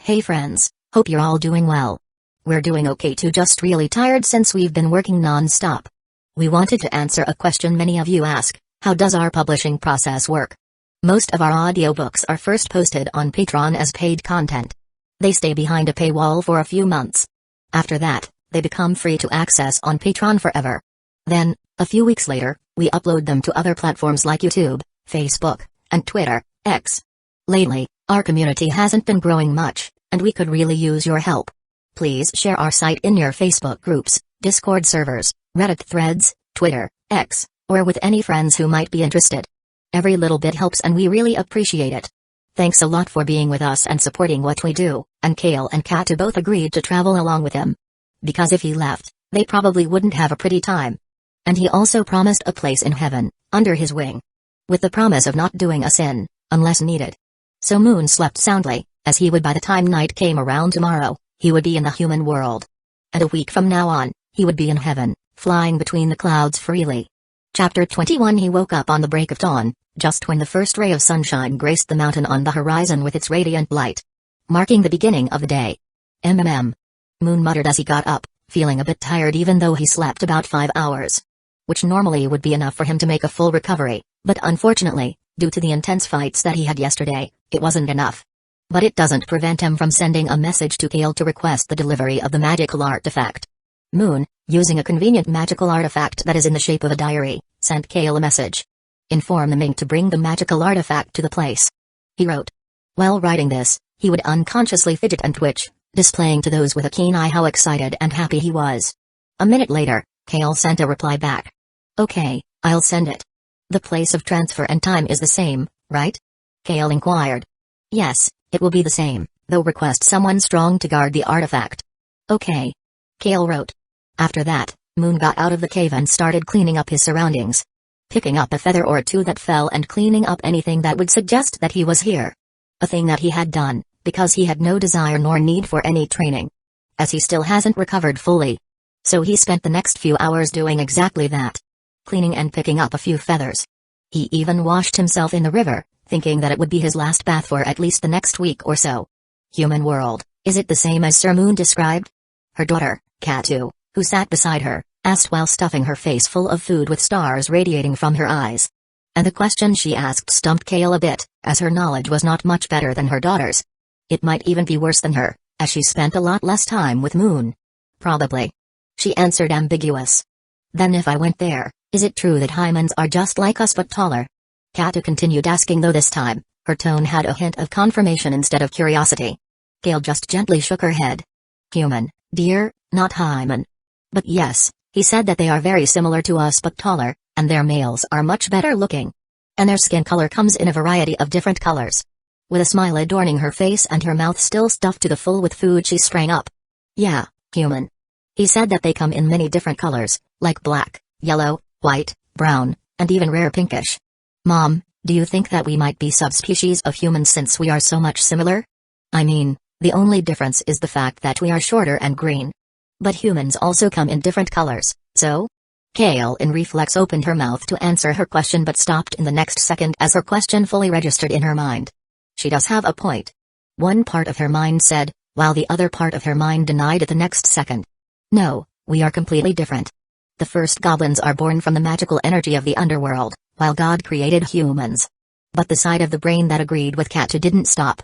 Hey friends, hope you're all doing well. We're doing okay too, just really tired since we've been working non-stop. We wanted to answer a question many of you ask: how does our publishing process work? Most of our audiobooks are first posted on Patreon as paid content. They stay behind a paywall for a few months. After that, they become free to access on Patreon forever. Then, a few weeks later, we upload them to other platforms like YouTube, Facebook, and Twitter, X. Lately, our community hasn't been growing much, and we could really use your help. Please share our site in your Facebook groups, Discord servers, Reddit threads, Twitter, X, or with any friends who might be interested. Every little bit helps and we really appreciate it. Thanks a lot for being with us and supporting what we do, and Kale and Katu both agreed to travel along with him. Because if he left, they probably wouldn't have a pretty time. And he also promised a place in heaven, under his wing. With the promise of not doing a sin, unless needed. So Moon slept soundly, as he would by the time night came around tomorrow, he would be in the human world. And a week from now on, he would be in heaven, flying between the clouds freely. Chapter 21. He woke up on the break of dawn, just when the first ray of sunshine graced the mountain on the horizon with its radiant light, marking the beginning of the day. Moon muttered as he got up, feeling a bit tired even though he slept about 5 hours. Which normally would be enough for him to make a full recovery, but unfortunately, due to the intense fights that he had yesterday, it wasn't enough. But it doesn't prevent him from sending a message to Kale to request the delivery of the magical artifact. Moon, using a convenient magical artifact that is in the shape of a diary, sent Kale a message. Inform the Mink to bring the magical artifact to the place. He wrote. While writing this, he would unconsciously fidget and twitch, displaying to those with a keen eye how excited and happy he was. A minute later, Kale sent a reply back. Okay, I'll send it. The place of transfer and time is the same, right? Kale inquired. Yes, it will be the same, though request someone strong to guard the artifact. Okay. Kale wrote. After that, Moon got out of the cave and started cleaning up his surroundings. Picking up a feather or two that fell and cleaning up anything that would suggest that he was here. A thing that he had done, because he had no desire nor need for any training. As he still hasn't recovered fully. So he spent the next few hours doing exactly that. Cleaning and picking up a few feathers. He even washed himself in the river, thinking that it would be his last bath for at least the next week or so. Human world, is it the same as Sir Moon described? Her daughter, Katu, who sat beside her, asked while stuffing her face full of food with stars radiating from her eyes. And the question she asked stumped Kale a bit, as her knowledge was not much better than her daughter's. It might even be worse than her, as she spent a lot less time with Moon. Probably. She answered ambiguous. Then if I went there, is it true that humans are just like us but taller? Katu continued asking, though this time, her tone had a hint of confirmation instead of curiosity. Kale just gently shook her head. Human, dear, not human. But yes, he said that they are very similar to us but taller, and their males are much better looking. And their skin color comes in a variety of different colors. With a smile adorning her face and her mouth still stuffed to the full with food, she sprang up. Yeah, human. He said that they come in many different colors, like black, yellow, white, brown, and even rare pinkish. Mom, do you think that we might be subspecies of humans since we are so much similar? I mean, the only difference is the fact that we are shorter and green. But humans also come in different colors, so? Kale in reflex opened her mouth to answer her question but stopped in the next second as her question fully registered in her mind. She does have a point. One part of her mind said, while the other part of her mind denied it the next second. No, we are completely different. The first goblins are born from the magical energy of the underworld, while God created humans. But the side of the brain that agreed with Katu didn't stop.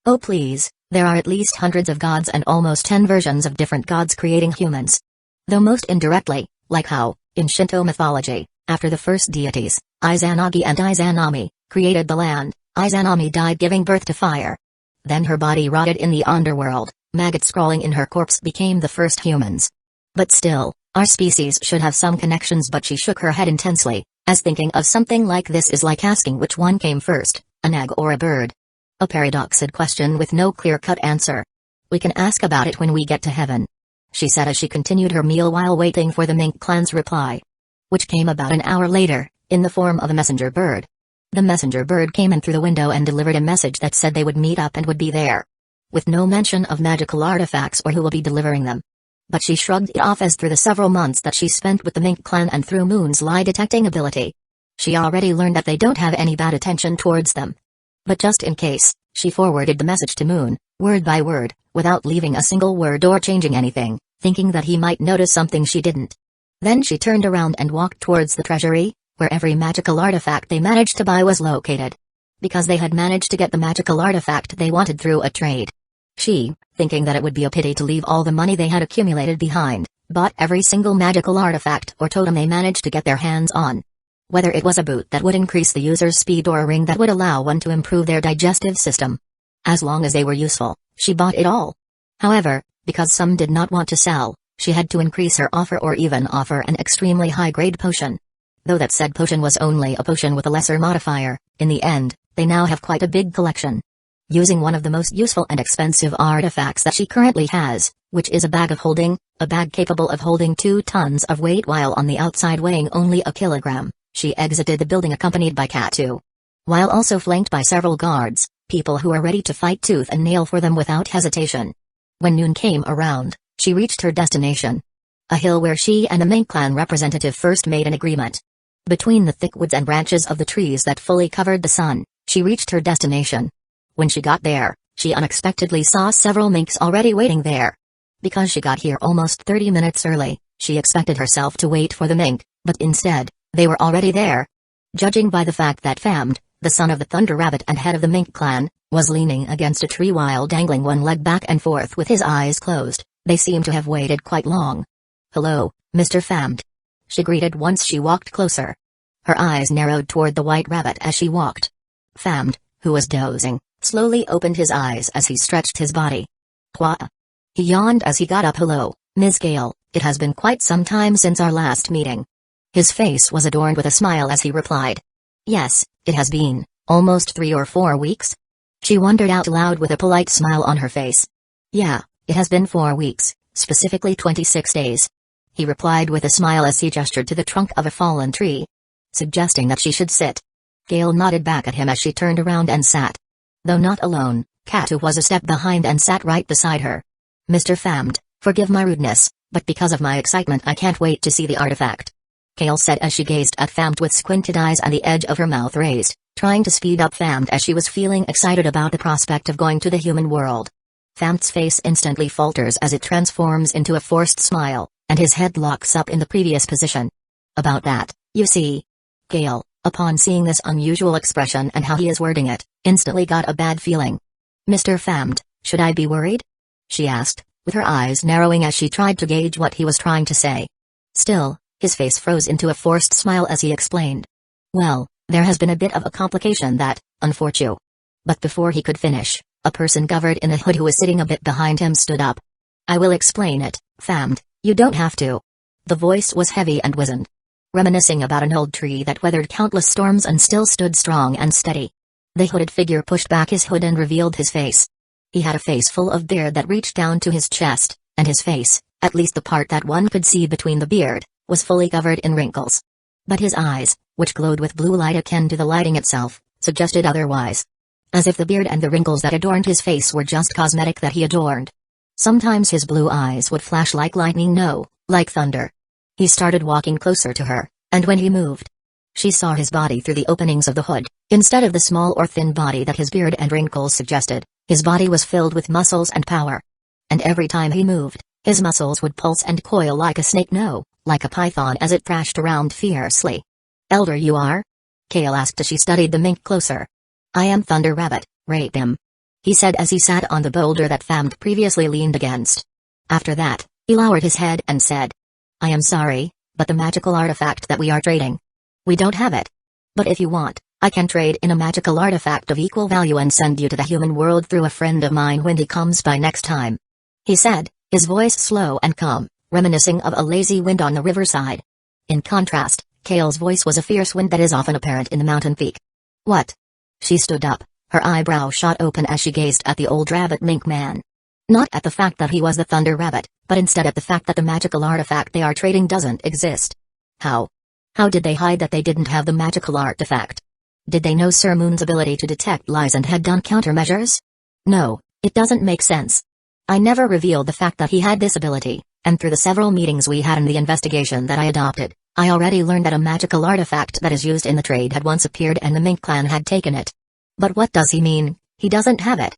Oh please, there are at least hundreds of gods and almost 10 versions of different gods creating humans. Though most indirectly, like how, in Shinto mythology, after the first deities, Izanagi and Izanami, created the land, Izanami died giving birth to fire. Then her body rotted in the underworld, maggots crawling in her corpse became the first humans. But still, our species should have some connections, but she shook her head intensely, as thinking of something like this is like asking which one came first, an egg or a bird. A paradoxed question with no clear-cut answer. We can ask about it when we get to heaven, she said as she continued her meal while waiting for the Mink clan's reply. Which came about an hour later, in the form of a messenger bird. The messenger bird came in through the window and delivered a message that said they would meet up and would be there. With no mention of magical artifacts or who will be delivering them. But she shrugged it off as through the several months that she spent with the Mink clan and through Moon's lie-detecting ability. She already learned that they don't have any bad attention towards them. But just in case, she forwarded the message to Moon, word by word, without leaving a single word or changing anything, thinking that he might notice something she didn't. Then she turned around and walked towards the treasury, where every magical artifact they managed to buy was located. Because they had managed to get the magical artifact they wanted through a trade. She, thinking that it would be a pity to leave all the money they had accumulated behind, bought every single magical artifact or totem they managed to get their hands on. Whether it was a boot that would increase the user's speed or a ring that would allow one to improve their digestive system. As long as they were useful, she bought it all. However, because some did not want to sell, she had to increase her offer or even offer an extremely high-grade potion. Though that said potion was only a potion with a lesser modifier, in the end, they now have quite a big collection. Using one of the most useful and expensive artifacts that she currently has, which is a bag of holding, a bag capable of holding 2 tons of weight while on the outside weighing only a kilogram, she exited the building accompanied by Katu. While also flanked by several guards, people who were ready to fight tooth and nail for them without hesitation. When noon came around, she reached her destination. A hill where she and the Mink clan representative first made an agreement. Between the thick woods and branches of the trees that fully covered the sun, she reached her destination. When she got there, she unexpectedly saw several minks already waiting there. Because she got here almost 30 minutes early, she expected herself to wait for the mink, but instead, they were already there. Judging by the fact that Famd, the son of the Thunder Rabbit and head of the Mink clan, was leaning against a tree while dangling one leg back and forth with his eyes closed, they seemed to have waited quite long. "Hello, Mr. Famd," she greeted once she walked closer. Her eyes narrowed toward the white rabbit as she walked. Famd, who was dozing, slowly opened his eyes as he stretched his body. "Hua." He yawned as he got up. "Hello, Ms. Gale, it has been quite some time since our last meeting." His face was adorned with a smile as he replied. "Yes, it has been, almost 3 or 4 weeks?" She wondered out loud with a polite smile on her face. "Yeah, it has been 4 weeks, specifically 26 days. He replied with a smile as he gestured to the trunk of a fallen tree, suggesting that she should sit. Gale nodded back at him as she turned around and sat. Though not alone, Katu was a step behind and sat right beside her. "Mr. Famd, forgive my rudeness, but because of my excitement I can't wait to see the artifact," Gale said as she gazed at Famd with squinted eyes and the edge of her mouth raised, trying to speed up Famd as she was feeling excited about the prospect of going to the human world. Famd's face instantly falters as it transforms into a forced smile, and his head locks up in the previous position. "About that, you see." Gale, upon seeing this unusual expression and how he is wording it, instantly got a bad feeling. "Mr. Famd, should I be worried?" she asked, with her eyes narrowing as she tried to gauge what he was trying to say. Still, his face froze into a forced smile as he explained. "Well, there has been a bit of a complication that, unfortunately." But before he could finish, a person covered in a hood who was sitting a bit behind him stood up. "I will explain it, Famd, you don't have to." The voice was heavy and wizened, reminiscing about an old tree that weathered countless storms and still stood strong and steady. The hooded figure pushed back his hood and revealed his face. He had a face full of beard that reached down to his chest, and his face, at least the part that one could see between the beard, was fully covered in wrinkles. But his eyes, which glowed with blue light akin to the lighting itself, suggested otherwise. As if the beard and the wrinkles that adorned his face were just cosmetic that he adorned. Sometimes his blue eyes would flash like lightning, no, like thunder. He started walking closer to her, and when he moved, she saw his body through the openings of the hood. Instead of the small or thin body that his beard and wrinkles suggested, his body was filled with muscles and power. And every time he moved, his muscles would pulse and coil like a snake, no, like a python as it thrashed around fiercely. "Elder you are?" Kale asked as she studied the mink closer. "I am Thunder Rabbit, rape him," he said as he sat on the boulder that Famd previously leaned against. After that, he lowered his head and said, "I am sorry, but the magical artifact that we are trading, we don't have it. But if you want, I can trade in a magical artifact of equal value and send you to the human world through a friend of mine when he comes by next time," he said, his voice slow and calm, reminiscing of a lazy wind on the riverside. In contrast, Kale's voice was a fierce wind that is often apparent in the mountain peak. "What?" She stood up, her eyebrow shot open as she gazed at the old rabbit mink man. Not at the fact that he was the Thunder Rabbit, but instead at the fact that the magical artifact they are trading doesn't exist. How? How did they hide that they didn't have the magical artifact? Did they know Sir Moon's ability to detect lies and had done countermeasures? No, it doesn't make sense. I never revealed the fact that he had this ability, and through the several meetings we had in the investigation that I adopted, I already learned that a magical artifact that is used in the trade had once appeared and the Mink clan had taken it. But what does he mean, he doesn't have it?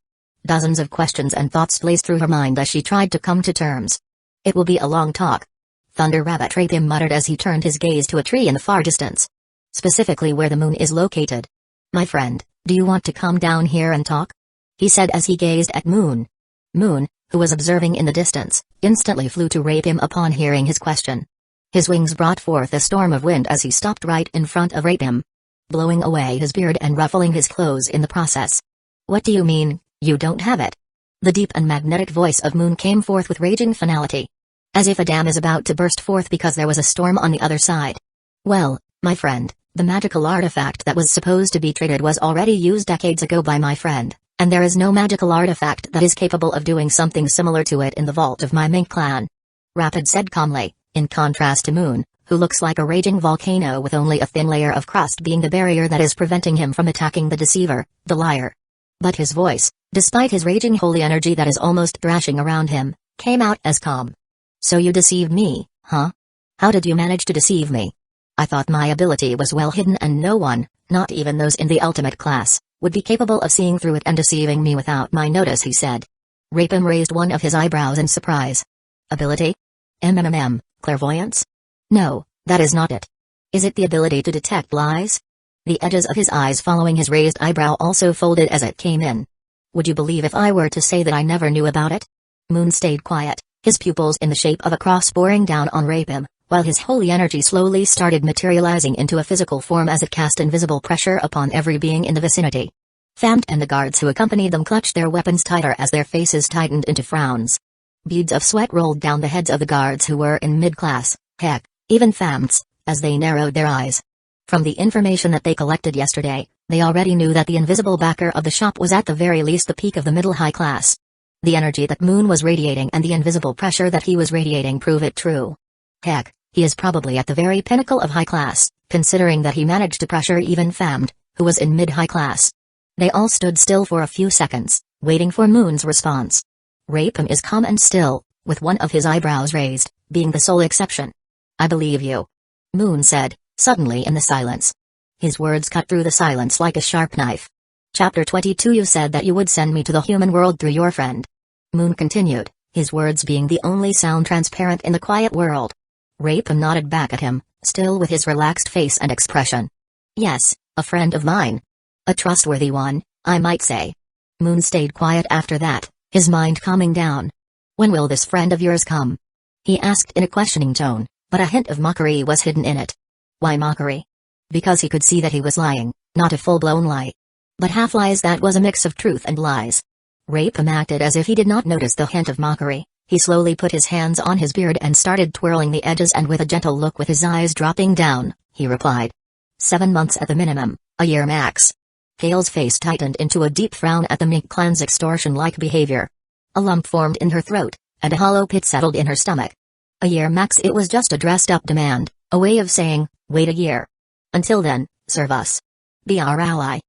Dozens of questions and thoughts blazed through her mind as she tried to come to terms. It will be a long talk. Thunder Rabbit Rapim muttered as he turned his gaze to a tree in the far distance. Specifically where the moon is located. My friend, do you want to come down here and talk? He said as he gazed at Moon. Moon, who was observing in the distance, instantly flew to Rapim upon hearing his question. His wings brought forth a storm of wind as he stopped right in front of Rapim, blowing away his beard and ruffling his clothes in the process. What do you mean, you don't have it? The deep and magnetic voice of Moon came forth with raging finality. As if a dam is about to burst forth because there was a storm on the other side. Well, my friend, the magical artifact that was supposed to be traded was already used decades ago by my friend, and there is no magical artifact that is capable of doing something similar to it in the vault of my mink clan. Rapid said calmly, in contrast to Moon, who looks like a raging volcano with only a thin layer of crust being the barrier that is preventing him from attacking the deceiver, the liar. But his voice, despite his raging holy energy that is almost thrashing around him, came out as calm. So you deceived me, huh? How did you manage to deceive me? I thought my ability was well hidden and no one, not even those in the ultimate class, would be capable of seeing through it and deceiving me without my notice, he said. Rapim raised one of his eyebrows in surprise. Ability? Clairvoyance? No, that is not it. Is it the ability to detect lies? The edges of his eyes following his raised eyebrow also folded as it came in. Would you believe if I were to say that I never knew about it? Moon stayed quiet, his pupils in the shape of a cross boring down on Rapim, while his holy energy slowly started materializing into a physical form as it cast invisible pressure upon every being in the vicinity. Famt and the guards who accompanied them clutched their weapons tighter as their faces tightened into frowns. Beads of sweat rolled down the heads of the guards who were in mid-class, heck, even Famt's, as they narrowed their eyes. From the information that they collected yesterday, they already knew that the invisible backer of the shop was at the very least the peak of the middle-high class. The energy that Moon was radiating and the invisible pressure that he was radiating prove it true. Heck, he is probably at the very pinnacle of high class, considering that he managed to pressure even Famt, who was in mid-high class. They all stood still for a few seconds, waiting for Moon's response. Rapim is calm and still, with one of his eyebrows raised, being the sole exception. I believe you. Moon said, suddenly in the silence. His words cut through the silence like a sharp knife. Chapter 22. You said that you would send me to the human world through your friend. Moon continued, his words being the only sound transparent in the quiet world. Rapim nodded back at him, still with his relaxed face and expression. Yes, a friend of mine. A trustworthy one, I might say. Moon stayed quiet after that, his mind calming down. When will this friend of yours come? He asked in a questioning tone, but a hint of mockery was hidden in it. Why mockery? Because he could see that he was lying, not a full-blown lie. But half-lies that was a mix of truth and lies. Rapim acted as if he did not notice the hint of mockery. He slowly put his hands on his beard and started twirling the edges, and with a gentle look with his eyes dropping down, he replied. 7 months at the minimum, a year max. Kale's face tightened into a deep frown at the mink clan's extortion-like behavior. A lump formed in her throat, and a hollow pit settled in her stomach. A year max. It was just a dressed-up demand, a way of saying, wait a year. Until then, serve us. Be our ally.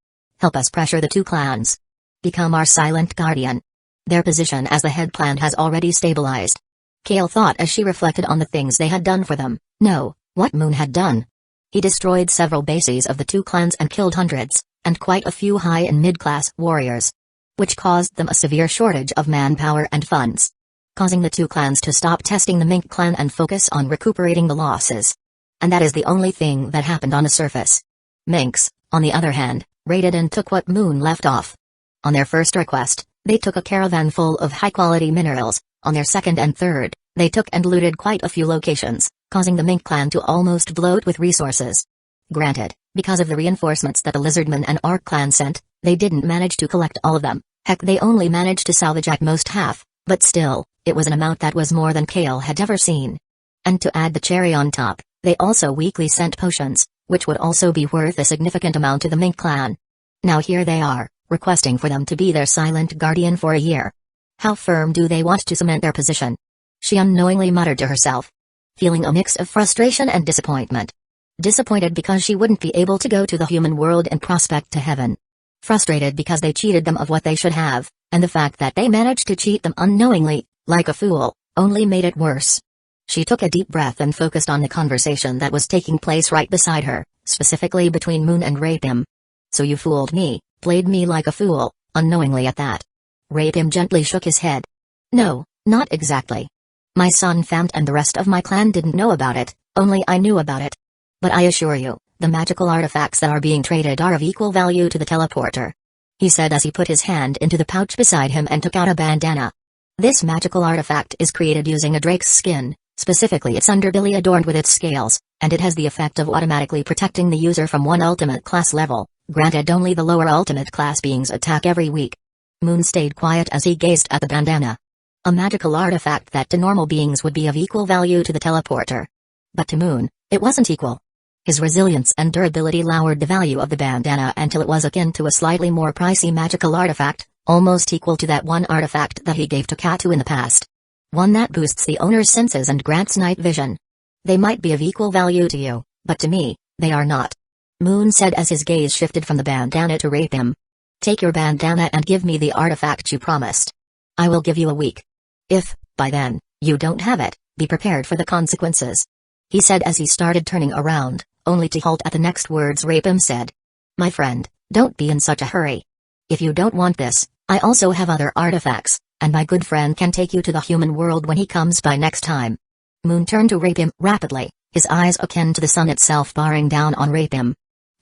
Help us pressure the two clans. Become our silent guardian. Their position as the head clan has already stabilized. Kale thought as she reflected on the things they had done for them. No, what Moon had done. He destroyed several bases of the two clans and killed hundreds, and quite a few high and mid-class warriors. Which caused them a severe shortage of manpower and funds. Causing the two clans to stop testing the mink clan and focus on recuperating the losses. And that is the only thing that happened on the surface. Minks, on the other hand, raided and took what Moon left off. On their first request, they took a caravan full of high-quality minerals. On their second and third, they took and looted quite a few locations, causing the mink clan to almost bloat with resources. Granted, because of the reinforcements that the Lizardman and Ark clan sent, they didn't manage to collect all of them. Heck, they only managed to salvage at most half, but still, it was an amount that was more than Kale had ever seen. And to add the cherry on top, they also weekly sent potions, which would also be worth a significant amount to the mink clan. Now here they are, requesting for them to be their silent guardian for a year. How firm do they want to cement their position? She unknowingly muttered to herself, feeling a mix of frustration and disappointment. Disappointed because she wouldn't be able to go to the human world and prospect to heaven. Frustrated because they cheated them of what they should have, and the fact that they managed to cheat them unknowingly, like a fool, only made it worse. She took a deep breath and focused on the conversation that was taking place right beside her, specifically between Moon and Rapim. So you fooled me, played me like a fool, unknowingly at that. Rapim gently shook his head. No, not exactly. My son Famt and the rest of my clan didn't know about it, only I knew about it. But I assure you, the magical artifacts that are being traded are of equal value to the teleporter. He said as he put his hand into the pouch beside him and took out a bandana. This magical artifact is created using a drake's skin, specifically its underbelly adorned with its scales, and it has the effect of automatically protecting the user from one ultimate class level, granted only the lower ultimate class beings attack every week. Moon stayed quiet as he gazed at the bandana. A magical artifact that to normal beings would be of equal value to the teleporter. But to Moon, it wasn't equal. His resilience and durability lowered the value of the bandana until it was akin to a slightly more pricey magical artifact, almost equal to that one artifact that he gave to Katu in the past. One that boosts the owner's senses and grants night vision. They might be of equal value to you, but to me, they are not. Moon said as his gaze shifted from the bandana to Rapim. Take your bandana and give me the artifact you promised. I will give you a week. If, by then, you don't have it, be prepared for the consequences. He said as he started turning around, only to halt at the next words Rapim said. My friend, don't be in such a hurry. If you don't want this, I also have other artifacts, and my good friend can take you to the human world when he comes by next time. Moon turned to Rapim rapidly, his eyes akin to the sun itself bearing down on Rapim.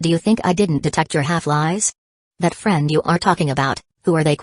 Do you think I didn't detect your half-lies? That friend you are talking about, who are they ?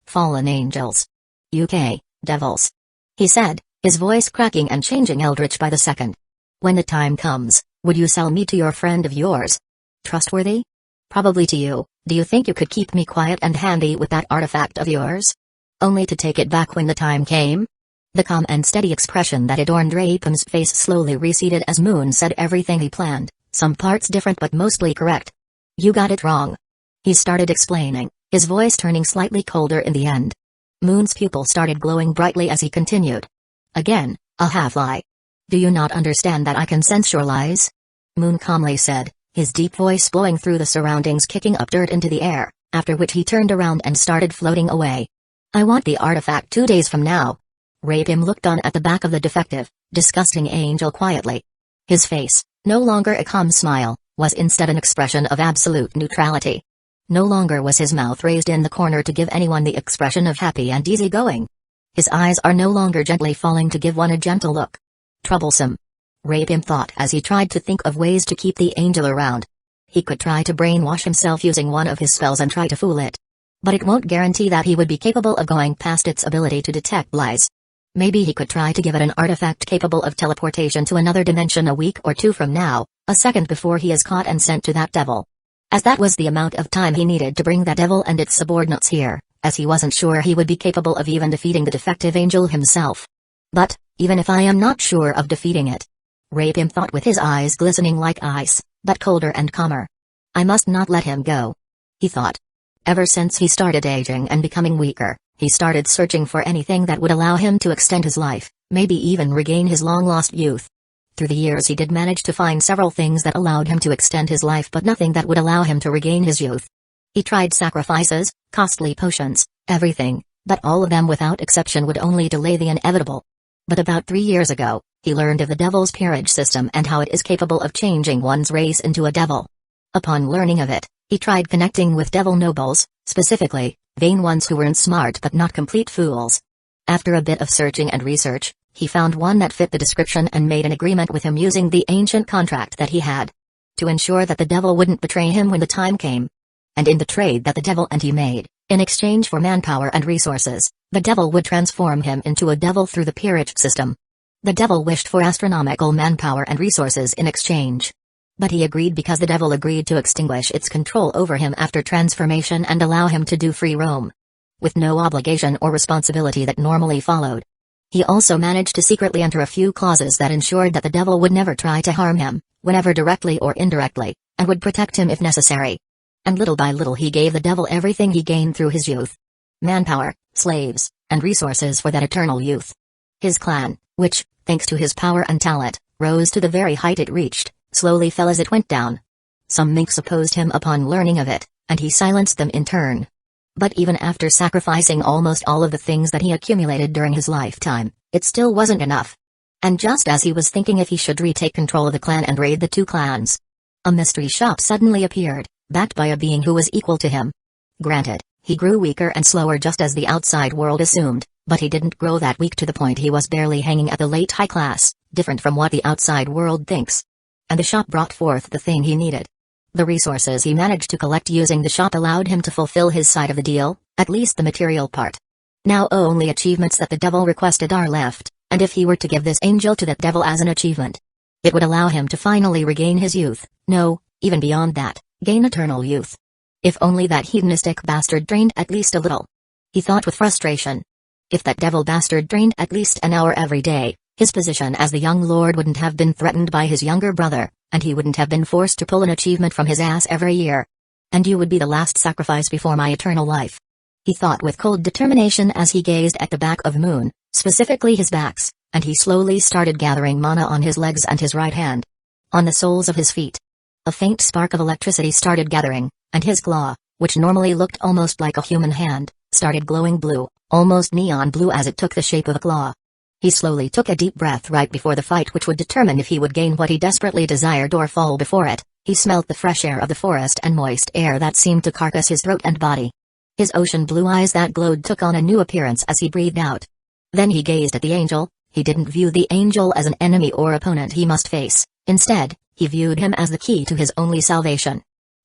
Fallen angels. UK, devils. He said, his voice cracking and changing eldritch by the second. When the time comes, would you sell me to your friend of yours? Trustworthy? Probably to you. Do you think you could keep me quiet and handy with that artifact of yours? Only to take it back when the time came? The calm and steady expression that adorned Rapim's face slowly receded as Moon said everything he planned, some parts different but mostly correct. You got it wrong. He started explaining, his voice turning slightly colder in the end. Moon's pupil started glowing brightly as he continued. Again, a half-lie. Do you not understand that I can sense your lies? Moon calmly said, his deep voice blowing through the surroundings kicking up dirt into the air, after which he turned around and started floating away. I want the artifact 2 days from now. Rapim looked on at the back of the defective, disgusting angel quietly. His face, no longer a calm smile, was instead an expression of absolute neutrality. No longer was his mouth raised in the corner to give anyone the expression of happy and easygoing. His eyes are no longer gently falling to give one a gentle look. Troublesome. Rapim thought as he tried to think of ways to keep the angel around. He could try to brainwash himself using one of his spells and try to fool it. But it won't guarantee that he would be capable of going past its ability to detect lies. Maybe he could try to give it an artifact capable of teleportation to another dimension a week or two from now, a second before he is caught and sent to that devil. As that was the amount of time he needed to bring that devil and its subordinates here, as he wasn't sure he would be capable of even defeating the defective angel himself. But, even if I am not sure of defeating it, Rapim thought with his eyes glistening like ice, but colder and calmer. I must not let him go. He thought. Ever since he started aging and becoming weaker, he started searching for anything that would allow him to extend his life, maybe even regain his long-lost youth. Through the years he did manage to find several things that allowed him to extend his life but nothing that would allow him to regain his youth. He tried sacrifices, costly potions, everything, but all of them without exception would only delay the inevitable. But about 3 years ago, he learned of the devil's peerage system and how it is capable of changing one's race into a devil. Upon learning of it, he tried connecting with devil nobles, specifically, vain ones who weren't smart but not complete fools. After a bit of searching and research, he found one that fit the description and made an agreement with him using the ancient contract that he had. To ensure that the devil wouldn't betray him when the time came. And in the trade that the devil and he made, in exchange for manpower and resources, the devil would transform him into a devil through the peerage system. The devil wished for astronomical manpower and resources in exchange. But he agreed because the devil agreed to extinguish its control over him after transformation and allow him to do free roam. With no obligation or responsibility that normally followed. He also managed to secretly enter a few clauses that ensured that the devil would never try to harm him, whenever directly or indirectly, and would protect him if necessary. And little by little he gave the devil everything he gained through his youth. Manpower, slaves, and resources for that eternal youth. His clan, which, thanks to his power and talent, rose to the very height it reached, slowly fell as it went down. Some minks opposed him upon learning of it, and he silenced them in turn. But even after sacrificing almost all of the things that he accumulated during his lifetime, it still wasn't enough. And just as he was thinking if he should retake control of the clan and raid the two clans, a mystery shop suddenly appeared, backed by a being who was equal to him. Granted, He grew weaker and slower just as the outside world assumed, but he didn't grow that weak to the point he was barely hanging at the late high class, different from what the outside world thinks. And the shop brought forth the thing he needed. The resources he managed to collect using the shop allowed him to fulfill his side of the deal, at least the material part. Now only achievements that the devil requested are left, and if he were to give this angel to that devil as an achievement, it would allow him to finally regain his youth, no, even beyond that, gain eternal youth. If only that hedonistic bastard drained at least a little. He thought with frustration. If that devil bastard drained at least an hour every day, his position as the young lord wouldn't have been threatened by his younger brother, and he wouldn't have been forced to pull an achievement from his ass every year. And you would be the last sacrifice before my eternal life. He thought with cold determination as he gazed at the back of Moon, specifically his backs, and he slowly started gathering mana on his legs and his right hand. On the soles of his feet. A faint spark of electricity started gathering, and his claw, which normally looked almost like a human hand, started glowing blue, almost neon blue as it took the shape of a claw. He slowly took a deep breath right before the fight which would determine if he would gain what he desperately desired or fall before it. He smelt the fresh air of the forest and moist air that seemed to carcass his throat and body. His ocean blue eyes that glowed took on a new appearance as he breathed out. Then he gazed at the angel. He didn't view the angel as an enemy or opponent he must face. Instead, he viewed him as the key to his only salvation.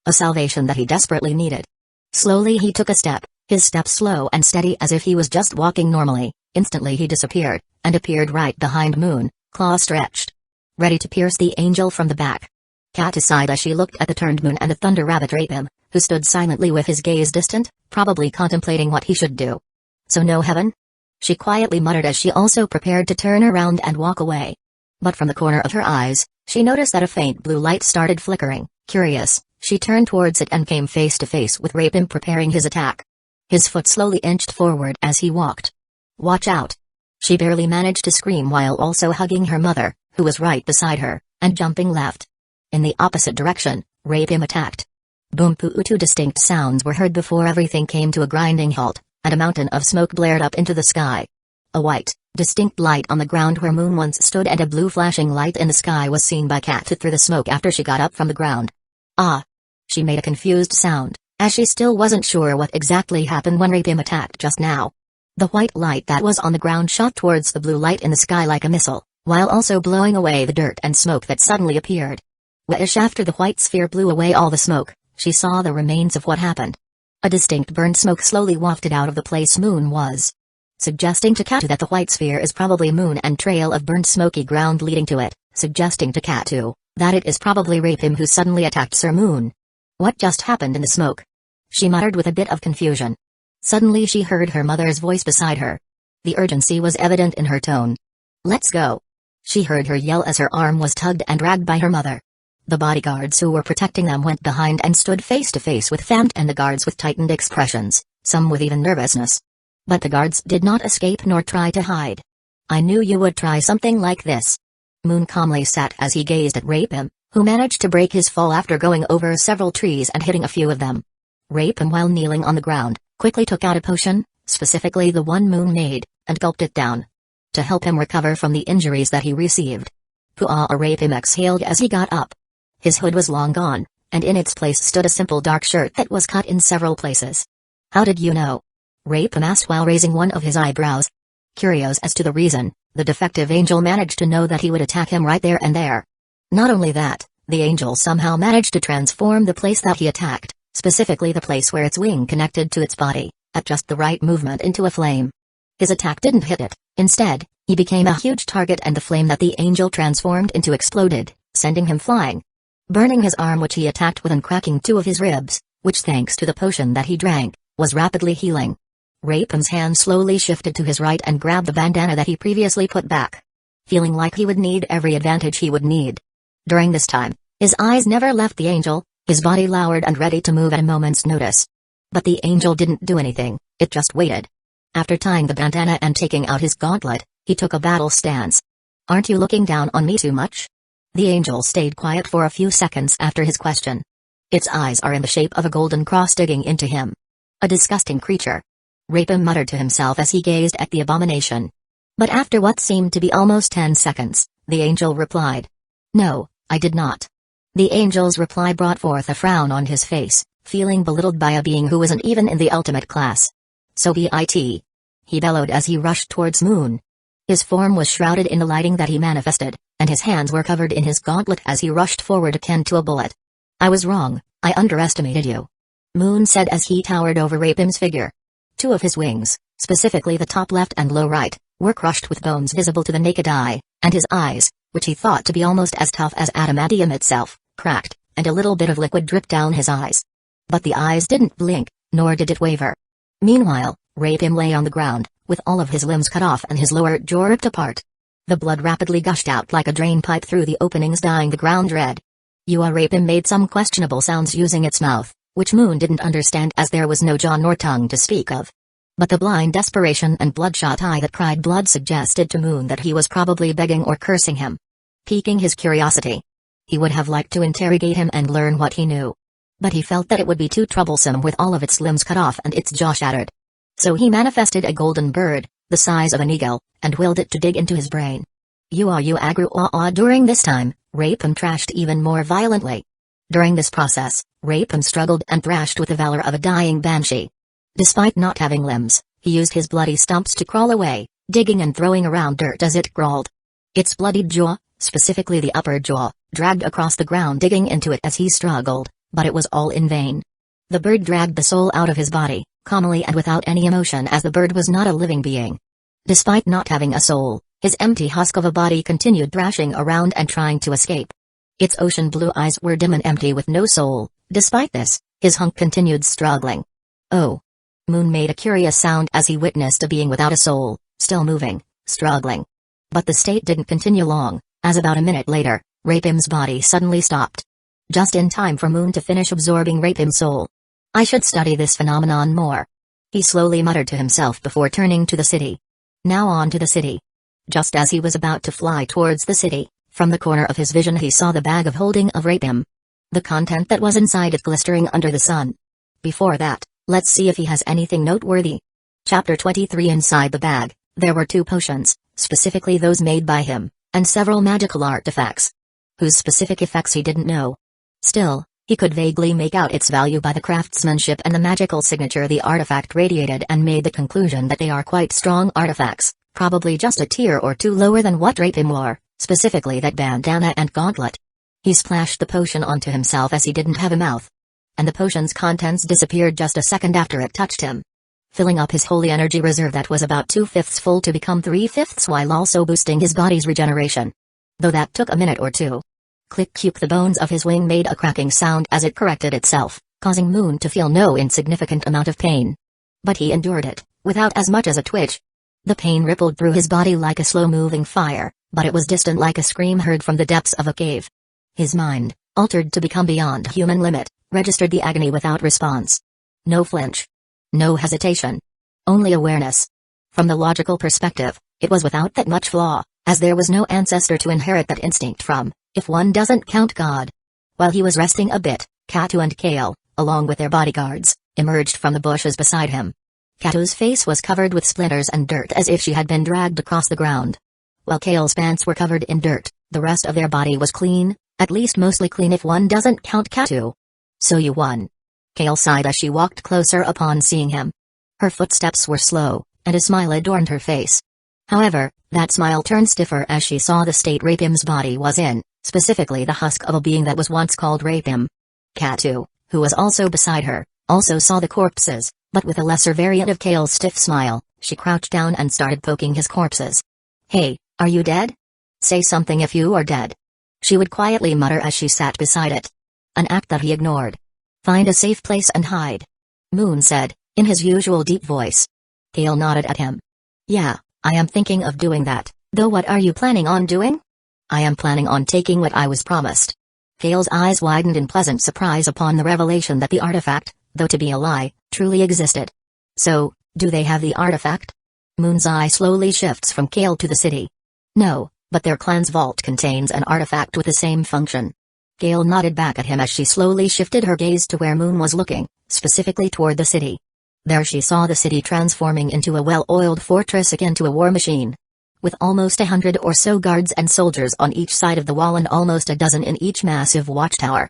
A salvation that he desperately needed. Slowly he took a step, his step slow and steady as if he was just walking normally. Instantly he disappeared, and appeared right behind Moon, claw stretched. Ready to pierce the angel from the back. Kat sighed as she looked at the turned Moon and the Thunder Rabbit Rapim, who stood silently with his gaze distant, probably contemplating what he should do. So no heaven? She quietly muttered as she also prepared to turn around and walk away. But from the corner of her eyes, she noticed that a faint blue light started flickering. Curious, she turned towards it and came face to face with Rapim preparing his attack. His foot slowly inched forward as he walked. Watch out! She barely managed to scream while also hugging her mother, who was right beside her, and jumping left. In the opposite direction, Rapim attacked. Boom! Two distinct sounds were heard before everything came to a grinding halt, and a mountain of smoke blared up into the sky. A white, distinct light on the ground where Moon once stood and a blue flashing light in the sky was seen by Kat through the smoke after she got up from the ground. Ah! She made a confused sound, as she still wasn't sure what exactly happened when Rapim attacked just now. The white light that was on the ground shot towards the blue light in the sky like a missile, while also blowing away the dirt and smoke that suddenly appeared. Whoosh! After the white sphere blew away all the smoke, she saw the remains of what happened. A distinct burnt smoke slowly wafted out of the place Moon was, suggesting to Katu that the white sphere is probably Moon and trail of burnt smoky ground leading to it, suggesting to Katu that it is probably Rapim who suddenly attacked Sir Moon. What just happened in the smoke? She muttered with a bit of confusion. Suddenly she heard her mother's voice beside her. The urgency was evident in her tone. Let's go! She heard her yell as her arm was tugged and dragged by her mother. The bodyguards who were protecting them went behind and stood face to face with Famt and the guards with tightened expressions, some with even nervousness. But the guards did not escape nor try to hide. I knew you would try something like this. Moon calmly sat as he gazed at Rapim, who managed to break his fall after going over several trees and hitting a few of them. Rapim, while kneeling on the ground, quickly took out a potion, specifically the one Moon made, and gulped it down. To help him recover from the injuries that he received. Puah! Rapim exhaled as he got up. His hood was long gone, and in its place stood a simple dark shirt that was cut in several places. How did you know? Rapim asked while raising one of his eyebrows. Curious as to the reason, the defective angel managed to know that he would attack him right there and there. Not only that, the angel somehow managed to transform the place that he attacked, specifically the place where its wing connected to its body, at just the right movement into a flame. His attack didn't hit it, instead, he became a huge target and the flame that the angel transformed into exploded, sending him flying. Burning his arm which he attacked with and cracking two of his ribs, which thanks to the potion that he drank, was rapidly healing. Rapim's hand slowly shifted to his right and grabbed the bandana that he previously put back. Feeling like he would need every advantage he would need. During this time, his eyes never left the angel, his body lowered and ready to move at a moment's notice. But the angel didn't do anything, it just waited. After tying the bandana and taking out his gauntlet, he took a battle stance. Aren't you looking down on me too much? The angel stayed quiet for a few seconds after his question. Its eyes are in the shape of a golden cross digging into him. A disgusting creature. Rapim muttered to himself as he gazed at the abomination. But after what seemed to be almost 10 seconds, the angel replied. No, I did not. The angel's reply brought forth a frown on his face, feeling belittled by a being who wasn't even in the ultimate class. So it. He bellowed as he rushed towards Moon. His form was shrouded in the lighting that he manifested, and his hands were covered in his gauntlet as he rushed forward akin to a bullet. I was wrong, I underestimated you. Moon said as he towered over Rapim's figure. Two of his wings, specifically the top left and low right, were crushed with bones visible to the naked eye, and his eyes, which he thought to be almost as tough as adamantium itself, cracked, and a little bit of liquid dripped down his eyes. But the eyes didn't blink, nor did it waver. Meanwhile, Rapim lay on the ground, with all of his limbs cut off and his lower jaw ripped apart. The blood rapidly gushed out like a drain pipe through the openings, dyeing the ground red. Rapim made some questionable sounds using its mouth, which Moon didn't understand as there was no jaw nor tongue to speak of. But the blind desperation and bloodshot eye that cried blood suggested to Moon that he was probably begging or cursing him. Piquing his curiosity. He would have liked to interrogate him and learn what he knew. But he felt that it would be too troublesome with all of its limbs cut off and its jaw shattered. So he manifested a golden bird, the size of an eagle, and willed it to dig into his brain. During this time, Rapim trashed even more violently. During this process, Rapim struggled and thrashed with the valor of a dying banshee. Despite not having limbs, he used his bloody stumps to crawl away, digging and throwing around dirt as it crawled. Its bloodied jaw, specifically the upper jaw, dragged across the ground digging into it as he struggled, but it was all in vain. The bird dragged the soul out of his body, calmly and without any emotion, as the bird was not a living being. Despite not having a soul, his empty husk of a body continued thrashing around and trying to escape. Its ocean blue eyes were dim and empty with no soul. Despite this, his hunk continued struggling. Oh. Moon made a curious sound as he witnessed a being without a soul, still moving, struggling. But the state didn't continue long, as about a minute later, Rapim's body suddenly stopped. Just in time for Moon to finish absorbing Rapim's soul. I should study this phenomenon more. He slowly muttered to himself before turning to the city. Now on to the city. Just as he was about to fly towards the city, from the corner of his vision he saw the bag of holding of Rapim. The content that was inside it glistering under the sun. Before that, let's see if he has anything noteworthy. Chapter 23. Inside the bag, there were 2 potions, specifically those made by him, and several magical artifacts. Whose specific effects he didn't know. Still, he could vaguely make out its value by the craftsmanship and the magical signature the artifact radiated, and made the conclusion that they are quite strong artifacts, probably just a tier or 2 lower than what Rapim wore, specifically that bandana and gauntlet. He splashed the potion onto himself as he didn't have a mouth. And the potion's contents disappeared just a second after it touched him. Filling up his holy energy reserve that was about 2/5 full to become 3/5 while also boosting his body's regeneration. Though that took a minute or 2. Click-cube, the bones of his wing made a cracking sound as it corrected itself, causing Moon to feel no insignificant amount of pain. But he endured it, without as much as a twitch. The pain rippled through his body like a slow-moving fire, but it was distant like a scream heard from the depths of a cave. His mind, altered to become beyond human limit, registered the agony without response. No flinch. No hesitation. Only awareness. From the logical perspective, it was without that much flaw, as there was no ancestor to inherit that instinct from, if one doesn't count God. While he was resting a bit, Kato and Kale, along with their bodyguards, emerged from the bushes beside him. Kato's face was covered with splinters and dirt as if she had been dragged across the ground. While Kale's pants were covered in dirt, the rest of their body was clean, at least mostly clean if one doesn't count Kato. So you won. Kale sighed as she walked closer upon seeing him. Her footsteps were slow, and a smile adorned her face. However, that smile turned stiffer as she saw the state Rapim's body was in, specifically the husk of a being that was once called Rapim. Kato, who was also beside her, also saw the corpses, but with a lesser variant of Kale's stiff smile, she crouched down and started poking his corpses. Hey, are you dead? Say something if you are dead. She would quietly mutter as she sat beside it. An act that he ignored. Find a safe place and hide. Moon said, in his usual deep voice. Kale nodded at him. Yeah, I am thinking of doing that, though what are you planning on doing? I am planning on taking what I was promised. Kale's eyes widened in pleasant surprise upon the revelation that the artifact, though to be a lie, truly existed. So, do they have the artifact? Moon's eye slowly shifts from Kale to the city. No, but their clan's vault contains an artifact with the same function. Kale nodded back at him as she slowly shifted her gaze to where Moon was looking, specifically toward the city. There she saw the city transforming into a well-oiled fortress akin to a war machine. With almost 100 or so guards and soldiers on each side of the wall and almost a dozen in each massive watchtower.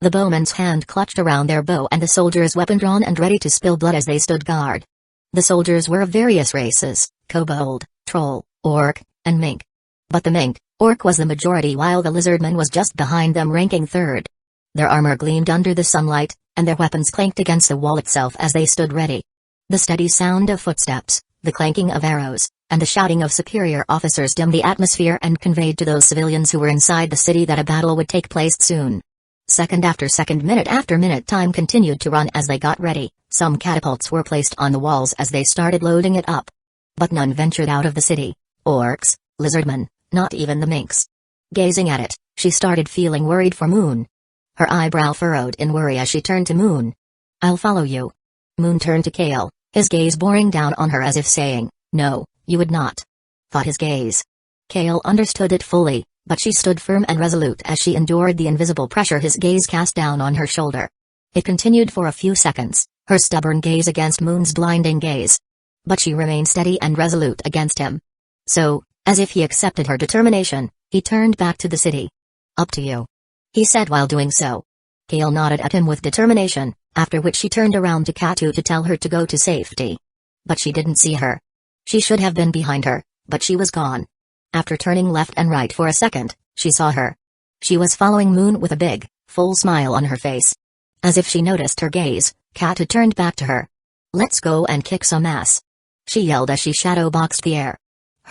The bowman's hand clutched around their bow and the soldier's weapon drawn and ready to spill blood as they stood guard. The soldiers were of various races, kobold, troll, orc, and mink. But the mink, orc was the majority while the lizardman was just behind them ranking third. Their armor gleamed under the sunlight, and their weapons clanked against the wall itself as they stood ready. The steady sound of footsteps, the clanking of arrows, and the shouting of superior officers dimmed the atmosphere and conveyed to those civilians who were inside the city that a battle would take place soon. Second after second, minute after minute, time continued to run as they got ready. Some catapults were placed on the walls as they started loading it up. But none ventured out of the city. Orcs, lizardmen, not even the minks. Gazing at it, she started feeling worried for Moon. Her eyebrow furrowed in worry as she turned to Moon. "I'll follow you." Moon turned to Kale, his gaze boring down on her as if saying, "No, you would not." Thought his gaze. Kale understood it fully, but she stood firm and resolute as she endured the invisible pressure his gaze cast down on her shoulder. It continued for a few seconds, her stubborn gaze against Moon's blinding gaze. But she remained steady and resolute against him. So, as if he accepted her determination, he turned back to the city. "Up to you," he said while doing so. Kale nodded at him with determination, after which she turned around to Katu to tell her to go to safety. But she didn't see her. She should have been behind her, but she was gone. After turning left and right for a second, she saw her. She was following Moon with a big, full smile on her face. As if she noticed her gaze, Katu turned back to her. "Let's go and kick some ass," she yelled as she shadow-boxed the air.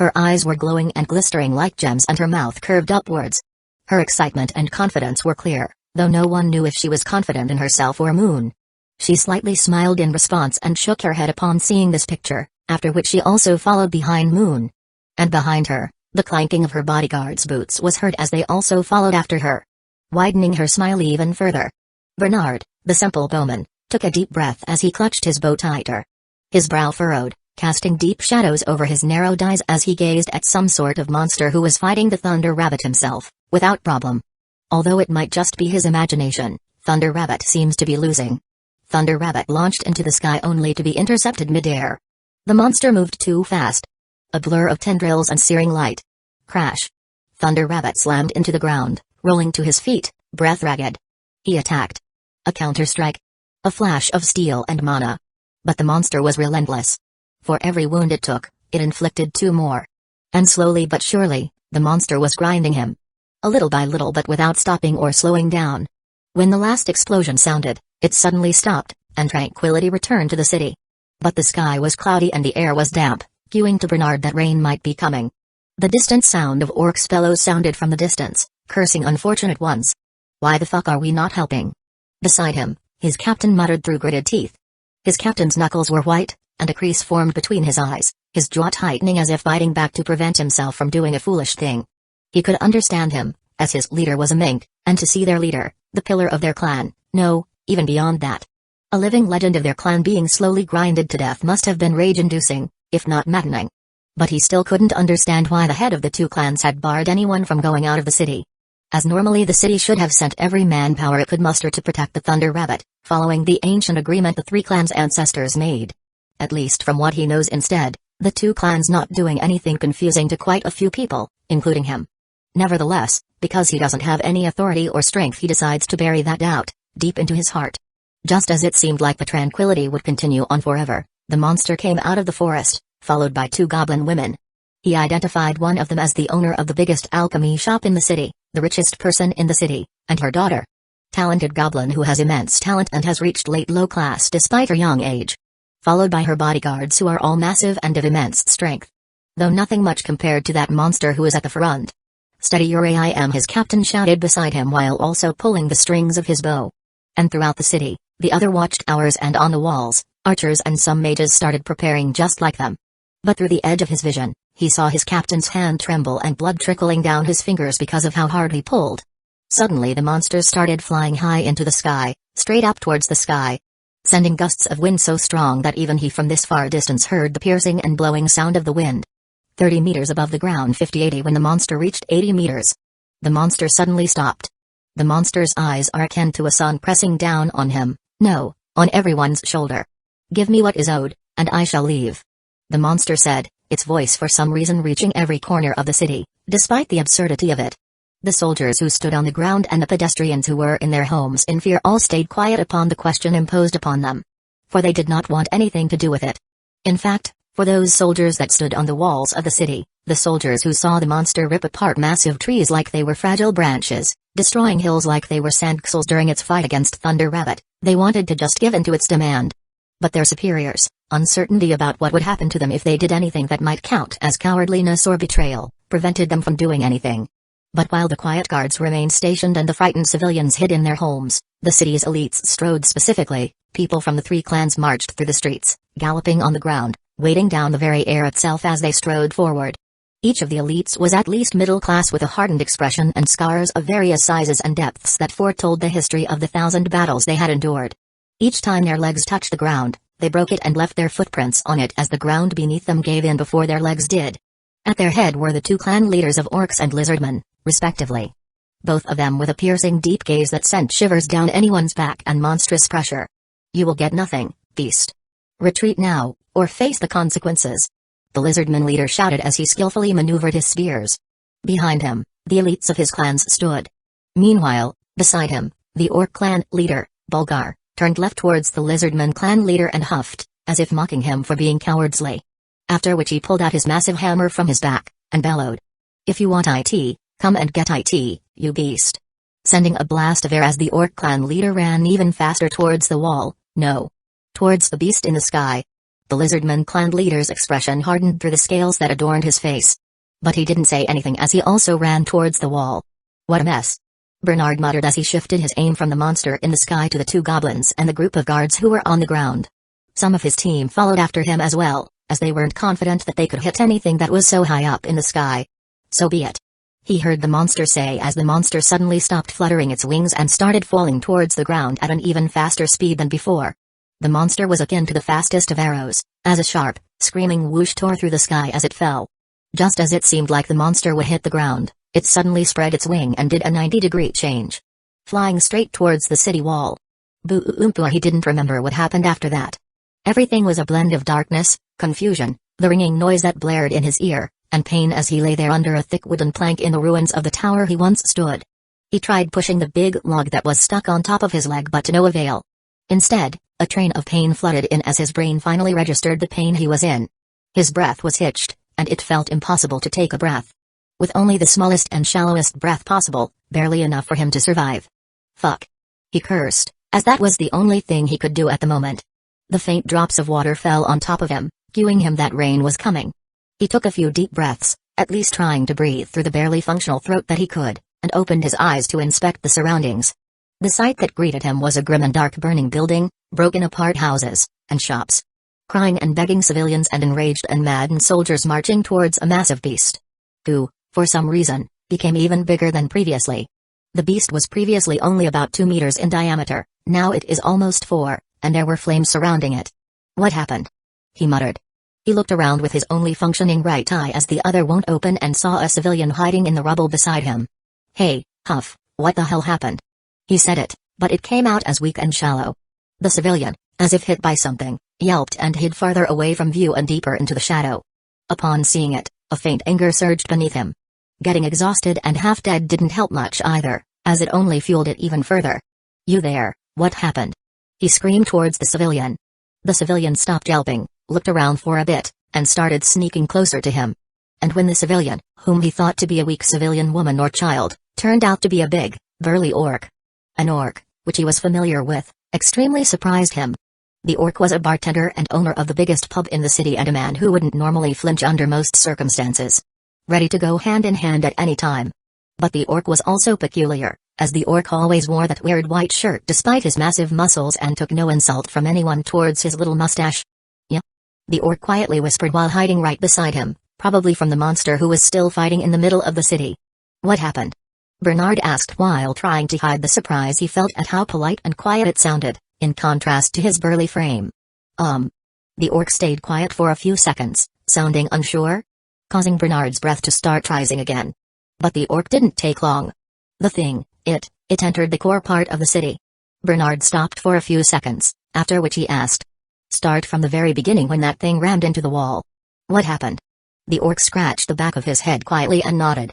Her eyes were glowing and glistering like gems and her mouth curved upwards. Her excitement and confidence were clear, though no one knew if she was confident in herself or Moon. She slightly smiled in response and shook her head upon seeing this picture, after which she also followed behind Moon. And behind her, the clanking of her bodyguards' boots was heard as they also followed after her. Widening her smile even further, Bernard, the simple bowman, took a deep breath as he clutched his bow tighter. His brow furrowed, casting deep shadows over his narrowed eyes as he gazed at some sort of monster who was fighting the Thunder Rabbit himself, without problem. Although it might just be his imagination, Thunder Rabbit seems to be losing. Thunder Rabbit launched into the sky only to be intercepted mid-air. The monster moved too fast. A blur of tendrils and searing light. Crash. Thunder Rabbit slammed into the ground, rolling to his feet, breath ragged. He attacked. A counter-strike. A flash of steel and mana. But the monster was relentless. For every wound it took, it inflicted 2 more. And slowly but surely, the monster was grinding him. A little by little but without stopping or slowing down. When the last explosion sounded, it suddenly stopped, and tranquility returned to the city. But the sky was cloudy and the air was damp, cueing to Bernard that rain might be coming. The distant sound of orcs' bellows sounded from the distance, cursing unfortunate ones. "Why the fuck are we not helping?" Beside him, his captain muttered through gritted teeth. His captain's knuckles were white, and a crease formed between his eyes, his jaw tightening as if biting back to prevent himself from doing a foolish thing. He could understand him, as his leader was a mink, and to see their leader, the pillar of their clan, no, even beyond that, a living legend of their clan being slowly grinded to death must have been rage-inducing, if not maddening. But he still couldn't understand why the head of the 2 clans had barred anyone from going out of the city. As normally the city should have sent every manpower it could muster to protect the Thunder Rabbit, following the ancient agreement the 3 clans' ancestors made. At least from what he knows instead, the 2 clans not doing anything confusing to quite a few people, including him. Nevertheless, because he doesn't have any authority or strength, he decides to bury that doubt deep into his heart. Just as it seemed like the tranquility would continue on forever, the monster came out of the forest, followed by 2 goblin women. He identified one of them as the owner of the biggest alchemy shop in the city, the richest person in the city, and her daughter. Talented goblin who has immense talent and has reached late low class despite her young age. Followed by her bodyguards who are all massive and of immense strength. Though nothing much compared to that monster who is at the front. "Steady your I am," his captain shouted beside him while also pulling the strings of his bow. And throughout the city, the other watchtowers and on the walls, archers and some mages started preparing just like them. But through the edge of his vision, he saw his captain's hand tremble and blood trickling down his fingers because of how hard he pulled. Suddenly the monsters started flying high into the sky, straight up towards the sky, sending gusts of wind so strong that even he from this far distance heard the piercing and blowing sound of the wind. 30 meters above the ground, 50-80 when the monster reached 80 meters. The monster suddenly stopped. The monster's eyes are akin to a sun pressing down on him, no, on everyone's shoulder. "Give me what is owed, and I shall leave," the monster said, its voice for some reason reaching every corner of the city, despite the absurdity of it. The soldiers who stood on the ground and the pedestrians who were in their homes in fear all stayed quiet upon the question imposed upon them. For they did not want anything to do with it. In fact, for those soldiers that stood on the walls of the city, the soldiers who saw the monster rip apart massive trees like they were fragile branches, destroying hills like they were sandcastles during its fight against Thunder Rabbit, they wanted to just give in to its demand. But their superiors, uncertainty about what would happen to them if they did anything that might count as cowardliness or betrayal, prevented them from doing anything. But while the quiet guards remained stationed and the frightened civilians hid in their homes, the city's elites strode specifically. People from the three clans marched through the streets, galloping on the ground, weighting down the very air itself as they strode forward. Each of the elites was at least middle class with a hardened expression and scars of various sizes and depths that foretold the history of the 1,000 battles they had endured. Each time their legs touched the ground, they broke it and left their footprints on it as the ground beneath them gave in before their legs did. At their head were the two clan leaders of orcs and lizardmen, respectively. Both of them with a piercing deep gaze that sent shivers down anyone's back and monstrous pressure. You will get nothing, beast. Retreat now, or face the consequences. The lizardman leader shouted as he skillfully maneuvered his spears. Behind him, the elites of his clans stood. Meanwhile, beside him, the orc clan leader, Bulgar, turned left towards the lizardman clan leader and huffed, as if mocking him for being cowardly. After which he pulled out his massive hammer from his back, and bellowed. If you want it, come and get it, you beast. Sending a blast of air as the orc clan leader ran even faster towards the wall, no. Towards the beast in the sky. The lizardman clan leader's expression hardened through the scales that adorned his face. But he didn't say anything as he also ran towards the wall. What a mess. Bernard muttered as he shifted his aim from the monster in the sky to the two goblins and the group of guards who were on the ground. Some of his team followed after him as well, as they weren't confident that they could hit anything that was so high up in the sky. So be it. He heard the monster say as the monster suddenly stopped fluttering its wings and started falling towards the ground at an even faster speed than before. The monster was akin to the fastest of arrows, as a sharp, screaming whoosh tore through the sky as it fell. Just as it seemed like the monster would hit the ground, it suddenly spread its wing and did a 90-degree change. Flying straight towards the city wall. Boo-oompa, he didn't remember what happened after that. Everything was a blend of darkness, confusion, the ringing noise that blared in his ear, and pain as he lay there under a thick wooden plank in the ruins of the tower he once stood. He tried pushing the big log that was stuck on top of his leg but to no avail. Instead, a train of pain flooded in as his brain finally registered the pain he was in. His breath was hitched, and it felt impossible to take a breath. With only the smallest and shallowest breath possible, barely enough for him to survive. Fuck. He cursed, as that was the only thing he could do at the moment. The faint drops of water fell on top of him, cueing him that rain was coming. He took a few deep breaths, at least trying to breathe through the barely functional throat that he could, and opened his eyes to inspect the surroundings. The sight that greeted him was a grim and dark burning building, broken apart houses, and shops. Crying and begging civilians and enraged and maddened soldiers marching towards a massive beast. Who, for some reason, became even bigger than previously. The beast was previously only about 2 meters in diameter, now it is almost 4, and there were flames surrounding it. What happened? He muttered. He looked around with his only functioning right eye as the other won't open and saw a civilian hiding in the rubble beside him. Hey, Huff, what the hell happened? He said it, but it came out as weak and shallow. The civilian, as if hit by something, yelped and hid farther away from view and deeper into the shadow. Upon seeing it, a faint anger surged beneath him. Getting exhausted and half dead didn't help much either, as it only fueled it even further. You there, what happened? He screamed towards the civilian. The civilian stopped yelping, looked around for a bit, and started sneaking closer to him. And when the civilian, whom he thought to be a weak civilian woman or child, turned out to be a big, burly orc. An orc, which he was familiar with, extremely surprised him. The orc was a bartender and owner of the biggest pub in the city and a man who wouldn't normally flinch under most circumstances. Ready to go hand in hand at any time. But the orc was also peculiar, as the orc always wore that weird white shirt despite his massive muscles and took no insult from anyone towards his little mustache. Yeah. The orc quietly whispered while hiding right beside him, probably from the monster who was still fighting in the middle of the city. What happened? Bernard asked while trying to hide the surprise he felt at how polite and quiet it sounded, in contrast to his burly frame. The orc stayed quiet for a few seconds, sounding unsure, causing Bernard's breath to start rising again. But the orc didn't take long. The thing, it entered the core part of the city. Bernard stopped for a few seconds, after which he asked. Start from the very beginning when that thing rammed into the wall. What happened? The orc scratched the back of his head quietly and nodded.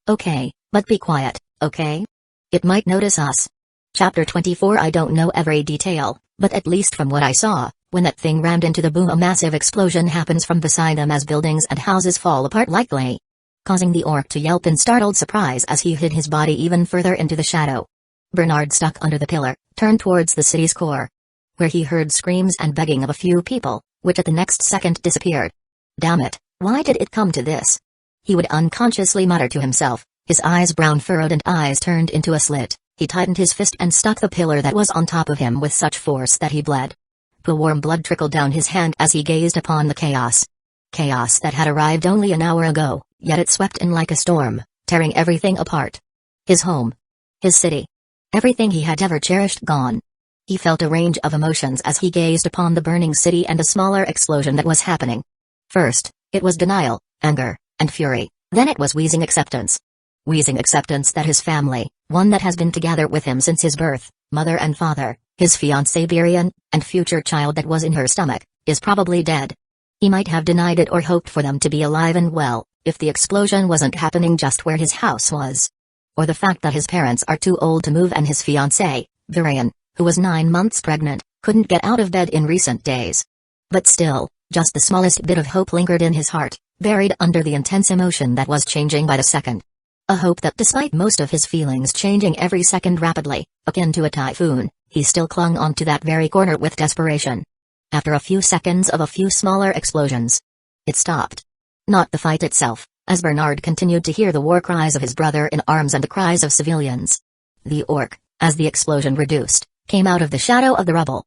Okay, But be quiet, okay? It might notice us. Chapter 24. I don't know every detail, but at least from what I saw, when that thing rammed into the boom, a massive explosion happens from beside them as buildings and houses fall apart like clay, causing the orc to yelp in startled surprise as he hid his body even further into the shadow. Bernard, stuck under the pillar, turned towards the city's core, where he heard screams and begging of a few people, which at the next second disappeared. Damn it, why did it come to this? He would unconsciously mutter to himself, his eyes brown furrowed and eyes turned into a slit. He tightened his fist and stuck the pillar that was on top of him with such force that he bled. The warm blood trickled down his hand as he gazed upon the chaos. Chaos that had arrived only an hour ago, yet it swept in like a storm, tearing everything apart. His home. His city. Everything he had ever cherished gone. He felt a range of emotions as he gazed upon the burning city and the smaller explosion that was happening. First, it was denial, anger, and fury, then it was wheezing acceptance. Wheezing acceptance that his family, one that has been together with him since his birth, mother and father, his fiancée Birian, and future child that was in her stomach, is probably dead. He might have denied it or hoped for them to be alive and well, if the explosion wasn't happening just where his house was. Or the fact that his parents are too old to move and his fiancée, Birian, who was 9 months pregnant, couldn't get out of bed in recent days. But still, just the smallest bit of hope lingered in his heart, buried under the intense emotion that was changing by the second. A hope that despite most of his feelings changing every second rapidly, akin to a typhoon, he still clung onto that very corner with desperation. After a few seconds of a few smaller explosions, it stopped. Not the fight itself, as Bernard continued to hear the war cries of his brother in arms and the cries of civilians. The orc, as the explosion reduced, came out of the shadow of the rubble.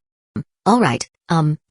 All right,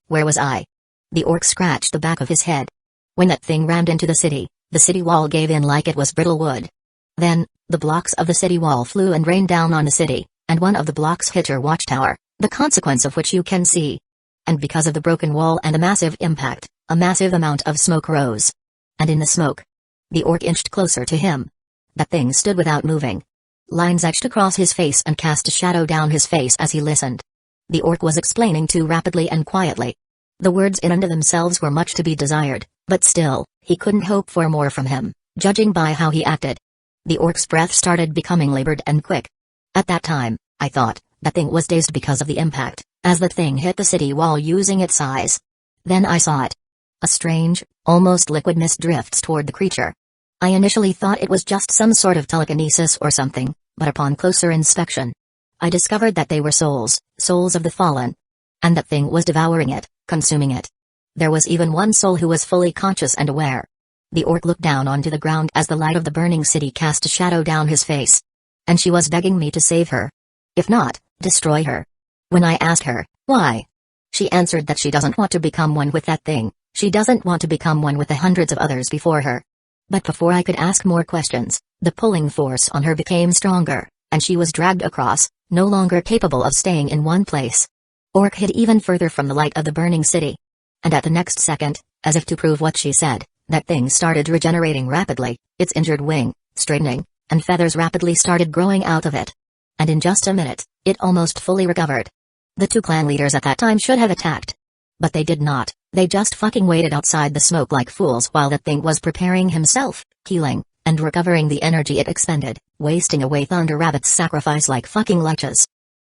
where was I? The orc scratched the back of his head. When that thing rammed into the city wall gave in like it was brittle wood. Then, the blocks of the city wall flew and rained down on the city, and one of the blocks hit her watchtower, the consequence of which you can see. And because of the broken wall and the massive impact, a massive amount of smoke rose. And in the smoke, the orc inched closer to him. That thing stood without moving. Lines etched across his face and cast a shadow down his face as he listened. The orc was explaining too rapidly and quietly. The words in and of themselves were much to be desired, but still, he couldn't hope for more from him, judging by how he acted. The orc's breath started becoming labored and quick. At that time, I thought, that thing was dazed because of the impact, as the thing hit the city wall using its size. Then I saw it. A strange, almost liquid mist drifts toward the creature. I initially thought it was just some sort of telekinesis or something, but upon closer inspection, I discovered that they were souls of the fallen. And that thing was devouring it, consuming it. There was even one soul who was fully conscious and aware. The orc looked down onto the ground as the light of the burning city cast a shadow down his face. And she was begging me to save her. If not, destroy her. When I asked her, why? She answered that she doesn't want to become one with that thing, she doesn't want to become one with the hundreds of others before her. But before I could ask more questions, the pulling force on her became stronger, and she was dragged across, no longer capable of staying in one place. Orc hid even further from the light of the burning city. And at the next second, as if to prove what she said, that thing started regenerating rapidly, its injured wing, straightening, and feathers rapidly started growing out of it. And in just a minute, it almost fully recovered. The two clan leaders at that time should have attacked. But they did not, they just fucking waited outside the smoke like fools while that thing was preparing himself, healing, and recovering the energy it expended, wasting away Thunder Rabbit's sacrifice like fucking leeches.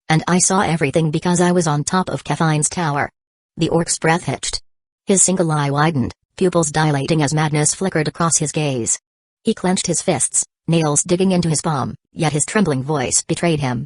And I saw everything because I was on top of Keffine's tower. The orc's breath hitched. His single eye widened, pupils dilating as madness flickered across his gaze. He clenched his fists, nails digging into his palm, yet his trembling voice betrayed him.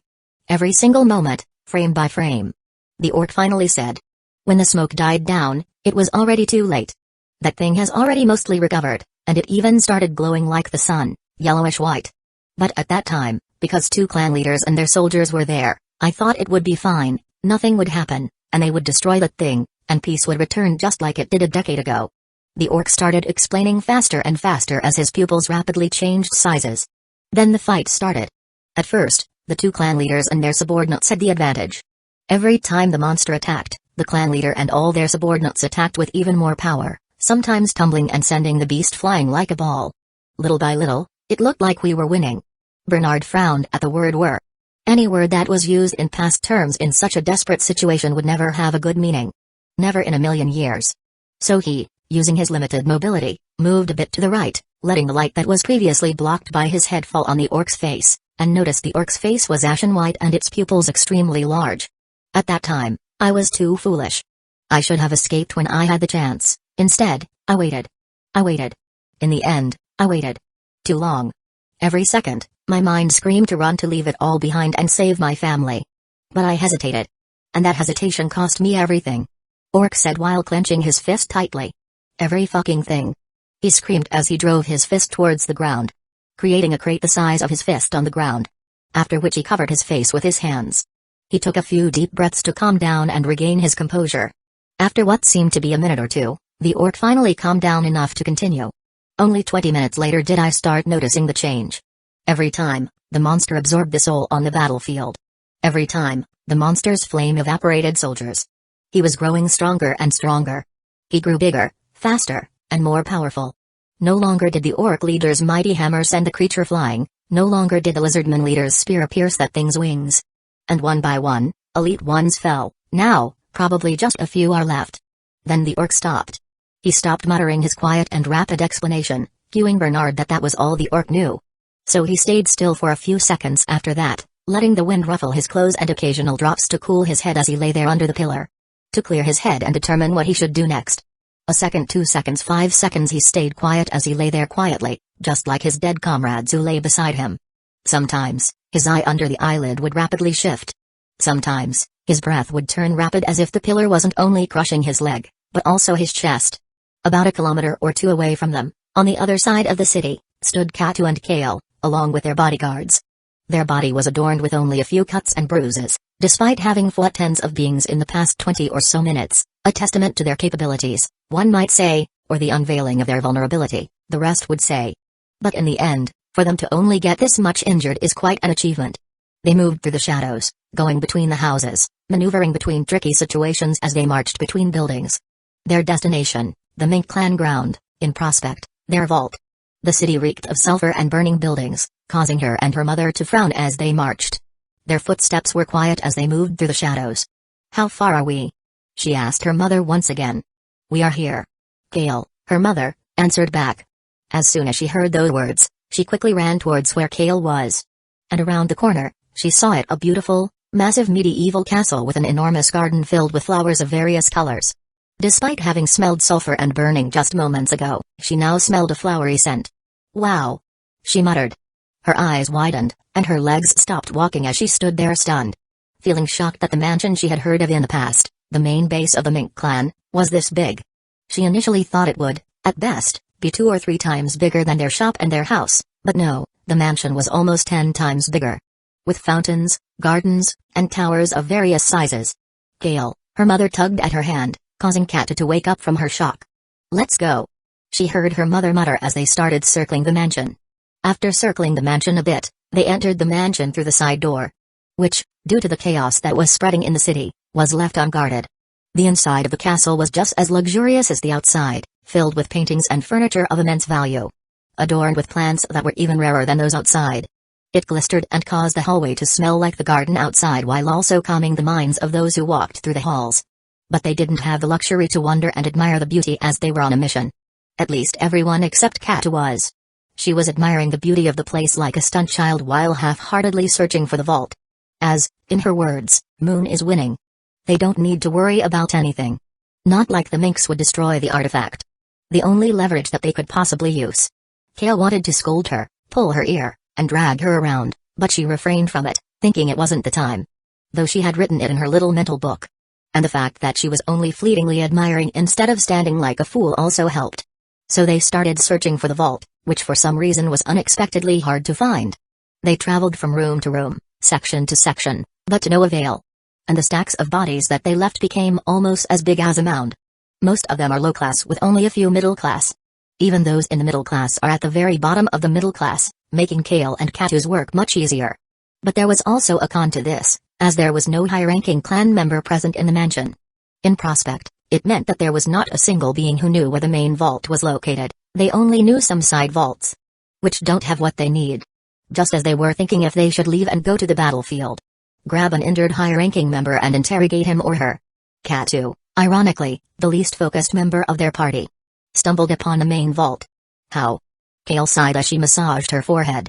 Every single moment, frame by frame. The orc finally said. When the smoke died down, it was already too late. That thing has already mostly recovered, and it even started glowing like the sun, yellowish white. But at that time, because two clan leaders and their soldiers were there, I thought it would be fine, nothing would happen, and they would destroy that thing, and peace would return just like it did a decade ago. The orc started explaining faster and faster as his pupils rapidly changed sizes. Then the fight started. At first, the two clan leaders and their subordinates had the advantage. Every time the monster attacked, the clan leader and all their subordinates attacked with even more power, sometimes tumbling and sending the beast flying like a ball. Little by little, it looked like we were winning. Bernard frowned at the word were. Any word that was used in past terms in such a desperate situation would never have a good meaning. Never in a million years. So he, using his limited mobility, moved a bit to the right, letting the light that was previously blocked by his head fall on the orc's face, and noticed the orc's face was ashen white and its pupils extremely large. At that time, I was too foolish. I should have escaped when I had the chance. Instead, I waited. I waited. In the end, I waited. Too long. Every second, my mind screamed to run to leave it all behind and save my family. But I hesitated. And that hesitation cost me everything. Orc said while clenching his fist tightly. Every fucking thing. He screamed as he drove his fist towards the ground, creating a crate the size of his fist on the ground. After which he covered his face with his hands. He took a few deep breaths to calm down and regain his composure. After what seemed to be a minute or two, the orc finally calmed down enough to continue. Only 20 minutes later did I start noticing the change. Every time, the monster absorbed the soul on the battlefield. Every time, the monster's flame evaporated soldiers. He was growing stronger and stronger. He grew bigger, faster, and more powerful. No longer did the orc leader's mighty hammer send the creature flying, no longer did the lizardman leader's spear pierce that thing's wings. And one by one, elite ones fell. Now, probably just a few are left. Then the orc stopped. He stopped muttering his quiet and rapid explanation, cueing Bernard that was all the orc knew. So he stayed still for a few seconds after that, letting the wind ruffle his clothes and occasional drops to cool his head as he lay there under the pillar. To clear his head and determine what he should do next. A second, 2 seconds, 5 seconds he stayed quiet as he lay there quietly, just like his dead comrades who lay beside him. Sometimes, his eye under the eyelid would rapidly shift. Sometimes, his breath would turn rapid as if the pillar wasn't only crushing his leg, but also his chest. About a kilometer or two away from them, on the other side of the city, stood Katu and Kale, along with their bodyguards. Their body was adorned with only a few cuts and bruises, despite having fought tens of beings in the past 20 or so minutes, a testament to their capabilities, one might say, or the unveiling of their vulnerability, the rest would say. But in the end, for them to only get this much injured is quite an achievement. They moved through the shadows, going between the houses, maneuvering between tricky situations as they marched between buildings. Their destination, the Mink clan ground, in prospect, their vault. The city reeked of sulfur and burning buildings, causing her and her mother to frown as they marched. Their footsteps were quiet as they moved through the shadows. "How far are we?" she asked her mother once again. "We are here." Kale, her mother, answered back. As soon as she heard those words, she quickly ran towards where Kale was. And around the corner, she saw it, a beautiful, massive medieval castle with an enormous garden filled with flowers of various colors. Despite having smelled sulfur and burning just moments ago, she now smelled a flowery scent. "Wow!" she muttered. Her eyes widened, and her legs stopped walking as she stood there stunned. Feeling shocked that the mansion she had heard of in the past, the main base of the Mink clan, was this big. She initially thought it would, at best, be 2 or 3 times bigger than their shop and their house, but no, the mansion was almost 10 times bigger. With fountains, gardens, and towers of various sizes. Kale, her mother, tugged at her hand, causing Katu to wake up from her shock. "Let's go," she heard her mother mutter as they started circling the mansion. After circling the mansion a bit, they entered the mansion through the side door. Which, due to the chaos that was spreading in the city, was left unguarded. The inside of the castle was just as luxurious as the outside, filled with paintings and furniture of immense value. Adorned with plants that were even rarer than those outside. It glistered and caused the hallway to smell like the garden outside while also calming the minds of those who walked through the halls. But they didn't have the luxury to wonder and admire the beauty as they were on a mission. At least everyone except Katu was. She was admiring the beauty of the place like a stunned child while half-heartedly searching for the vault. As, in her words, Moon is winning. They don't need to worry about anything. Not like the Minks would destroy the artifact. The only leverage that they could possibly use. Kale wanted to scold her, pull her ear, and drag her around, but she refrained from it, thinking it wasn't the time. Though she had written it in her little mental book. And the fact that she was only fleetingly admiring instead of standing like a fool also helped. So they started searching for the vault, which for some reason was unexpectedly hard to find. They traveled from room to room, section to section, but to no avail. And the stacks of bodies that they left became almost as big as a mound. Most of them are low class with only a few middle class. Even those in the middle class are at the very bottom of the middle class, making Kale and Katu's work much easier. But there was also a con to this, as there was no high-ranking clan member present in the mansion. In prospect, it meant that there was not a single being who knew where the main vault was located, they only knew some side vaults. Which don't have what they need. Just as they were thinking if they should leave and go to the battlefield. Grab an injured high-ranking member and interrogate him or her. Katu, ironically, the least focused member of their party. Stumbled upon the main vault. How? Kale sighed as she massaged her forehead.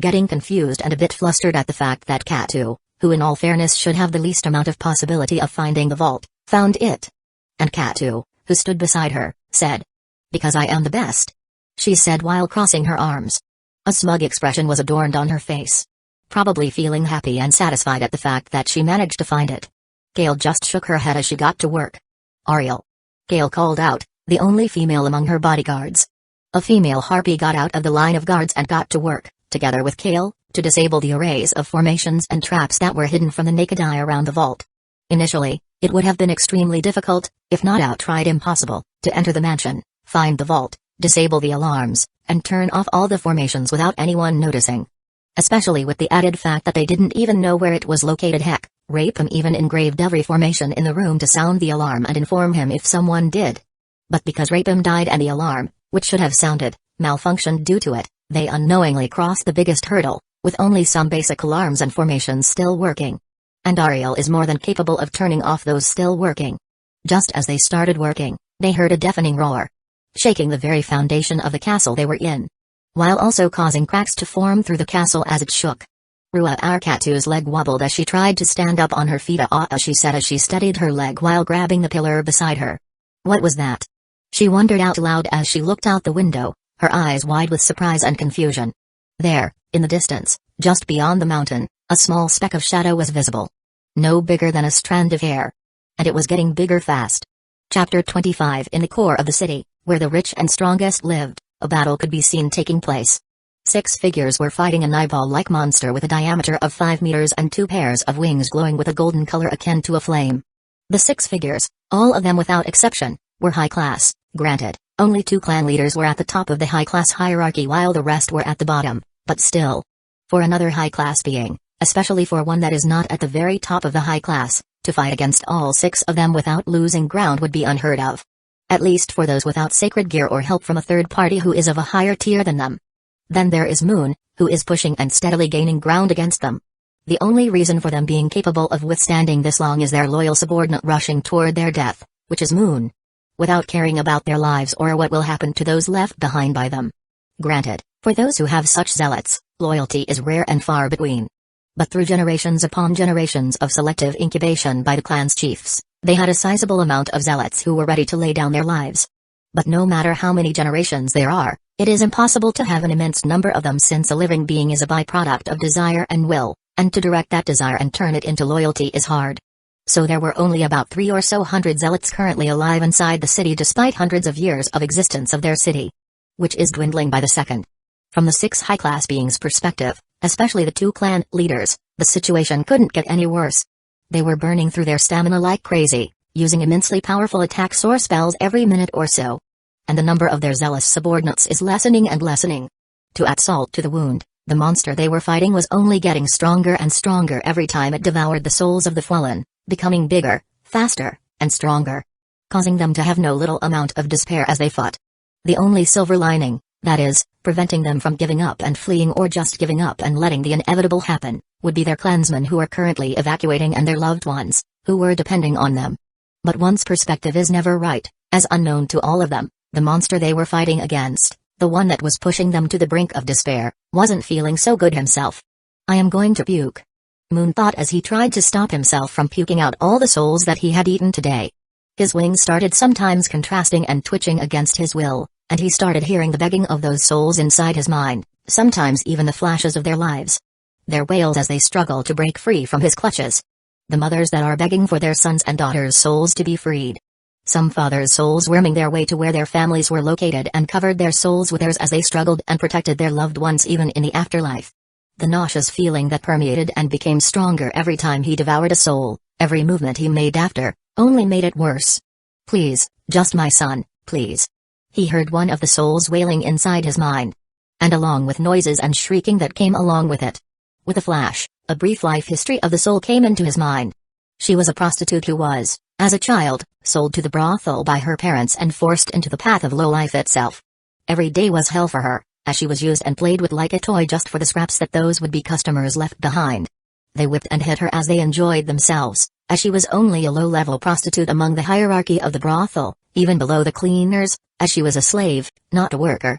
Getting confused and a bit flustered at the fact that Katu, who in all fairness should have the least amount of possibility of finding the vault, found it. And Katu, who stood beside her, said, "Because I am the best," she said while crossing her arms. A smug expression was adorned on her face. Probably feeling happy and satisfied at the fact that she managed to find it. Kale just shook her head as she got to work. "Ariel," Kale called out, the only female among her bodyguards. A female harpy got out of the line of guards and got to work, together with Kale, to disable the arrays of formations and traps that were hidden from the naked eye around the vault. Initially, it would have been extremely difficult, if not outright impossible, to enter the mansion, find the vault, disable the alarms, and turn off all the formations without anyone noticing. Especially with the added fact that they didn't even know where it was located. Heck, Rapem even engraved every formation in the room to sound the alarm and inform him if someone did. But because Rapem died and the alarm, which should have sounded, malfunctioned due to it, they unknowingly crossed the biggest hurdle, with only some basic alarms and formations still working. And Ariel is more than capable of turning off those still working. Just as they started working, they heard a deafening roar, shaking the very foundation of the castle they were in, while also causing cracks to form through the castle as it shook. Rua Arkatu's leg wobbled as she tried to stand up on her feet. She said as she steadied her leg while grabbing the pillar beside her. What was that? She wondered out loud as she looked out the window, her eyes wide with surprise and confusion. There, in the distance, just beyond the mountain, a small speck of shadow was visible. No bigger than a strand of hair. And it was getting bigger fast. Chapter 25. In the core of the city, where the rich and strongest lived, a battle could be seen taking place. 6 figures were fighting an eyeball-like monster with a diameter of 5 meters and 2 pairs of wings glowing with a golden color akin to a flame. The 6 figures, all of them without exception, were high class. Granted, only 2 clan leaders were at the top of the high-class hierarchy while the rest were at the bottom, but still. For another high-class being, especially for one that is not at the very top of the high class, to fight against all 6 of them without losing ground would be unheard of. At least for those without sacred gear or help from a third party who is of a higher tier than them. Then there is Moon, who is pushing and steadily gaining ground against them. The only reason for them being capable of withstanding this long is their loyal subordinate rushing toward their death, which is Moon, without caring about their lives or what will happen to those left behind by them. Granted, for those who have such zealots, loyalty is rare and far between. But through generations upon generations of selective incubation by the clan's chiefs, they had a sizable amount of zealots who were ready to lay down their lives. But no matter how many generations there are, it is impossible to have an immense number of them since a living being is a byproduct of desire and will, and to direct that desire and turn it into loyalty is hard. So there were only about 3 or so hundred zealots currently alive inside the city despite hundreds of years of existence of their city, which is dwindling by the second. From the 6 high-class beings' perspective, especially the 2 clan leaders, the situation couldn't get any worse. They were burning through their stamina like crazy, using immensely powerful attacks or spells every minute or so. And the number of their zealous subordinates is lessening and lessening. To add salt to the wound, the monster they were fighting was only getting stronger and stronger every time it devoured the souls of the fallen, becoming bigger, faster, and stronger, causing them to have no little amount of despair as they fought. The only silver lining, that is, preventing them from giving up and fleeing or just giving up and letting the inevitable happen, would be their clansmen who are currently evacuating and their loved ones, who were depending on them. But one's perspective is never right, as unknown to all of them, the monster they were fighting against, the one that was pushing them to the brink of despair, wasn't feeling so good himself. I am going to puke, Moon thought as he tried to stop himself from puking out all the souls that he had eaten today. His wings started sometimes contrasting and twitching against his will, and he started hearing the begging of those souls inside his mind, sometimes even the flashes of their lives. Their wails as they struggle to break free from his clutches. The mothers that are begging for their sons and daughters' souls to be freed. Some fathers' souls worming their way to where their families were located and covered their souls with theirs as they struggled and protected their loved ones even in the afterlife. The nauseous feeling that permeated and became stronger every time he devoured a soul, every movement he made after, only made it worse. Please, just my son, please. He heard one of the souls wailing inside his mind. And along with noises and shrieking that came along with it. With a flash, a brief life history of the soul came into his mind. She was a prostitute who was, as a child, sold to the brothel by her parents and forced into the path of low life itself. Every day was hell for her, as she was used and played with like a toy just for the scraps that those would-be customers left behind. They whipped and hit her as they enjoyed themselves, as she was only a low-level prostitute among the hierarchy of the brothel, even below the cleaners, as she was a slave, not a worker.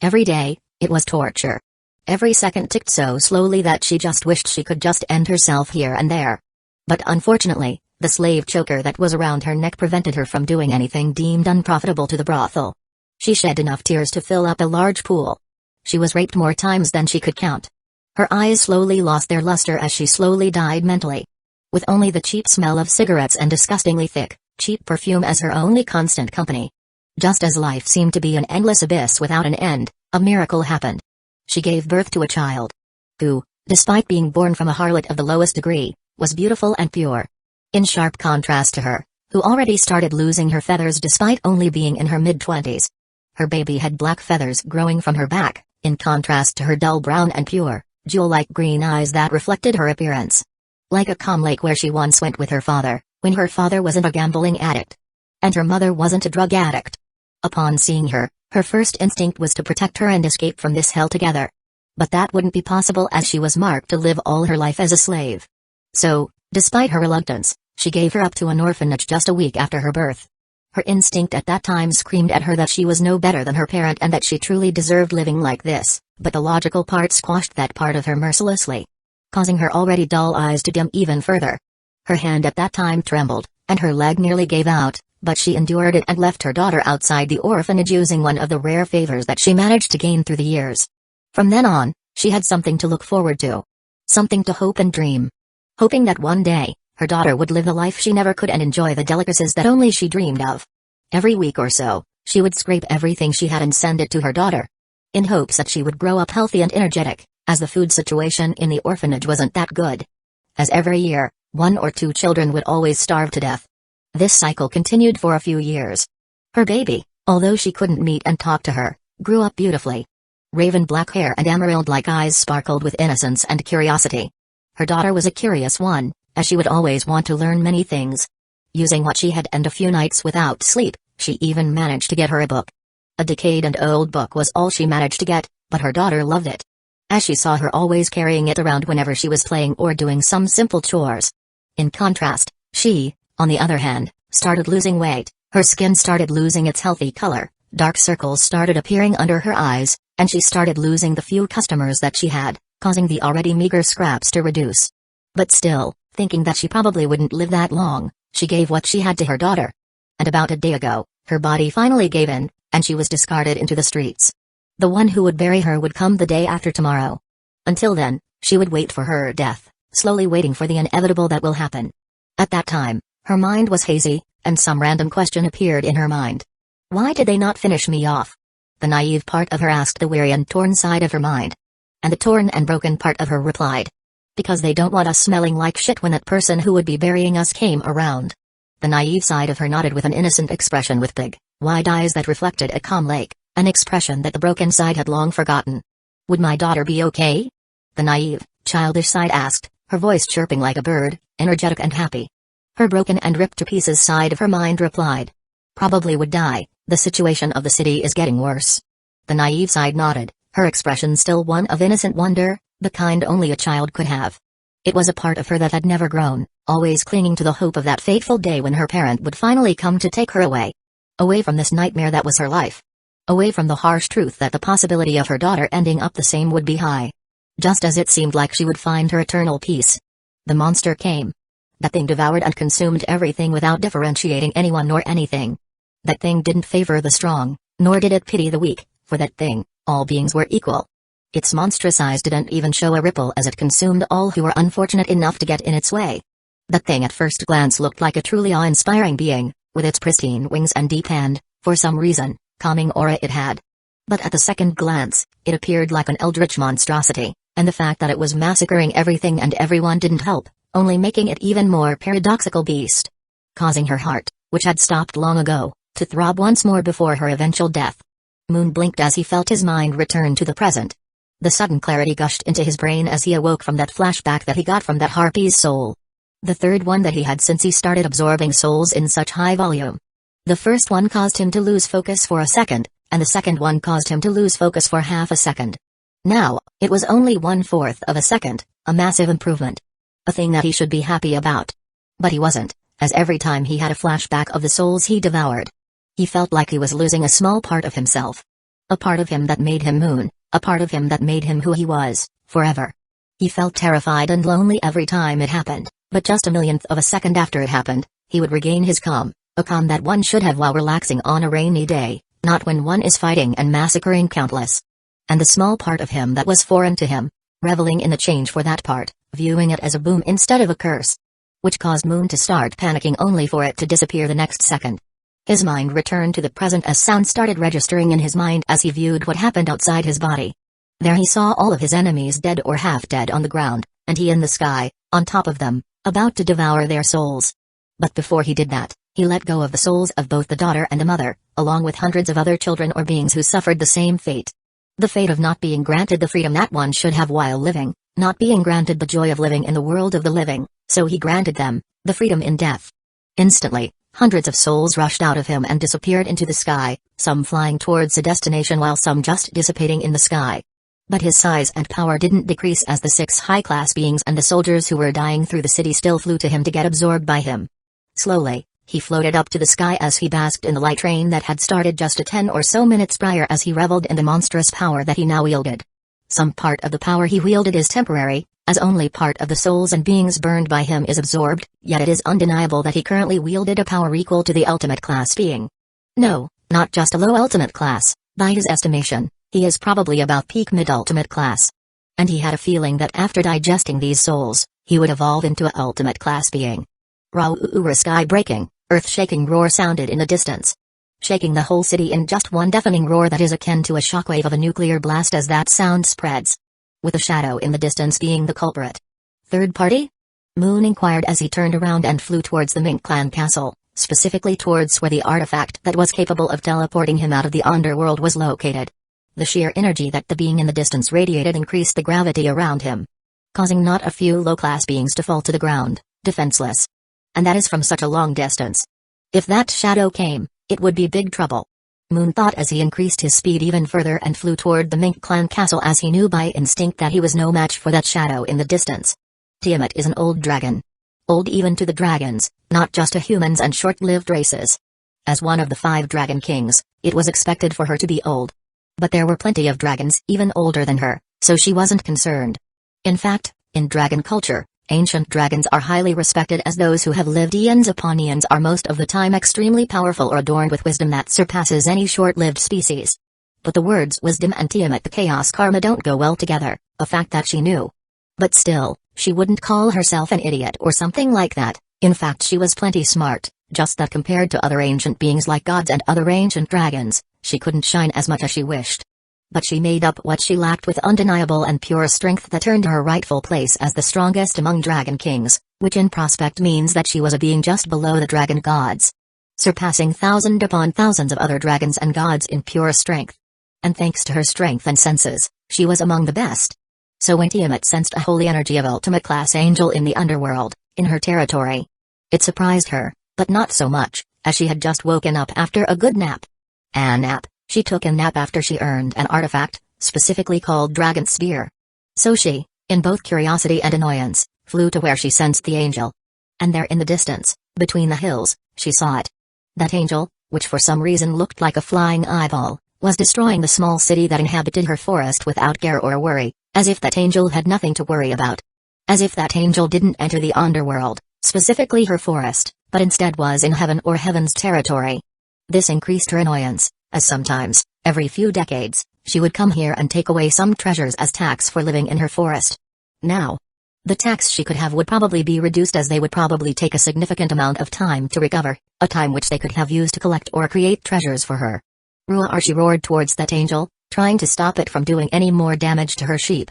Every day, It was torture. Every second ticked so slowly that she just wished she could just end herself here and there. But unfortunately, the slave choker that was around her neck prevented her from doing anything deemed unprofitable to the brothel. She shed enough tears to fill up a large pool. She was raped more times than she could count. Her eyes slowly lost their luster as she slowly died mentally. With only the cheap smell of cigarettes and disgustingly thick, cheap perfume as her only constant company. Just as life seemed to be an endless abyss without an end, a miracle happened. She gave birth to a child who, despite being born from a harlot of the lowest degree, was beautiful and pure. In sharp contrast to her, who already started losing her feathers despite only being in her mid-20s. Her baby had black feathers growing from her back, in contrast to her dull brown and pure, jewel-like green eyes that reflected her appearance. Like a calm lake where she once went with her father, when her father wasn't a gambling addict. And her mother wasn't a drug addict. Upon seeing her, her first instinct was to protect her and escape from this hell together. But that wouldn't be possible as she was marked to live all her life as a slave. So, despite her reluctance, she gave her up to an orphanage just a week after her birth. Her instinct at that time screamed at her that she was no better than her parent and that she truly deserved living like this, but the logical part squashed that part of her mercilessly, causing her already dull eyes to dim even further. Her hand at that time trembled, and her leg nearly gave out, but she endured it and left her daughter outside the orphanage using one of the rare favors that she managed to gain through the years. From then on, she had something to look forward to. Something to hope and dream. Hoping that one day, her daughter would live the life she never could and enjoy the delicacies that only she dreamed of. Every week or so, she would scrape everything she had and send it to her daughter. In hopes that she would grow up healthy and energetic, as the food situation in the orphanage wasn't that good. As every year, 1 or 2 children would always starve to death. This cycle continued for a few years. Her baby, although she couldn't meet and talk to her, grew up beautifully. Raven black hair and emerald-like eyes sparkled with innocence and curiosity. Her daughter was a curious one, as she would always want to learn many things. Using what she had and a few nights without sleep, she even managed to get her a book. A decayed and old book was all she managed to get, but her daughter loved it. As she saw her always carrying it around whenever she was playing or doing some simple chores. In contrast, she, on the other hand, started losing weight, her skin started losing its healthy color, dark circles started appearing under her eyes, and she started losing the few customers that she had, causing the already meager scraps to reduce. But still, thinking that she probably wouldn't live that long, she gave what she had to her daughter. And about a day ago, her body finally gave in, and she was discarded into the streets. The one who would bury her would come the day after tomorrow. Until then, she would wait for her death, slowly waiting for the inevitable that will happen. At that time, her mind was hazy, and some random question appeared in her mind. Why did they not finish me off? The naive part of her asked the weary and torn side of her mind. And the torn and broken part of her replied. Because they don't want us smelling like shit when that person who would be burying us came around. The naive side of her nodded with an innocent expression with big, wide eyes that reflected a calm lake, an expression that the broken side had long forgotten. Would my daughter be okay? The naive, childish side asked, her voice chirping like a bird, energetic and happy. Her broken and ripped to pieces side of her mind replied. Probably would die, the situation of the city is getting worse. The naive side nodded, her expression still one of innocent wonder, the kind only a child could have. It was a part of her that had never grown, always clinging to the hope of that fateful day when her parent would finally come to take her away. Away from this nightmare that was her life. Away from the harsh truth that the possibility of her daughter ending up the same would be high. Just as it seemed like she would find her eternal peace. The monster came. That thing devoured and consumed everything without differentiating anyone nor anything. That thing didn't favor the strong, nor did it pity the weak, for that thing, all beings were equal. Its monstrous eyes didn't even show a ripple as it consumed all who were unfortunate enough to get in its way. That thing at first glance looked like a truly awe-inspiring being, with its pristine wings and deep and, for some reason, calming aura it had. But at the second glance, it appeared like an eldritch monstrosity, and the fact that it was massacring everything and everyone didn't help, only making it even more paradoxical beast. Causing her heart, which had stopped long ago, to throb once more before her eventual death. Moon blinked as he felt his mind return to the present. The sudden clarity gushed into his brain as he awoke from that flashback that he got from that harpy's soul. The third one that he had since he started absorbing souls in such high volume. The first one caused him to lose focus for a second, and the second one caused him to lose focus for half a second. Now, it was only 1/4 of a second, a massive improvement. A thing that he should be happy about. But he wasn't, as every time he had a flashback of the souls he devoured, he felt like he was losing a small part of himself. A part of him that made him Moon, A part of him that made him who he was, forever. He felt terrified and lonely every time it happened, but just a millionth of a second after it happened, he would regain his calm, a calm that one should have while relaxing on a rainy day, not when one is fighting and massacring countless. And the small part of him that was foreign to him, reveling in the change for that part, viewing it as a boom instead of a curse. Which caused Moon to start panicking only for it to disappear the next second. His mind returned to the present as sound started registering in his mind as he viewed what happened outside his body. There he saw all of his enemies dead or half dead on the ground, and he in the sky, on top of them, about to devour their souls. But before he did that, he let go of the souls of both the daughter and the mother, along with hundreds of other children or beings who suffered the same fate. The fate of not being granted the freedom that one should have while living, not being granted the joy of living in the world of the living, so he granted them the freedom in death. Instantly, hundreds of souls rushed out of him and disappeared into the sky, some flying towards a destination while some just dissipating in the sky. But his size and power didn't decrease as the 6 high-class beings and the soldiers who were dying through the city still flew to him to get absorbed by him. Slowly, he floated up to the sky as he basked in the light rain that had started just 10 or so minutes prior as he reveled in the monstrous power that he now wielded. Some part of the power he wielded is temporary, as only part of the souls and beings burned by him is absorbed, yet it is undeniable that he currently wielded a power equal to the ultimate class being. No, not just a low ultimate class, by his estimation, he is probably about peak mid-ultimate class. And he had a feeling that after digesting these souls, he would evolve into a ultimate class being. Raw sky-breaking, earth-shaking roar sounded in the distance, shaking the whole city in just one deafening roar that is akin to a shockwave of a nuclear blast as that sound spreads. With a shadow in the distance being the culprit. Third party? Moon inquired as he turned around and flew towards the Mink clan castle, specifically towards where the artifact that was capable of teleporting him out of the underworld was located. The sheer energy that the being in the distance radiated increased the gravity around him, causing not a few low-class beings to fall to the ground, defenseless. And that is from such a long distance. If that shadow came, it would be big trouble. Moon thought as he increased his speed even further and flew toward the Mink clan castle as he knew by instinct that he was no match for that shadow in the distance. Tiamat is an old dragon. Old even to the dragons, not just to humans and short-lived races. As one of the 5 dragon kings, it was expected for her to be old. But there were plenty of dragons even older than her, so she wasn't concerned. In fact, in dragon culture, ancient dragons are highly respected as those who have lived eons upon eons are most of the time extremely powerful or adorned with wisdom that surpasses any short-lived species. But the words wisdom and Tiamat the chaos karma don't go well together, a fact that she knew. But still, she wouldn't call herself an idiot or something like that. In fact, she was plenty smart, just that compared to other ancient beings like gods and other ancient dragons, she couldn't shine as much as she wished. But she made up what she lacked with undeniable and pure strength that earned her rightful place as the strongest among dragon kings, which in prospect means that she was a being just below the dragon gods, surpassing thousands upon thousands of other dragons and gods in pure strength. And thanks to her strength and senses, she was among the best. So when Tiamat sensed a holy energy of ultimate class angel in the underworld, in her territory, it surprised her, but not so much, as she had just woken up after a good nap. A nap. She took a nap after she earned an artifact, specifically called Dragon Spear. So she, in both curiosity and annoyance, flew to where she sensed the angel. And there in the distance, between the hills, she saw it. That angel, which for some reason looked like a flying eyeball, was destroying the small city that inhabited her forest without care or worry, as if that angel had nothing to worry about. As if that angel didn't enter the underworld, specifically her forest, but instead was in heaven or heaven's territory. This increased her annoyance, as sometimes, every few decades, she would come here and take away some treasures as tax for living in her forest. Now, the tax she could have would probably be reduced as they would probably take a significant amount of time to recover, a time which they could have used to collect or create treasures for her. Roar! She roared towards that angel, trying to stop it from doing any more damage to her sheep.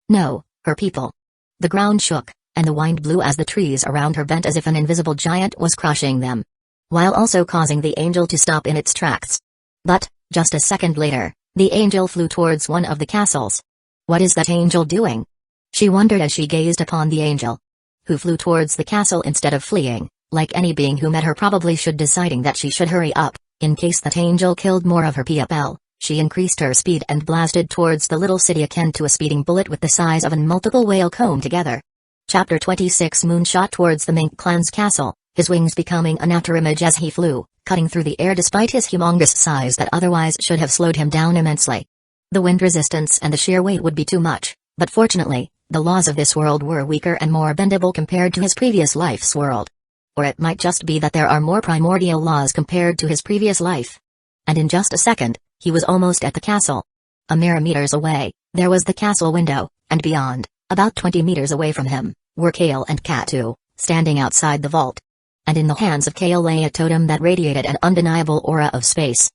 No, her people. The ground shook, and the wind blew as the trees around her bent as if an invisible giant was crushing them, while also causing the angel to stop in its tracks. But, just a second later, the angel flew towards one of the castles. What is that angel doing? She wondered as she gazed upon the angel, who flew towards the castle instead of fleeing, like any being who met her probably should, deciding that she should hurry up, in case that angel killed more of her people. She increased her speed and blasted towards the little city akin to a speeding bullet with the size of a multiple whale comb together. Chapter 26 Moon shot towards the Mink clan's castle, his wings becoming an afterimage as he flew, cutting through the air despite his humongous size that otherwise should have slowed him down immensely. The wind resistance and the sheer weight would be too much, but fortunately, the laws of this world were weaker and more bendable compared to his previous life's world. Or it might just be that there are more primordial laws compared to his previous life. And in just a second, he was almost at the castle. A mere meters away, there was the castle window, and beyond, about 20 meters away from him, were Kale and Katu, standing outside the vault. And in the hands of Kale lay a totem that radiated an undeniable aura of space.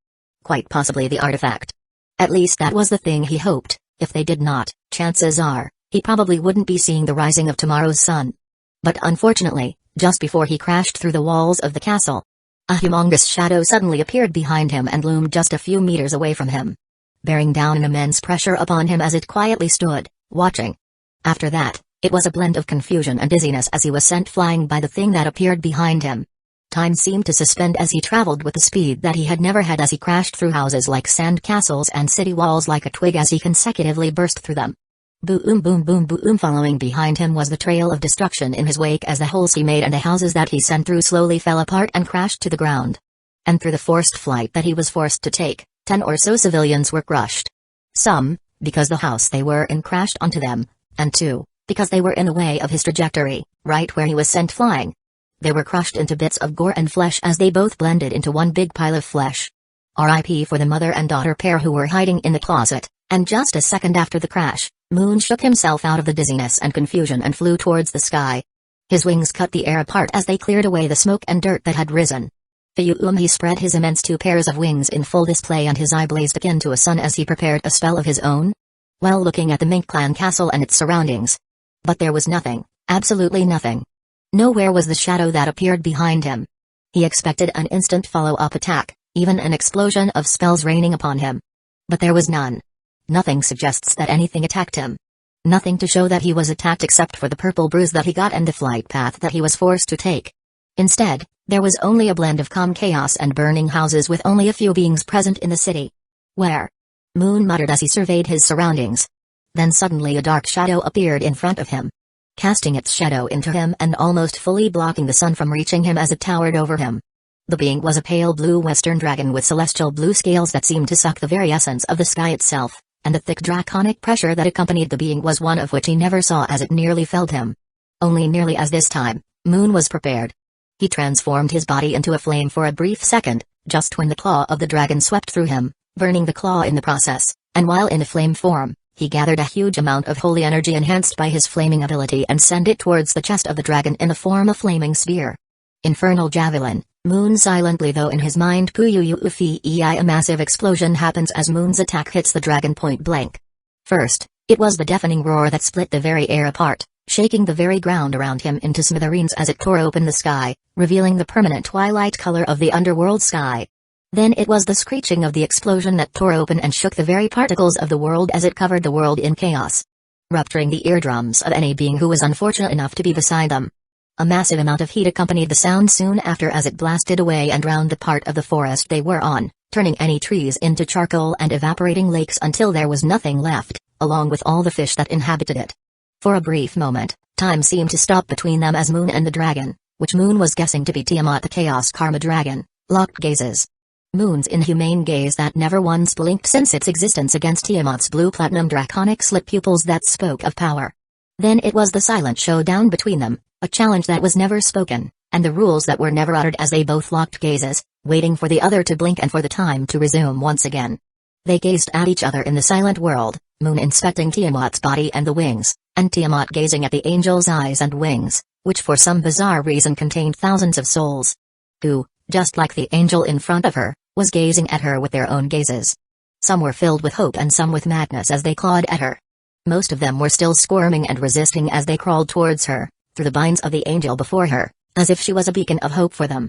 Quite possibly the artifact. At least that was the thing he hoped. If they did not, chances are, he probably wouldn't be seeing the rising of tomorrow's sun. But unfortunately, just before he crashed through the walls of the castle, a humongous shadow suddenly appeared behind him and loomed just a few meters away from him, bearing down an immense pressure upon him as it quietly stood, watching. After that, it was a blend of confusion and dizziness as he was sent flying by the thing that appeared behind him. Time seemed to suspend as he traveled with the speed that he had never had as he crashed through houses like sand castles and city walls like a twig as he consecutively burst through them. Boom boom boom boom. Following behind him was the trail of destruction in his wake as the holes he made and the houses that he sent through slowly fell apart and crashed to the ground. And through the forced flight that he was forced to take, 10 or so civilians were crushed. Some, because the house they were in crashed onto them, and 2, because they were in the way of his trajectory, right where he was sent flying. They were crushed into bits of gore and flesh as they both blended into one big pile of flesh. R.I.P. for the mother and daughter pair who were hiding in the closet, and just a second after the crash, Moon shook himself out of the dizziness and confusion and flew towards the sky. His wings cut the air apart as they cleared away the smoke and dirt that had risen. He spread his immense 2 pairs of wings in full display and his eye blazed akin to a sun as he prepared a spell of his own. While looking at the Mink Clan castle and its surroundings. But there was nothing, absolutely nothing. Nowhere was the shadow that appeared behind him. He expected an instant follow-up attack, even an explosion of spells raining upon him. But there was none. Nothing suggests that anything attacked him. Nothing to show that he was attacked except for the purple bruise that he got and the flight path that he was forced to take. Instead, there was only a blend of calm chaos and burning houses with only a few beings present in the city. Where? Moon muttered as he surveyed his surroundings. Then suddenly a dark shadow appeared in front of him, casting its shadow into him and almost fully blocking the sun from reaching him as it towered over him. The being was a pale blue western dragon with celestial blue scales that seemed to suck the very essence of the sky itself, and the thick draconic pressure that accompanied the being was one of which he never saw as it nearly felled him. Only nearly as this time, Moon was prepared. He transformed his body into a flame for a brief second, just when the claw of the dragon swept through him, burning the claw in the process, and while in a flame form, he gathered a huge amount of holy energy enhanced by his flaming ability and sent it towards the chest of the dragon in the form of flaming spear. Infernal javelin. Moon silently though in his mind a massive explosion happens as Moon's attack hits the dragon point blank. First, it was the deafening roar that split the very air apart, shaking the very ground around him into smithereens as it tore open the sky, revealing the permanent twilight color of the underworld sky. Then it was the screeching of the explosion that tore open and shook the very particles of the world as it covered the world in chaos, rupturing the eardrums of any being who was unfortunate enough to be beside them. A massive amount of heat accompanied the sound soon after as it blasted away and round the part of the forest they were on, turning any trees into charcoal and evaporating lakes until there was nothing left, along with all the fish that inhabited it. For a brief moment, time seemed to stop between them as Moon and the dragon, which Moon was guessing to be Tiamat the Chaos Karma Dragon, locked gazes. Moon's inhumane gaze that never once blinked since its existence against Tiamat's blue platinum draconic slit pupils that spoke of power. Then it was the silent showdown between them, a challenge that was never spoken, and the rules that were never uttered as they both locked gazes, waiting for the other to blink and for the time to resume once again. They gazed at each other in the silent world, Moon inspecting Tiamat's body and the wings, and Tiamat gazing at the angel's eyes and wings, which for some bizarre reason contained thousands of souls. Who, just like the angel in front of her, was gazing at her with their own gazes. Some were filled with hope and some with madness as they clawed at her. Most of them were still squirming and resisting as they crawled towards her, through the binds of the angel before her, as if she was a beacon of hope for them.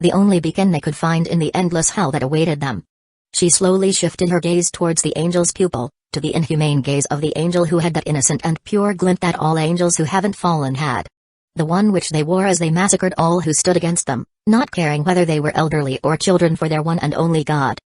The only beacon they could find in the endless hell that awaited them. She slowly shifted her gaze towards the angel's pupil, to the inhumane gaze of the angel who had that innocent and pure glint that all angels who haven't fallen had. The one which they wore as they massacred all who stood against them, not caring whether they were elderly or children for their one and only God.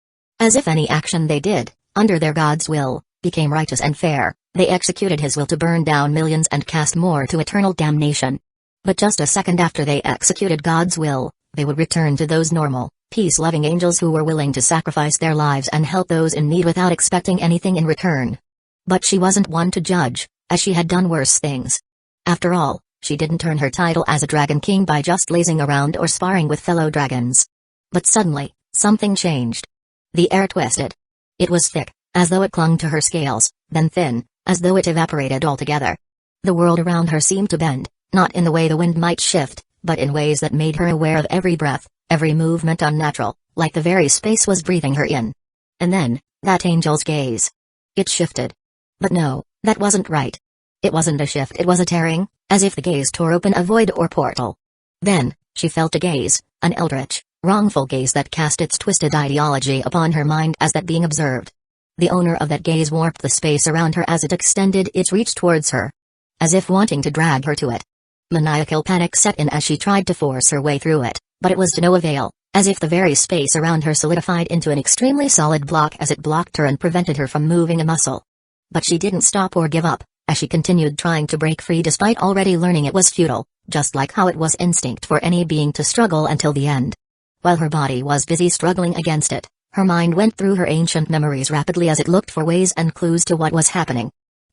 As if any action they did, under their God's will, became righteous and fair, they executed his will to burn down millions and cast more to eternal damnation. But just a second after they executed God's will, they would return to those normal, peace-loving angels who were willing to sacrifice their lives and help those in need without expecting anything in return. But she wasn't one to judge, as she had done worse things. After all, she didn't earn her title as a Dragon King by just lazing around or sparring with fellow dragons. But suddenly, something changed. The air twisted. It was thick, as though it clung to her scales, then thin, as though it evaporated altogether. The world around her seemed to bend, not in the way the wind might shift, but in ways that made her aware of every breath, every movement unnatural, like the very space was breathing her in. And then, that angel's gaze. It shifted. But no, that wasn't right. It wasn't a shift, it was a tearing, as if the gaze tore open a void or portal. Then, she felt a gaze, an eldritch, wrongful gaze that cast its twisted ideology upon her mind as that being observed. The owner of that gaze warped the space around her as it extended its reach towards her, as if wanting to drag her to it. Maniacal panic set in as she tried to force her way through it, but it was to no avail, as if the very space around her solidified into an extremely solid block as it blocked her and prevented her from moving a muscle. But she didn't stop or give up, as she continued trying to break free despite already learning it was futile, just like how it was instinct for any being to struggle until the end. While her body was busy struggling against it, her mind went through her ancient memories rapidly as it looked for ways and clues to what was happening.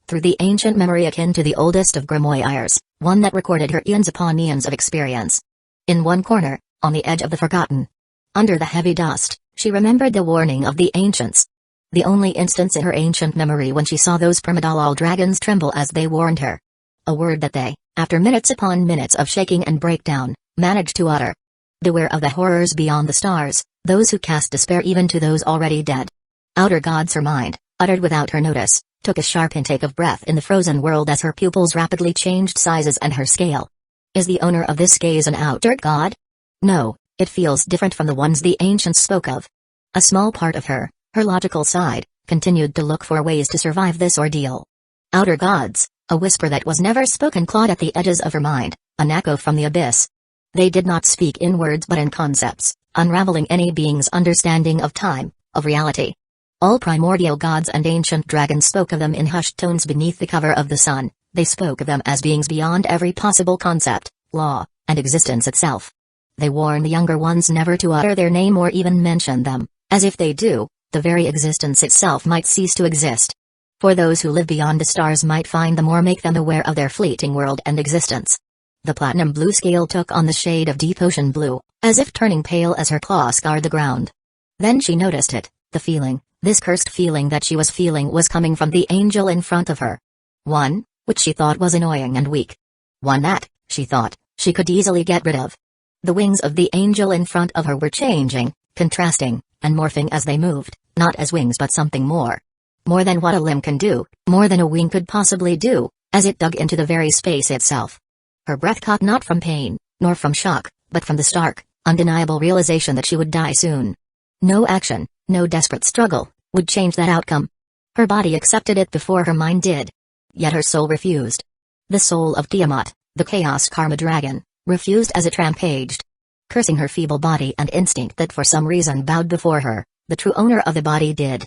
Through the ancient memory akin to the oldest of grimoires, one that recorded her eons upon eons of experience. In one corner, on the edge of the forgotten, under the heavy dust, she remembered the warning of the ancients. The only instance in her ancient memory when she saw those primordial dragons tremble as they warned her. A word that they, after minutes upon minutes of shaking and breakdown, managed to utter. Beware of the horrors beyond the stars, those who cast despair even to those already dead. Outer gods her mind, uttered without her notice, took a sharp intake of breath in the frozen world as her pupils rapidly changed sizes and her scale. Is the owner of this gaze an outer god? No, it feels different from the ones the ancients spoke of. A small part of her, her logical side, continued to look for ways to survive this ordeal. Outer gods, a whisper that was never spoken clawed at the edges of her mind, an echo from the abyss. They did not speak in words but in concepts, unraveling any being's understanding of time, of reality. All primordial gods and ancient dragons spoke of them in hushed tones beneath the cover of the sun. They spoke of them as beings beyond every possible concept, law, and existence itself. They warned the younger ones never to utter their name or even mention them, as if they do, the very existence itself might cease to exist. For those who live beyond the stars might find them or make them aware of their fleeting world and existence. The platinum blue scale took on the shade of deep ocean blue, as if turning pale as her claw scarred the ground. Then she noticed it, the feeling, this cursed feeling that she was feeling was coming from the angel in front of her. One, which she thought was annoying and weak. One that, she thought, she could easily get rid of. The wings of the angel in front of her were changing, contrasting, and morphing as they moved, not as wings but something more. More than what a limb can do, more than a wing could possibly do, as it dug into the very space itself. Her breath caught not from pain, nor from shock, but from the stark, undeniable realization that she would die soon. No action, no desperate struggle, would change that outcome. Her body accepted it before her mind did. Yet her soul refused. The soul of Tiamat, the Chaos Karma Dragon, refused as it rampaged. Cursing her feeble body and instinct that for some reason bowed before her, the true owner of the body did.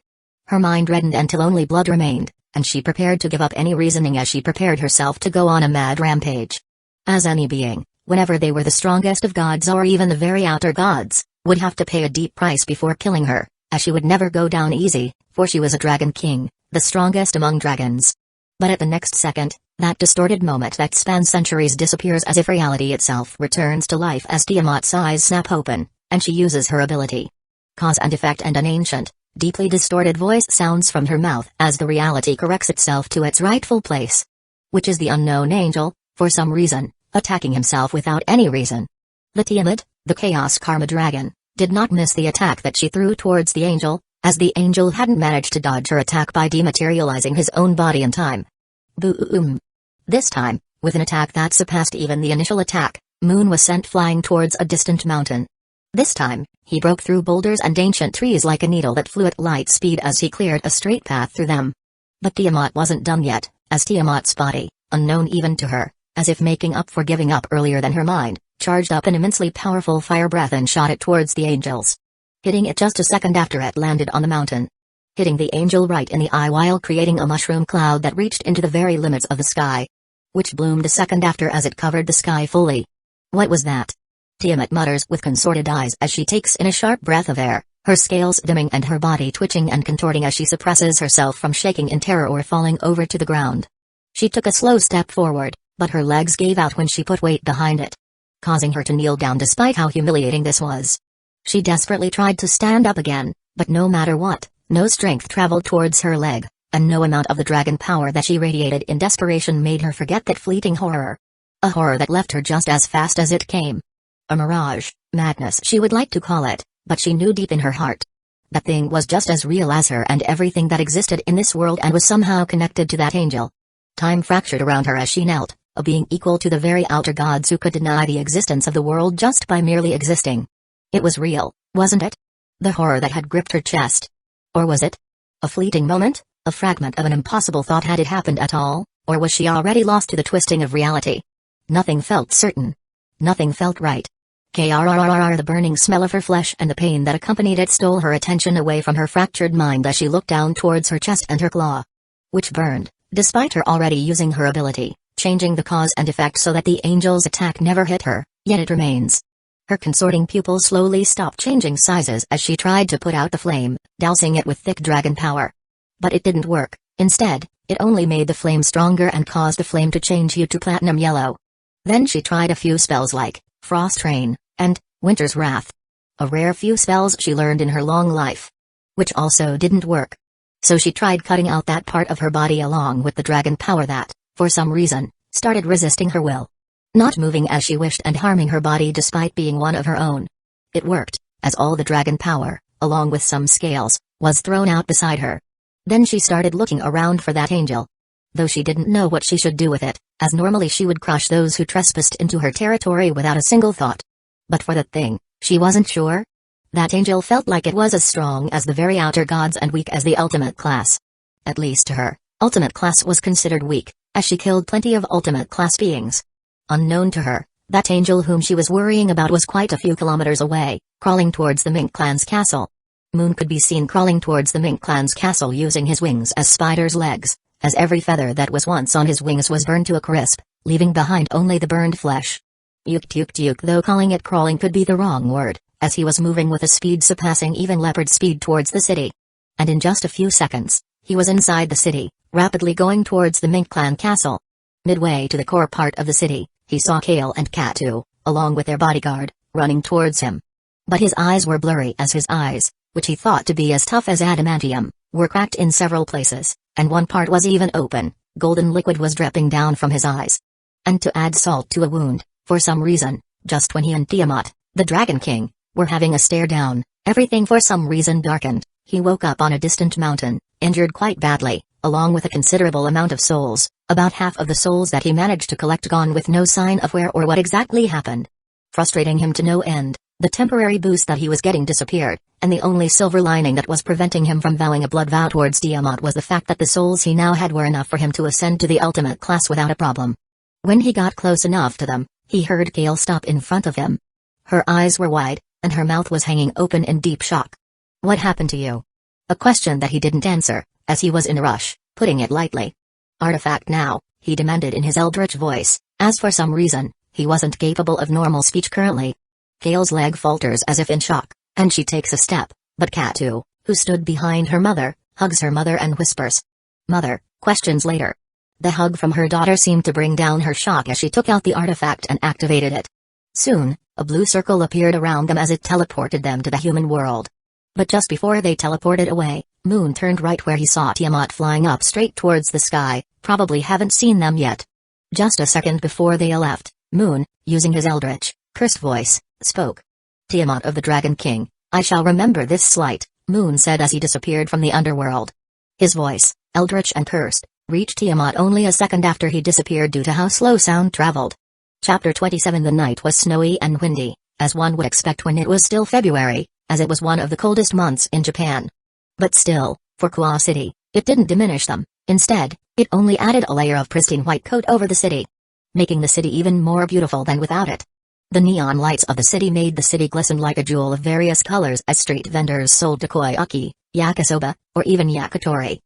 Her mind reddened until only blood remained, and she prepared to give up any reasoning as she prepared herself to go on a mad rampage. As any being, whenever they were the strongest of gods or even the very outer gods, would have to pay a deep price before killing her, as she would never go down easy, for she was a dragon king, the strongest among dragons. But at the next second, that distorted moment that spans centuries disappears as if reality itself returns to life as Tiamat's eyes snap open, and she uses her ability. Cause and effect, and an ancient, deeply distorted voice sounds from her mouth as the reality corrects itself to its rightful place. Which is the unknown angel, for some reason, attacking himself without any reason. The Tiamat, the Chaos Karma Dragon, did not miss the attack that she threw towards the angel, as the angel hadn't managed to dodge her attack by dematerializing his own body in time. Boom! This time, with an attack that surpassed even the initial attack, Moon was sent flying towards a distant mountain. This time, he broke through boulders and ancient trees like a needle that flew at light speed as he cleared a straight path through them. But Tiamat wasn't done yet, as Tiamat's body, unknown even to her, as if making up for giving up earlier than her mind, charged up an immensely powerful fire breath and shot it towards the angels. Hitting it just a second after it landed on the mountain. Hitting the angel right in the eye while creating a mushroom cloud that reached into the very limits of the sky. Which bloomed a second after as it covered the sky fully. What was that? Tiamat mutters with contorted eyes as she takes in a sharp breath of air, her scales dimming and her body twitching and contorting as she suppresses herself from shaking in terror or falling over to the ground. She took a slow step forward, but her legs gave out when she put weight behind it, causing her to kneel down despite how humiliating this was. She desperately tried to stand up again, but no matter what, no strength traveled towards her leg, and no amount of the dragon power that she radiated in desperation made her forget that fleeting horror. A horror that left her just as fast as it came. A mirage, madness she would like to call it, but she knew deep in her heart. That thing was just as real as her and everything that existed in this world and was somehow connected to that angel. Time fractured around her as she knelt, a being equal to the very outer gods who could deny the existence of the world just by merely existing. It was real, wasn't it? The horror that had gripped her chest. Or was it? A fleeting moment? A fragment of an impossible thought? Had it happened at all, or was she already lost to the twisting of reality? Nothing felt certain. Nothing felt right. The burning smell of her flesh and the pain that accompanied it stole her attention away from her fractured mind as she looked down towards her chest and her claw, which burned, despite her already using her ability, changing the cause and effect so that the angel's attack never hit her, yet it remains. Her consorting pupils slowly stopped changing sizes as she tried to put out the flame, dousing it with thick dragon power. But it didn't work. Instead, it only made the flame stronger and caused the flame to change hue to platinum yellow. Then she tried a few spells like Frost Rain and Winter's Wrath. A rare few spells she learned in her long life. Which also didn't work. So she tried cutting out that part of her body along with the dragon power that, for some reason, started resisting her will. Not moving as she wished and harming her body despite being one of her own. It worked, as all the dragon power, along with some scales, was thrown out beside her. Then she started looking around for that angel. Though she didn't know what she should do with it, as normally she would crush those who trespassed into her territory without a single thought. But for that thing, she wasn't sure. That angel felt like it was as strong as the very outer gods and weak as the ultimate class. At least to her, ultimate class was considered weak, as she killed plenty of ultimate class beings. Unknown to her, that angel whom she was worrying about was quite a few kilometers away, crawling towards the Mink clan's castle. Moon could be seen crawling towards the Mink clan's castle using his wings as spider's legs, as every feather that was once on his wings was burned to a crisp, leaving behind only the burned flesh. Yuk, though calling it crawling could be the wrong word, as he was moving with a speed surpassing even leopard speed towards the city. And in just a few seconds, he was inside the city, rapidly going towards the Mink clan castle. Midway to the core part of the city, he saw Kale and Katu, along with their bodyguard, running towards him. But his eyes were blurry as his eyes, which he thought to be as tough as adamantium, were cracked in several places, and one part was even open. Golden liquid was dripping down from his eyes. And to add salt to a wound, for some reason, just when he and Tiamat, the Dragon King, were having a stare down, everything for some reason darkened. He woke up on a distant mountain, injured quite badly, along with a considerable amount of souls, about half of the souls that he managed to collect gone with no sign of where or what exactly happened. Frustrating him to no end, the temporary boost that he was getting disappeared, and the only silver lining that was preventing him from vowing a blood vow towards Tiamat was the fact that the souls he now had were enough for him to ascend to the ultimate class without a problem. When he got close enough to them, he heard Kale stop in front of him. Her eyes were wide, and her mouth was hanging open in deep shock. "What happened to you?" A question that he didn't answer, as he was in a rush, putting it lightly. "Artifact now," he demanded in his eldritch voice, as for some reason, he wasn't capable of normal speech currently. Kale's leg falters as if in shock, and she takes a step, but Katu, who stood behind her mother, hugs her mother and whispers. "Mother," questions later. The hug from her daughter seemed to bring down her shock as she took out the artifact and activated it. Soon, a blue circle appeared around them as it teleported them to the human world. But just before they teleported away, Moon turned right where he saw Tiamat flying up straight towards the sky. Probably haven't seen them yet. Just a second before they left, Moon, using his eldritch, cursed voice, spoke. "Tiamat of the Dragon King, I shall remember this slight," Moon said as he disappeared from the underworld. His voice, eldritch and cursed, reached Tiamat only a second after he disappeared due to how slow sound traveled. Chapter 27. The night was snowy and windy, as one would expect when it was still February, as it was one of the coldest months in Japan. But still, for Kawa City, it didn't diminish them. Instead, it only added a layer of pristine white coat over the city, making the city even more beautiful than without it. The neon lights of the city made the city glisten like a jewel of various colors as street vendors sold takoyaki, yakisoba, or even yakitori.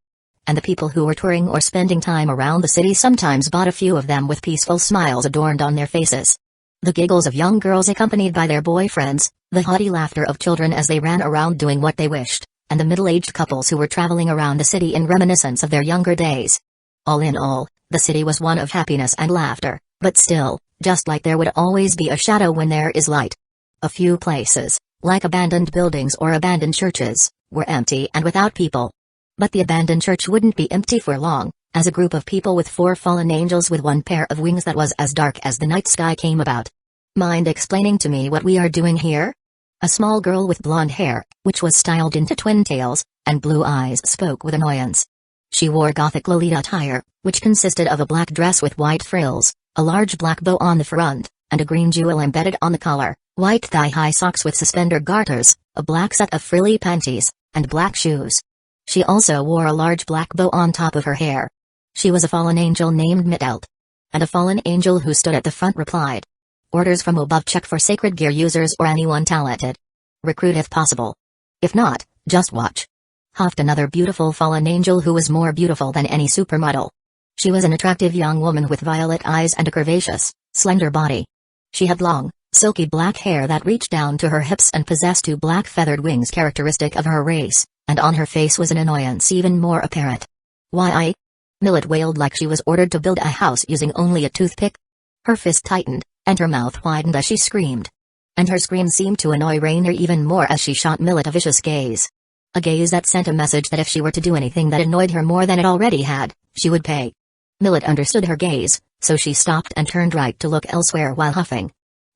And the people who were touring or spending time around the city sometimes bought a few of them with peaceful smiles adorned on their faces. The giggles of young girls accompanied by their boyfriends, the haughty laughter of children as they ran around doing what they wished, and the middle-aged couples who were traveling around the city in reminiscence of their younger days. All in all, the city was one of happiness and laughter, but still, just like there would always be a shadow when there is light. A few places, like abandoned buildings or abandoned churches, were empty and without people. But the abandoned church wouldn't be empty for long, as a group of people with 4 fallen angels with 1 pair of wings that was as dark as the night sky came about. Mind explaining to me what we are doing here? A small girl with blonde hair, which was styled into twin tails, and blue eyes spoke with annoyance. She wore gothic Lolita attire, which consisted of a black dress with white frills, a large black bow on the front, and a green jewel embedded on the collar, white thigh-high socks with suspender garters, a black set of frilly panties, and black shoes. She also wore a large black bow on top of her hair. She was a fallen angel named Mitelt. And a fallen angel who stood at the front replied. Orders from above, check for sacred gear users or anyone talented. Recruit if possible. If not, just watch. Huffed another beautiful fallen angel who was more beautiful than any supermodel. She was an attractive young woman with violet eyes and a curvaceous, slender body. She had long, silky black hair that reached down to her hips and possessed 2 black feathered wings characteristic of her race, and on her face was an annoyance even more apparent. Why? Millet wailed like she was ordered to build a house using only a toothpick. Her fist tightened, and her mouth widened as she screamed. And her scream seemed to annoy Rainer even more as she shot Millet a vicious gaze. A gaze that sent a message that if she were to do anything that annoyed her more than it already had, she would pay. Millet understood her gaze, so she stopped and turned right to look elsewhere while huffing.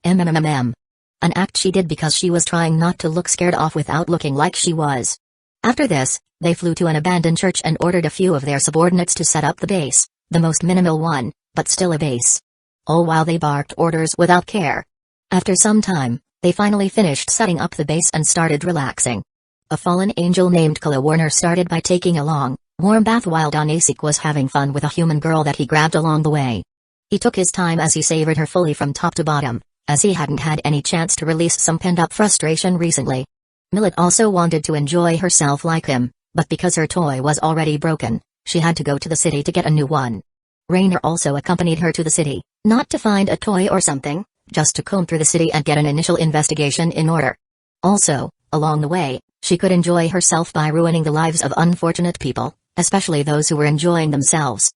An act she did because she was trying not to look scared off without looking like she was. After this, they flew to an abandoned church and ordered a few of their subordinates to set up the base, the most minimal one, but still a base. All while they barked orders without care. After some time, they finally finished setting up the base and started relaxing. A fallen angel named Kala Warner started by taking a long, warm bath while Danasik was having fun with a human girl that he grabbed along the way. He took his time as he savored her fully from top to bottom, as he hadn't had any chance to release some pent-up frustration recently. Millet also wanted to enjoy herself like him, but because her toy was already broken, she had to go to the city to get a new one. Rainer also accompanied her to the city, not to find a toy or something, just to comb through the city and get an initial investigation in order. Also, along the way, she could enjoy herself by ruining the lives of unfortunate people, especially those who were enjoying themselves.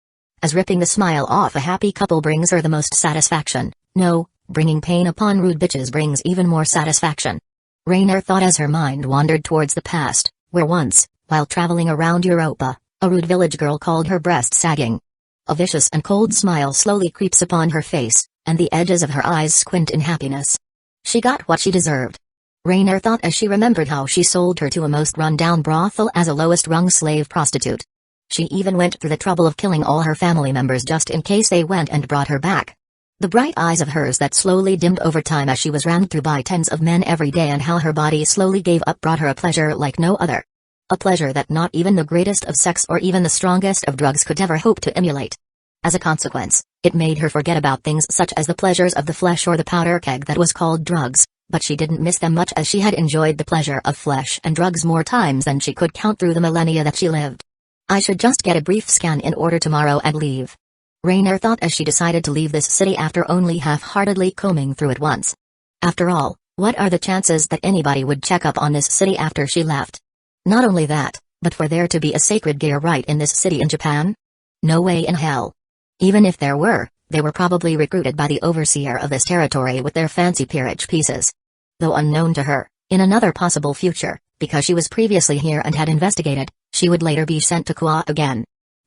As ripping the smile off a happy couple brings her the most satisfaction, no, bringing pain upon rude bitches brings even more satisfaction. Rainer thought as her mind wandered towards the past, where once, while traveling around Europa, a rude village girl called her breast sagging. A vicious and cold smile slowly creeps upon her face, and the edges of her eyes squint in happiness. She got what she deserved. Rainer thought as she remembered how she sold her to a most run-down brothel as a lowest-rung slave prostitute. She even went through the trouble of killing all her family members just in case they went and brought her back. The bright eyes of hers that slowly dimmed over time as she was rammed through by tens of men every day and how her body slowly gave up brought her a pleasure like no other. A pleasure that not even the greatest of sex or even the strongest of drugs could ever hope to emulate. As a consequence, it made her forget about things such as the pleasures of the flesh or the powder keg that was called drugs, but she didn't miss them much as she had enjoyed the pleasure of flesh and drugs more times than she could count through the millennia that she lived. I should just get a brief scan in order tomorrow and leave. Rainer thought as she decided to leave this city after only half-heartedly combing through it once. After all, what are the chances that anybody would check up on this city after she left? Not only that, but for there to be a sacred gear right in this city in Japan? No way in hell. Even if there were, they were probably recruited by the overseer of this territory with their fancy peerage pieces. Though unknown to her, in another possible future, because she was previously here and had investigated, she would later be sent to Kwa again.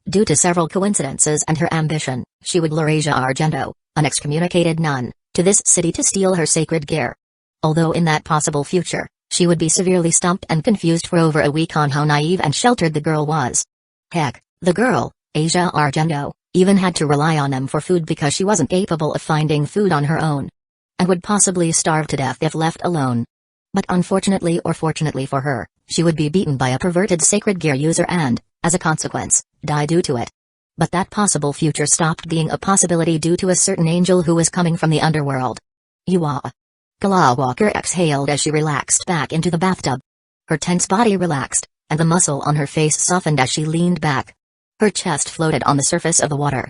Due to several coincidences and her ambition, she would lure Asia Argento, an excommunicated nun, to this city to steal her sacred gear. Although in that possible future, she would be severely stumped and confused for over a week on how naive and sheltered the girl was. Heck, the girl, Asia Argento, even had to rely on them for food because she wasn't capable of finding food on her own. And would possibly starve to death if left alone. But unfortunately or fortunately for her, she would be beaten by a perverted sacred gear user and, as a consequence, die due to it. But that possible future stopped being a possibility due to a certain angel who was coming from the underworld. Yuwa. Kala Walker exhaled as she relaxed back into the bathtub. Her tense body relaxed, and the muscle on her face softened as she leaned back. Her chest floated on the surface of the water.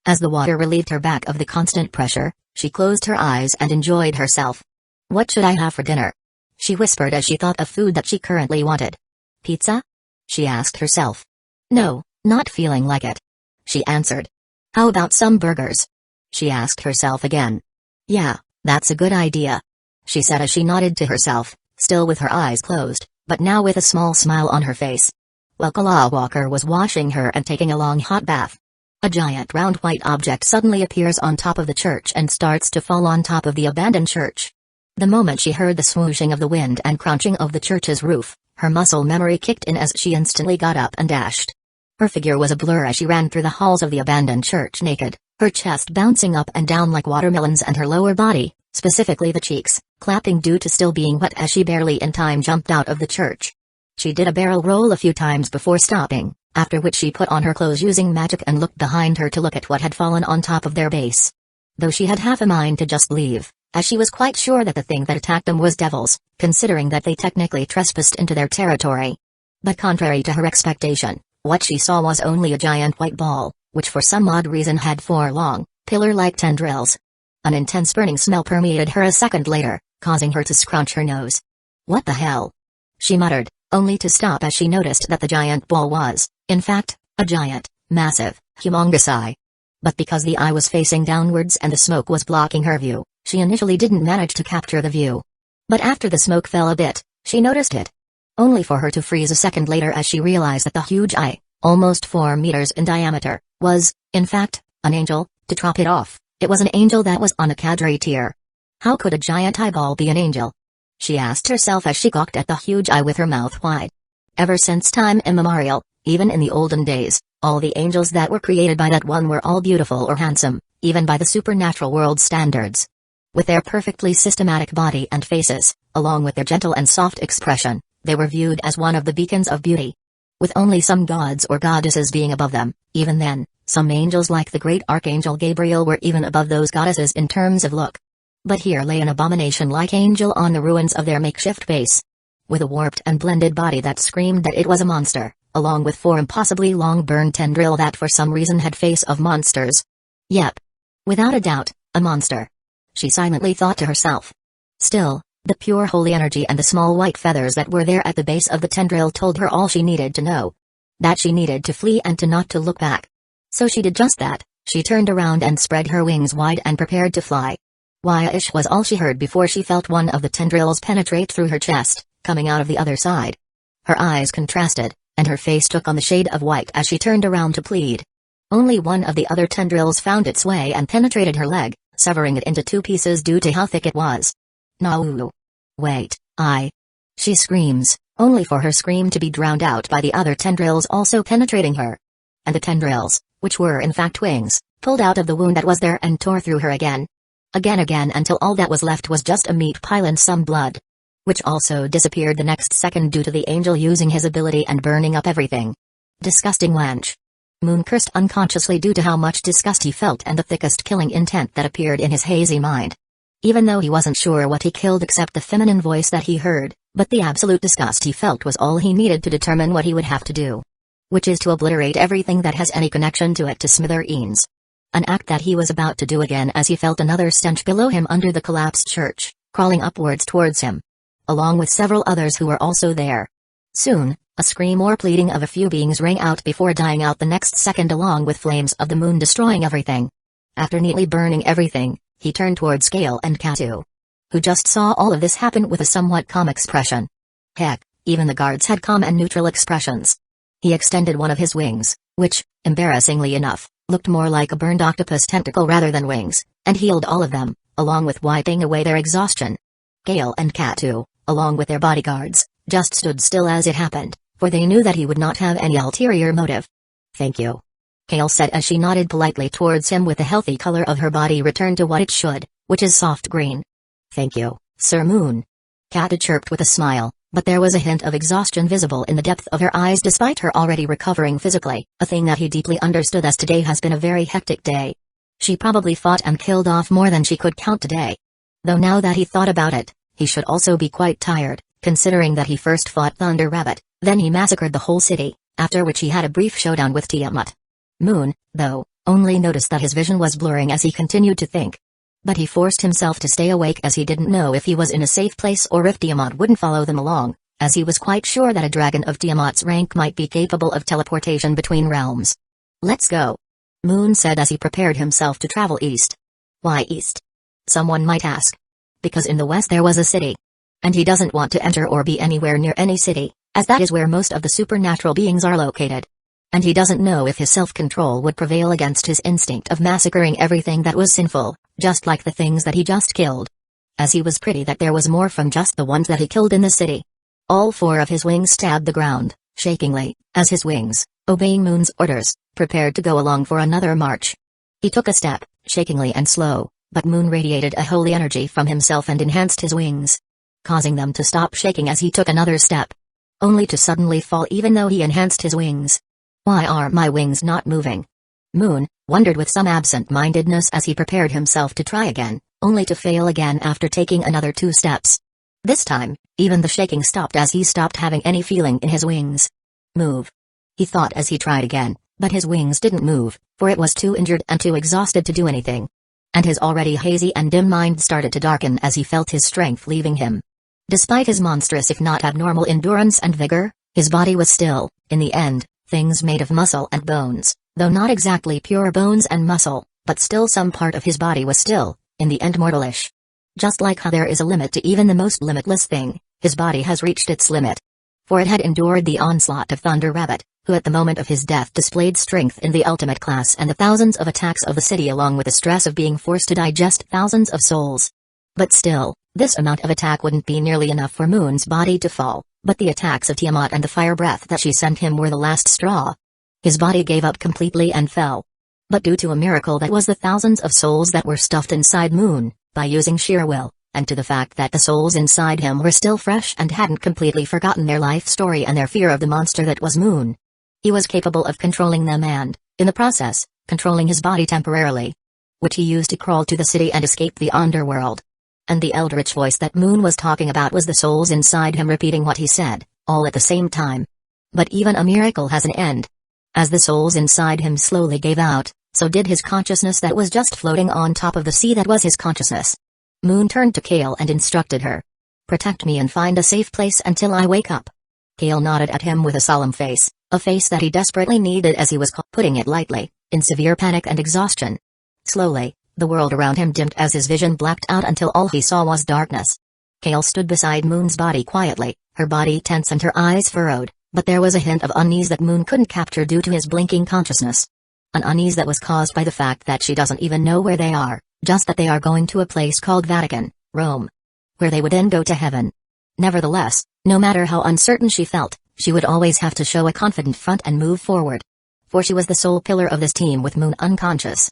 As the water relieved her back of the constant pressure, she closed her eyes and enjoyed herself. What should I have for dinner? She whispered as she thought of food that she currently wanted. Pizza? She asked herself. No, not feeling like it. She answered. How about some burgers? She asked herself again. Yeah, that's a good idea. She said as she nodded to herself, still with her eyes closed, but now with a small smile on her face. While Kalawalker was washing her and taking a long hot bath, a giant round white object suddenly appears on top of the church and starts to fall on top of the abandoned church. The moment she heard the swooshing of the wind and crunching of the church's roof, her muscle memory kicked in as she instantly got up and dashed. Her figure was a blur as she ran through the halls of the abandoned church naked, her chest bouncing up and down like watermelons and her lower body, specifically the cheeks, clapping due to still being wet as she barely in time jumped out of the church. She did a barrel roll a few times before stopping, after which she put on her clothes using magic and looked behind her to look at what had fallen on top of their base. Though she had half a mind to just leave, as she was quite sure that the thing that attacked them was devils, considering that they technically trespassed into their territory. But contrary to her expectation, what she saw was only a giant white ball, which for some odd reason had 4 long, pillar-like tendrils. An intense burning smell permeated her a second later, causing her to scrunch her nose. What the hell? She muttered, only to stop as she noticed that the giant ball was, in fact, a giant, massive, humongous eye. But because the eye was facing downwards and the smoke was blocking her view, she initially didn't manage to capture the view. But after the smoke fell a bit, she noticed it. Only for her to freeze a second later as she realized that the huge eye, almost 4 meters in diameter, was, in fact, an angel. To top it off, it was an angel that was on a cadre tier. How could a giant eyeball be an angel? She asked herself as she gawked at the huge eye with her mouth wide. Ever since time immemorial, even in the olden days, all the angels that were created by that one were all beautiful or handsome, even by the supernatural world standards. With their perfectly systematic body and faces, along with their gentle and soft expression, they were viewed as one of the beacons of beauty. With only some gods or goddesses being above them, even then, some angels like the great Archangel Gabriel were even above those goddesses in terms of look. But here lay an abomination-like angel on the ruins of their makeshift base. With a warped and blended body that screamed that it was a monster, along with 4 impossibly long burned tendril that for some reason had face of monsters. Yep. Without a doubt, a monster. She silently thought to herself. Still, the pure holy energy and the small white feathers that were there at the base of the tendril told her all she needed to know. That she needed to flee and to not to look back. So she did just that. She turned around and spread her wings wide and prepared to fly. Why-ish was all she heard before she felt one of the tendrils penetrate through her chest, coming out of the other side. Her eyes contrasted, and her face took on the shade of white as she turned around to plead. Only one of the other tendrils found its way and penetrated her leg, severing it into 2 pieces due to how thick it was. No. Wait, She screams, only for her scream to be drowned out by the other tendrils also penetrating her. And the tendrils, which were in fact wings, pulled out of the wound that was there and tore through her again, until all that was left was just a meat pile and some blood. Which also disappeared the next second due to the angel using his ability and burning up everything. Disgusting wench. Moon cursed unconsciously due to how much disgust he felt and the thickest killing intent that appeared in his hazy mind. Even though he wasn't sure what he killed except the feminine voice that he heard, but the absolute disgust he felt was all he needed to determine what he would have to do. Which is to obliterate everything that has any connection to it to smithereens. An act that he was about to do again as he felt another stench below him under the collapsed church, crawling upwards towards him. Along with several others who were also there. Soon, a scream or pleading of a few beings rang out before dying out the next second along with flames of the moon destroying everything. After neatly burning everything, he turned towards Gale and Katu, who just saw all of this happen with a somewhat calm expression. Heck, even the guards had calm and neutral expressions. He extended one of his wings, which, embarrassingly enough, looked more like a burned octopus tentacle rather than wings, and healed all of them, along with wiping away their exhaustion. Gale and Katu, along with their bodyguards, just stood still as it happened, for they knew that he would not have any ulterior motive. Thank you. Gale said as she nodded politely towards him with the healthy color of her body returned to what it should, which is soft green. Thank you, Sir Moon. Katu chirped with a smile, but there was a hint of exhaustion visible in the depth of her eyes despite her already recovering physically, a thing that he deeply understood as today has been a very hectic day. She probably fought and killed off more than she could count today. Though now that he thought about it, he should also be quite tired, considering that he first fought Thunder Rabbit, then he massacred the whole city, after which he had a brief showdown with Tiamat. Moon, though, only noticed that his vision was blurring as he continued to think. But he forced himself to stay awake as he didn't know if he was in a safe place or if Tiamat wouldn't follow them along, as he was quite sure that a dragon of Tiamat's rank might be capable of teleportation between realms. "Let's go," Moon said as he prepared himself to travel east. "Why east?" someone might ask. "Because in the west there was a city. And he doesn't want to enter or be anywhere near any city, as that is where most of the supernatural beings are located. And he doesn't know if his self-control would prevail against his instinct of massacring everything that was sinful, just like the things that he just killed. As he was pretty that there was more from just the ones that he killed in the city. All 4 of his wings stabbed the ground, shakingly, as his wings, obeying Moon's orders, prepared to go along for another march. He took a step, shakingly and slow, but Moon radiated a holy energy from himself and enhanced his wings, causing them to stop shaking as he took another step, only to suddenly fall even though he enhanced his wings. "Why are my wings not moving?" Moon wondered with some absent-mindedness as he prepared himself to try again, only to fail again after taking another 2 steps. This time, even the shaking stopped as he stopped having any feeling in his wings. "Move," he thought as he tried again, but his wings didn't move, for it was too injured and too exhausted to do anything. And his already hazy and dim mind started to darken as he felt his strength leaving him. Despite his monstrous if not abnormal endurance and vigor, his body was still, in the end, things made of muscle and bones, though not exactly pure bones and muscle, but still some part of his body was still, in the end, mortalish. Just like how there is a limit to even the most limitless thing, his body has reached its limit. For it had endured the onslaught of Thunder Rabbit, who at the moment of his death displayed strength in the ultimate class and the thousands of attacks of the city along with the stress of being forced to digest thousands of souls. But still, this amount of attack wouldn't be nearly enough for Moon's body to fall. But the attacks of Tiamat and the fire breath that she sent him were the last straw. His body gave up completely and fell. But due to a miracle that was the thousands of souls that were stuffed inside Moon, by using sheer will, and to the fact that the souls inside him were still fresh and hadn't completely forgotten their life story and their fear of the monster that was Moon, he was capable of controlling them and, in the process, controlling his body temporarily, which he used to crawl to the city and escape the underworld. And the eldritch voice that Moon was talking about was the souls inside him repeating what he said, all at the same time. But even a miracle has an end. As the souls inside him slowly gave out, so did his consciousness that was just floating on top of the sea that was his consciousness. Moon turned to Kale and instructed her. "Protect me and find a safe place until I wake up." Kale nodded at him with a solemn face, a face that he desperately needed as he was, putting it lightly, in severe panic and exhaustion. Slowly, the world around him dimmed as his vision blacked out until all he saw was darkness. Kale stood beside Moon's body quietly, her body tense and her eyes furrowed, but there was a hint of unease that Moon couldn't capture due to his blinking consciousness. An unease that was caused by the fact that she doesn't even know where they are, just that they are going to a place called Vatican, Rome, where they would then go to heaven. Nevertheless, no matter how uncertain she felt, she would always have to show a confident front and move forward. For she was the sole pillar of this team with Moon unconscious.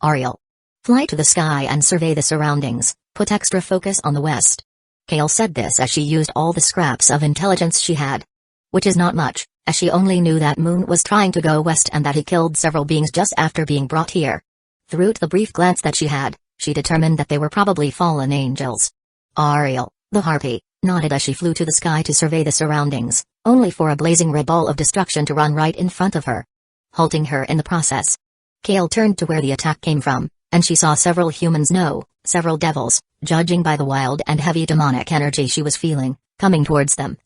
"Ariel, fly to the sky and survey the surroundings, put extra focus on the west." Kale said this as she used all the scraps of intelligence she had. Which is not much, as she only knew that Moon was trying to go west and that he killed several beings just after being brought here. Through the brief glance that she had, she determined that they were probably fallen angels. Ariel, the harpy, nodded as she flew to the sky to survey the surroundings, only for a blazing red ball of destruction to run right in front of her, halting her in the process. Kale turned to where the attack came from, and she saw several humans, no, several devils, judging by the wild and heavy demonic energy she was feeling, coming towards them.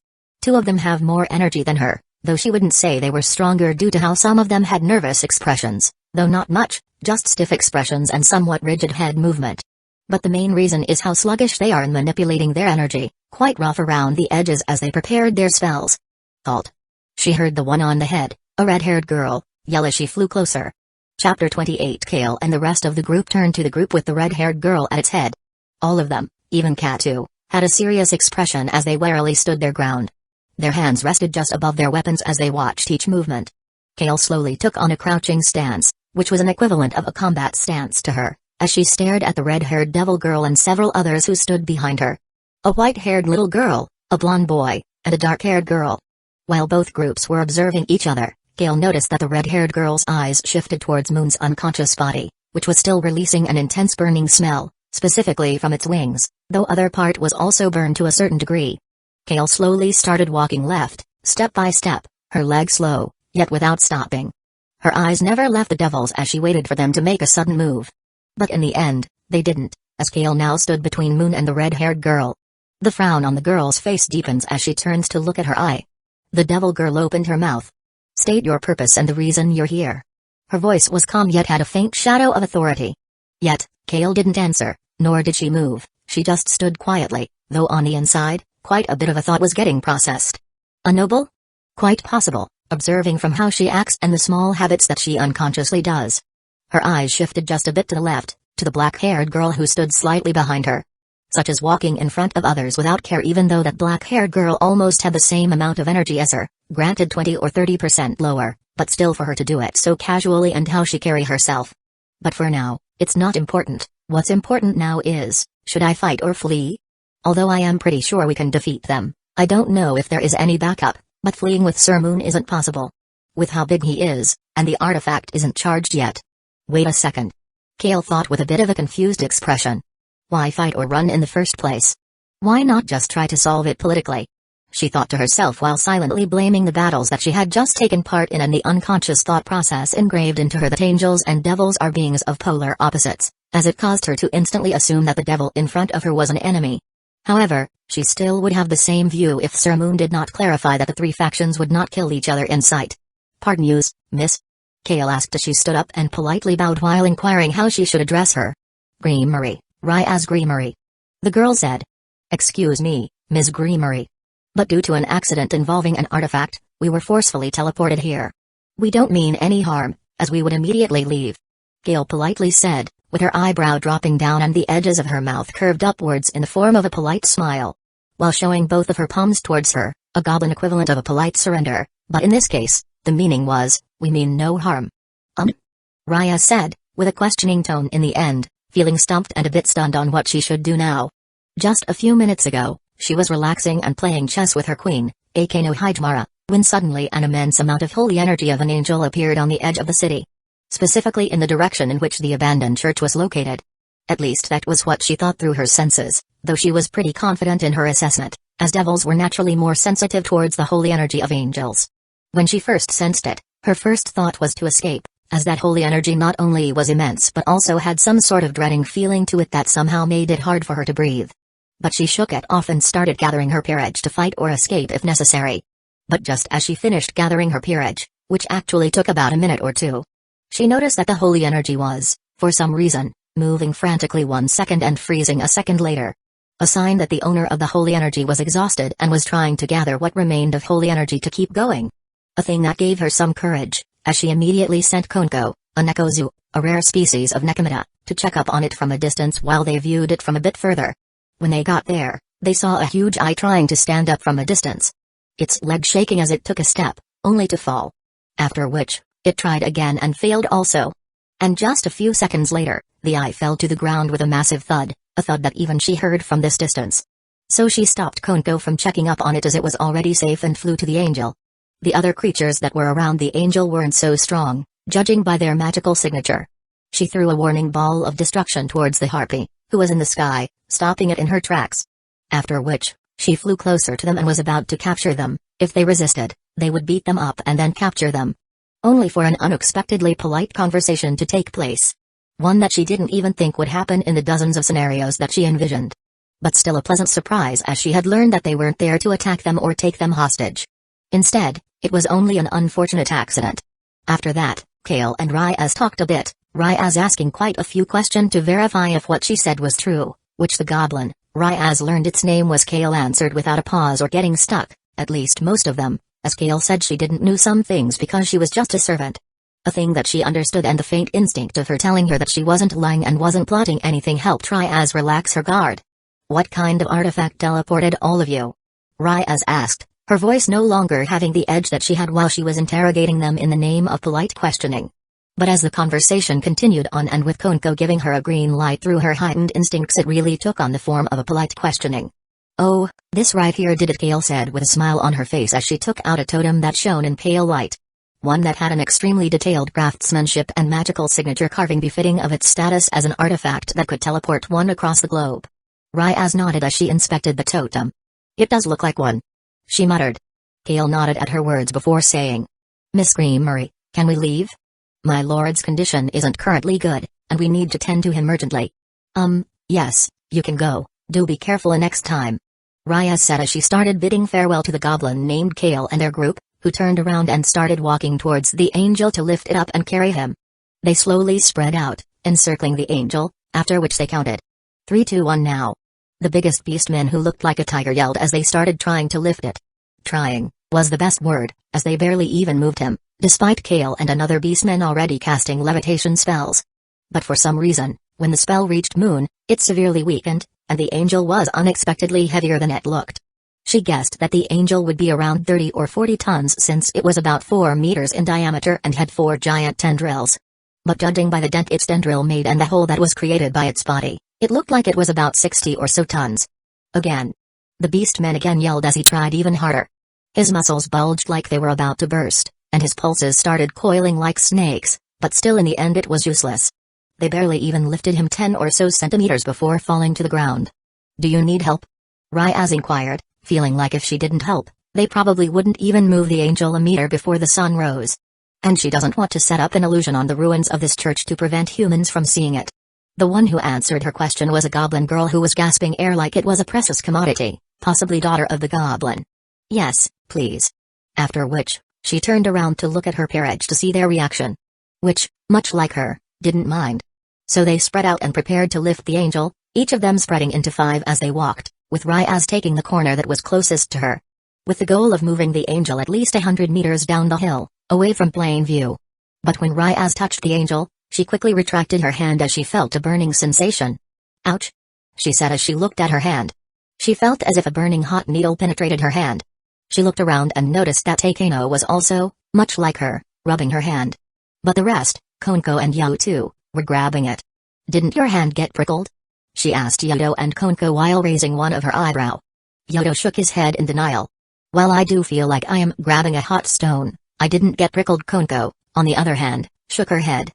2 of them have more energy than her, though she wouldn't say they were stronger due to how some of them had nervous expressions, though not much, just stiff expressions and somewhat rigid head movement. But the main reason is how sluggish they are in manipulating their energy, quite rough around the edges as they prepared their spells. "Halt!" She heard the one on the head, a red-haired girl, yell as she flew closer. Chapter 28. Kale and the rest of the group turned to the group with the red-haired girl at its head. All of them, even Katu, had a serious expression as they warily stood their ground. Their hands rested just above their weapons as they watched each movement. Kale slowly took on a crouching stance, which was an equivalent of a combat stance to her, as she stared at the red-haired devil girl and several others who stood behind her. A white-haired little girl, a blonde boy, and a dark-haired girl. While both groups were observing each other, Kale noticed that the red-haired girl's eyes shifted towards Moon's unconscious body, which was still releasing an intense burning smell, specifically from its wings, though other part was also burned to a certain degree. Kale slowly started walking left, step by step, her legs slow, yet without stopping. Her eyes never left the devils as she waited for them to make a sudden move. But in the end, they didn't, as Kale now stood between Moon and the red-haired girl. The frown on the girl's face deepens as she turns to look at her eye. The devil girl opened her mouth. "State your purpose and the reason you're here." Her voice was calm yet had a faint shadow of authority. Yet, Kale didn't answer, nor did she move. She just stood quietly, though on the inside, quite a bit of a thought was getting processed. A noble? Quite possible, observing from how she acts and the small habits that she unconsciously does. Her eyes shifted just a bit to the left, to the black-haired girl who stood slightly behind her. Such as walking in front of others without care, even though that black-haired girl almost had the same amount of energy as her, granted 20 or 30% lower, but still for her to do it so casually and how she carry herself. But for now, it's not important. What's important now is, should I fight or flee? Although I am pretty sure we can defeat them, I don't know if there is any backup, but fleeing with Sir Moon isn't possible. With how big he is, and the artifact isn't charged yet. Wait a second. Kale thought with a bit of a confused expression. Why fight or run in the first place? Why not just try to solve it politically? She thought to herself while silently blaming the battles that she had just taken part in and the unconscious thought process engraved into her that angels and devils are beings of polar opposites, as it caused her to instantly assume that the devil in front of her was an enemy. However, she still would have the same view if Sir Moon did not clarify that the three factions would not kill each other in sight. "Pardon yous, miss?" Kale asked as she stood up and politely bowed while inquiring how she should address her. "Greenery, Rya's Greenery." The girl said. "Excuse me, Ms. Greenery. But due to an accident involving an artifact, we were forcefully teleported here. We don't mean any harm, as we would immediately leave," Kale politely said, with her eyebrow dropping down and the edges of her mouth curved upwards in the form of a polite smile. While showing both of her palms towards her, a goblin equivalent of a polite surrender, but in this case, the meaning was, "We mean no harm." Rya said, with a questioning tone in the end, feeling stumped and a bit stunned on what she should do now. Just a few minutes ago, she was relaxing and playing chess with her queen, Ecchi no Hijimara, when suddenly an immense amount of holy energy of an angel appeared on the edge of the city. Specifically in the direction in which the abandoned church was located. At least that was what she thought through her senses, though she was pretty confident in her assessment, as devils were naturally more sensitive towards the holy energy of angels. When she first sensed it, her first thought was to escape, as that holy energy not only was immense but also had some sort of dreading feeling to it that somehow made it hard for her to breathe. But she shook it off and started gathering her courage to fight or escape if necessary. But just as she finished gathering her courage, which actually took about a minute or two, she noticed that the holy energy was, for some reason, moving frantically 1 second and freezing a second later. A sign that the owner of the holy energy was exhausted and was trying to gather what remained of holy energy to keep going. A thing that gave her some courage, as she immediately sent Konko, a Nekozu, a rare species of Nekomata, to check up on it from a distance while they viewed it from a bit further. When they got there, they saw a huge eye trying to stand up from a distance. Its leg shaking as it took a step, only to fall. After which, it tried again and failed also. And just a few seconds later, the eye fell to the ground with a massive thud, a thud that even she heard from this distance. So she stopped Konko from checking up on it as it was already safe and flew to the angel. The other creatures that were around the angel weren't so strong, judging by their magical signature. She threw a warning ball of destruction towards the harpy, who was in the sky, stopping it in her tracks. After which, she flew closer to them and was about to capture them. If they resisted, they would beat them up and then capture them. Only for an unexpectedly polite conversation to take place. One that she didn't even think would happen in the dozens of scenarios that she envisioned. But still a pleasant surprise as she had learned that they weren't there to attack them or take them hostage. Instead, it was only an unfortunate accident. After that, Kale and Ryaz talked a bit, Ryaz asking quite a few questions to verify if what she said was true, which the goblin, Ryaz learned its name was Kale, answered without a pause or getting stuck, at least most of them, as Kale said she didn't know some things because she was just a servant. A thing that she understood, and the faint instinct of her telling her that she wasn't lying and wasn't plotting anything helped Ryaz relax her guard. "What kind of artifact teleported all of you?" Ryaz asked, her voice no longer having the edge that she had while she was interrogating them in the name of polite questioning. But as the conversation continued on and with Konko giving her a green light through her heightened instincts, it really took on the form of a polite questioning. "Oh, this right here did it," Kale said with a smile on her face as she took out a totem that shone in pale light. One that had an extremely detailed craftsmanship and magical signature carving befitting of its status as an artifact that could teleport one across the globe. Ryaz nodded as she inspected the totem. "It does look like one," she muttered. Kale nodded at her words before saying, "Miss Greenery, can we leave?" My lord's condition isn't currently good, and we need to tend to him urgently. Yes, you can go, do be careful next time. Raya said as she started bidding farewell to the goblin named Kale and their group, who turned around and started walking towards the angel to lift it up and carry him. They slowly spread out, encircling the angel, after which they counted. 3, 2, 1 now. The biggest beastmen who looked like a tiger yelled as they started trying to lift it. Trying was the best word, as they barely even moved him, despite Kale and another beastman already casting levitation spells. But for some reason, when the spell reached Moon, it severely weakened, and the angel was unexpectedly heavier than it looked. She guessed that the angel would be around 30 or 40 tons since it was about 4 meters in diameter and had 4 giant tendrils. But judging by the dent its tendril made and the hole that was created by its body, it looked like it was about 60 or so tons. Again. The beastman again yelled as he tried even harder. His muscles bulged like they were about to burst, and his pulses started coiling like snakes, but still in the end it was useless. They barely even lifted him 10 or so centimeters before falling to the ground. Do you need help? Ryaz inquired, feeling like if she didn't help, they probably wouldn't even move the angel a meter before the sun rose. And she doesn't want to set up an illusion on the ruins of this church to prevent humans from seeing it. The one who answered her question was a goblin girl who was gasping air like it was a precious commodity, possibly daughter of the goblin. Yes, please. After which, she turned around to look at her peerage to see their reaction. Which, much like her, didn't mind. So they spread out and prepared to lift the angel, each of them spreading into 5 as they walked, with Ryaz taking the corner that was closest to her. With the goal of moving the angel at least 100 meters down the hill, away from plain view. But when Ryaz touched the angel, she quickly retracted her hand as she felt a burning sensation. Ouch! She said as she looked at her hand. She felt as if a burning hot needle penetrated her hand. She looked around and noticed that Takeno was also, much like her, rubbing her hand. But the rest, Konko and Yo too, were grabbing it. Didn't your hand get prickled? She asked Yodo and Konko while raising one of her eyebrow. Yodo shook his head in denial. Well, I do feel like I am grabbing a hot stone. I didn't get prickled. Konko, on the other hand, shook her head.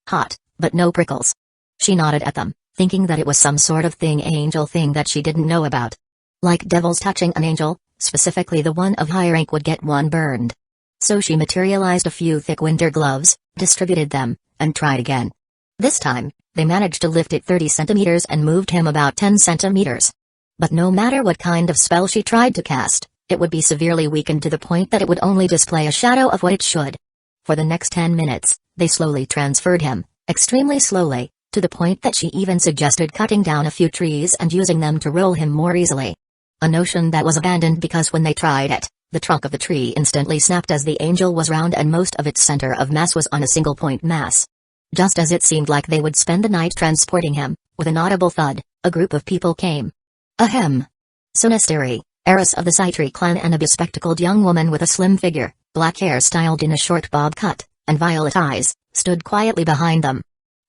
Hot, but no prickles. She nodded at them, thinking that it was some sort of angel thing that she didn't know about. Like devils touching an angel, specifically the one of high rank would get one burned. So she materialized a few thick winter gloves, distributed them, and tried again. This time, they managed to lift it 30 centimeters and moved him about 10 centimeters. But no matter what kind of spell she tried to cast, it would be severely weakened to the point that it would only display a shadow of what it should. For the next 10 minutes, they slowly transferred him, extremely slowly, to the point that she even suggested cutting down a few trees and using them to roll him more easily. A notion that was abandoned because when they tried it, the trunk of the tree instantly snapped as the angel was round and most of its center of mass was on a single point mass. Just as it seemed like they would spend the night transporting him, with an audible thud, a group of people came. Ahem. Sonesteri, heiress of the Saitri clan and a bespectacled young woman with a slim figure, black hair styled in a short bob cut, and violet eyes, stood quietly behind them.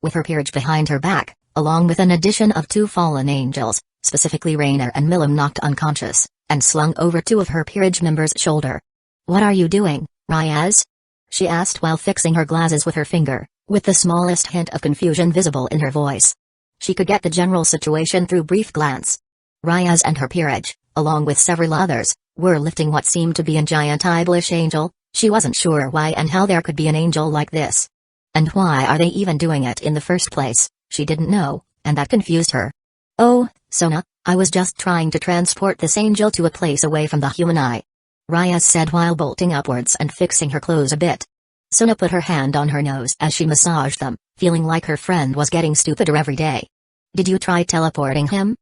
With her peerage behind her back, along with an addition of 2 fallen angels, specifically Rainer and Milim knocked unconscious, and slung over 2 of her peerage members' shoulder. What are you doing, Ryaz? She asked while fixing her glasses with her finger, with the smallest hint of confusion visible in her voice. She could get the general situation through brief glance. Ryaz and her peerage, along with several others, were lifting what seemed to be a giant eyeblesh angel. She wasn't sure why and how there could be an angel like this. And why are they even doing it in the first place, she didn't know, and that confused her. Oh, Sona, I was just trying to transport this angel to a place away from the human eye. Ryaz said while bolting upwards and fixing her clothes a bit. Sona put her hand on her nose as she massaged them, feeling like her friend was getting stupider every day. Did you try teleporting him?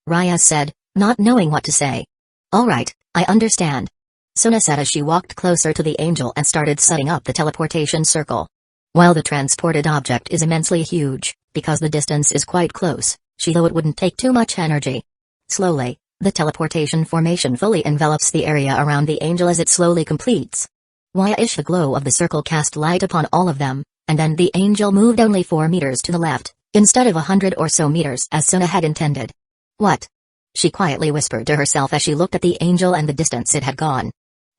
Ryaz said, not knowing what to say. Alright, I understand. Sona said as she walked closer to the angel and started setting up the teleportation circle. While the transported object is immensely huge, because the distance is quite close, she thought it wouldn't take too much energy. Slowly, the teleportation formation fully envelops the area around the angel as it slowly completes. Why-ish the glow of the circle cast light upon all of them, and then the angel moved only 4 meters to the left, instead of 100 or so meters as Sona had intended. What? She quietly whispered to herself as she looked at the angel and the distance it had gone.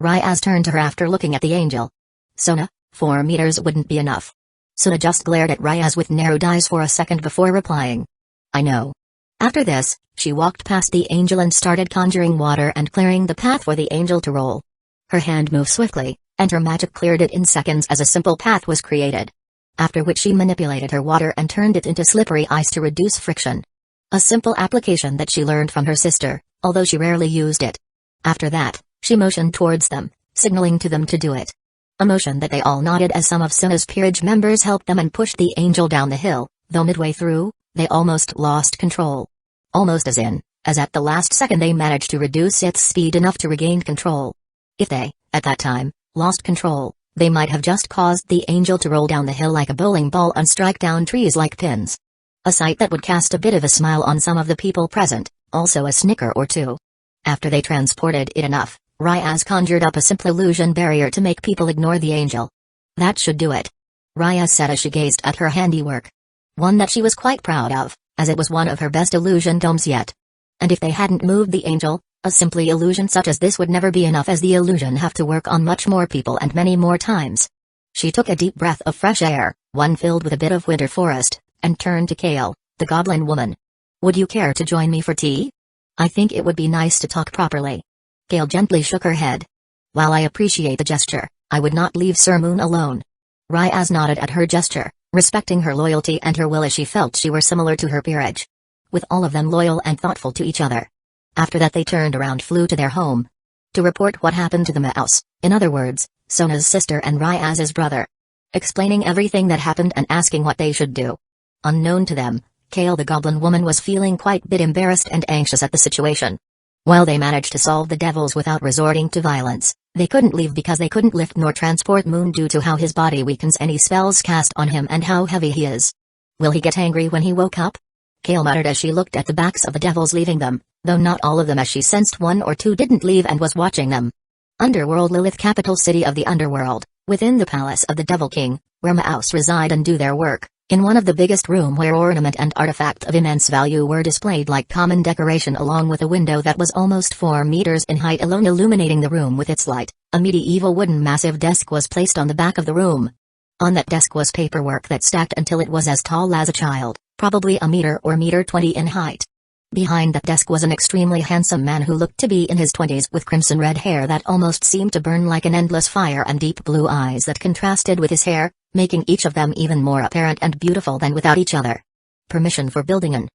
Ryaz turned to her after looking at the angel. Sona, 4 meters wouldn't be enough. Sona just glared at Ryaz with narrowed eyes for a second before replying. I know. After this, she walked past the angel and started conjuring water and clearing the path for the angel to roll. Her hand moved swiftly, and her magic cleared it in seconds as a simple path was created. After which she manipulated her water and turned it into slippery ice to reduce friction. A simple application that she learned from her sister, although she rarely used it. After that, she motioned towards them, signaling to them to do it. A motion that they all nodded as some of Suna's peerage members helped them and pushed the angel down the hill, though midway through, they almost lost control. Almost as at the last second they managed to reduce its speed enough to regain control. If they, at that time, lost control, they might have just caused the angel to roll down the hill like a bowling ball and strike down trees like pins. A sight that would cast a bit of a smile on some of the people present, also a snicker or two. After they transported it enough, Ryaz conjured up a simple illusion barrier to make people ignore the angel. That should do it, Ryaz said as she gazed at her handiwork. One that she was quite proud of, as it was one of her best illusion domes yet. And if they hadn't moved the angel, a simply illusion such as this would never be enough, as the illusion have to work on much more people and many more times. She took a deep breath of fresh air, one filled with a bit of winter forest, and turned to Kale, the goblin woman. Would you care to join me for tea? I think it would be nice to talk properly. Kale gently shook her head. While I appreciate the gesture, I would not leave Sir Moon alone. Ryaz nodded at her gesture, respecting her loyalty and her will as she felt she were similar to her peerage. With all of them loyal and thoughtful to each other. After that they turned around, flew to their home. To report what happened to the mouse, in other words, Sona's sister and Ryaz's brother. Explaining everything that happened and asking what they should do. Unknown to them, Kale the goblin woman was feeling quite a bit embarrassed and anxious at the situation. While they managed to solve the devils without resorting to violence, they couldn't leave because they couldn't lift nor transport Moon due to how his body weakens any spells cast on him and how heavy he is. Will he get angry when he woke up? Kale muttered as she looked at the backs of the devils leaving them, though not all of them, as she sensed one or two didn't leave and was watching them. Underworld Lilith, capital city of the underworld, within the palace of the Devil King, where Mouse reside and do their work, in one of the biggest room where ornament and artifact of immense value were displayed like common decoration, along with a window that was almost 4 meters in height alone illuminating the room with its light. A medieval wooden massive desk was placed on the back of the room. On that desk was paperwork that stacked until it was as tall as a child, probably a meter or meter 20 in height. Behind that desk was an extremely handsome man who looked to be in his 20s with crimson red hair that almost seemed to burn like an endless fire and deep blue eyes that contrasted with his hair, making each of them even more apparent and beautiful than without each other. Permission for building an.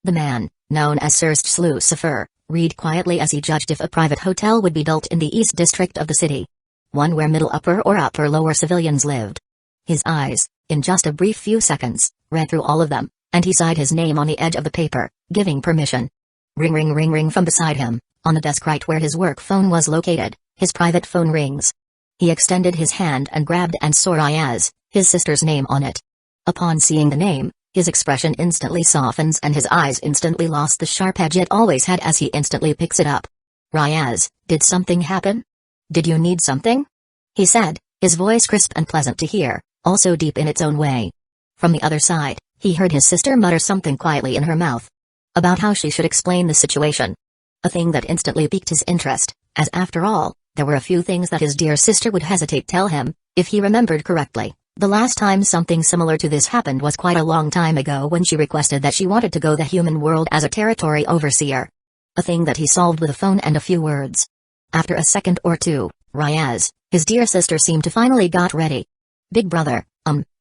The man, known as Sir Lucifer, read quietly as he judged if a private hotel would be built in the east district of the city. One where middle upper or upper lower civilians lived. His eyes, in just a brief few seconds, read through all of them, and he signed his name on the edge of the paper, giving permission. Ring ring ring ring from beside him, on the desk right where his work phone was located, his private phone rings. He extended his hand and grabbed and saw Ryaz, his sister's name on it. Upon seeing the name, his expression instantly softens and his eyes instantly lost the sharp edge it always had as he instantly picks it up. Ryaz, did something happen? Did you need something? He said, his voice crisp and pleasant to hear, also deep in its own way. From the other side, he heard his sister mutter something quietly in her mouth. About how she should explain the situation. A thing that instantly piqued his interest, as after all, there were a few things that his dear sister would hesitate tell him, if he remembered correctly. The last time something similar to this happened was quite a long time ago when she requested that she wanted to go the human world as a territory overseer. A thing that he solved with a phone and a few words. After a second or two, Ryaz, his dear sister, seemed to finally got ready. Big brother,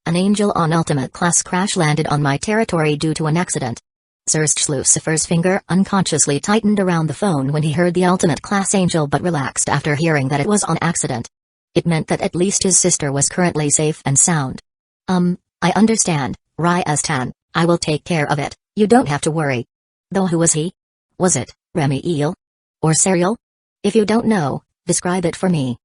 an angel on ultimate class crash landed on my territory due to an accident. Sir Lucifer's finger unconsciously tightened around the phone when he heard the ultimate class angel, but relaxed after hearing that it was on accident. It meant that at least his sister was currently safe and sound. I understand, Ryaz-tan, I will take care of it, you don't have to worry. Though who was he? Was it Remy Eel? Or Serial? If you don't know, describe it for me.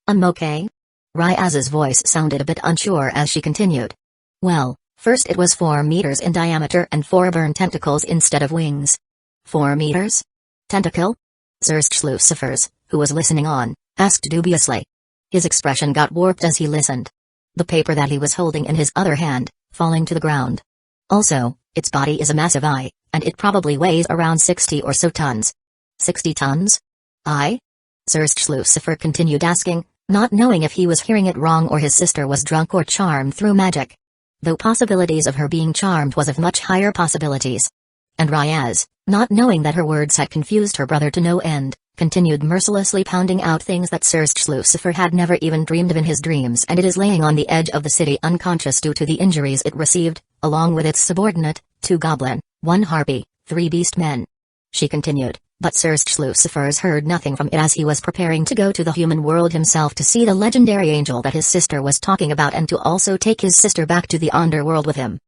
Okay? Ryaz's voice sounded a bit unsure as she continued. Well, first it was 4 meters in diameter and 4 burn tentacles instead of wings. 4 meters? Tentacle? Sir Lucifer's, who was listening on, asked dubiously. His expression got warped as he listened. The paper that he was holding in his other hand, falling to the ground. Also, its body is a massive eye, and it probably weighs around 60 or so tons. 60 tons? Eye? Sir Lucifer continued asking, not knowing if he was hearing it wrong or his sister was drunk or charmed through magic. Though possibilities of her being charmed was of much higher possibilities. And Ryaz, not knowing that her words had confused her brother to no end, continued mercilessly pounding out things that Sirst Lucifer had never even dreamed of in his dreams, and it is laying on the edge of the city unconscious due to the injuries it received, along with its subordinate, 2 goblin, 1 harpy, 3 beast men. She continued, but Sirst Lucifer heard nothing from it as he was preparing to go to the human world himself to see the legendary angel that his sister was talking about and to also take his sister back to the underworld with him.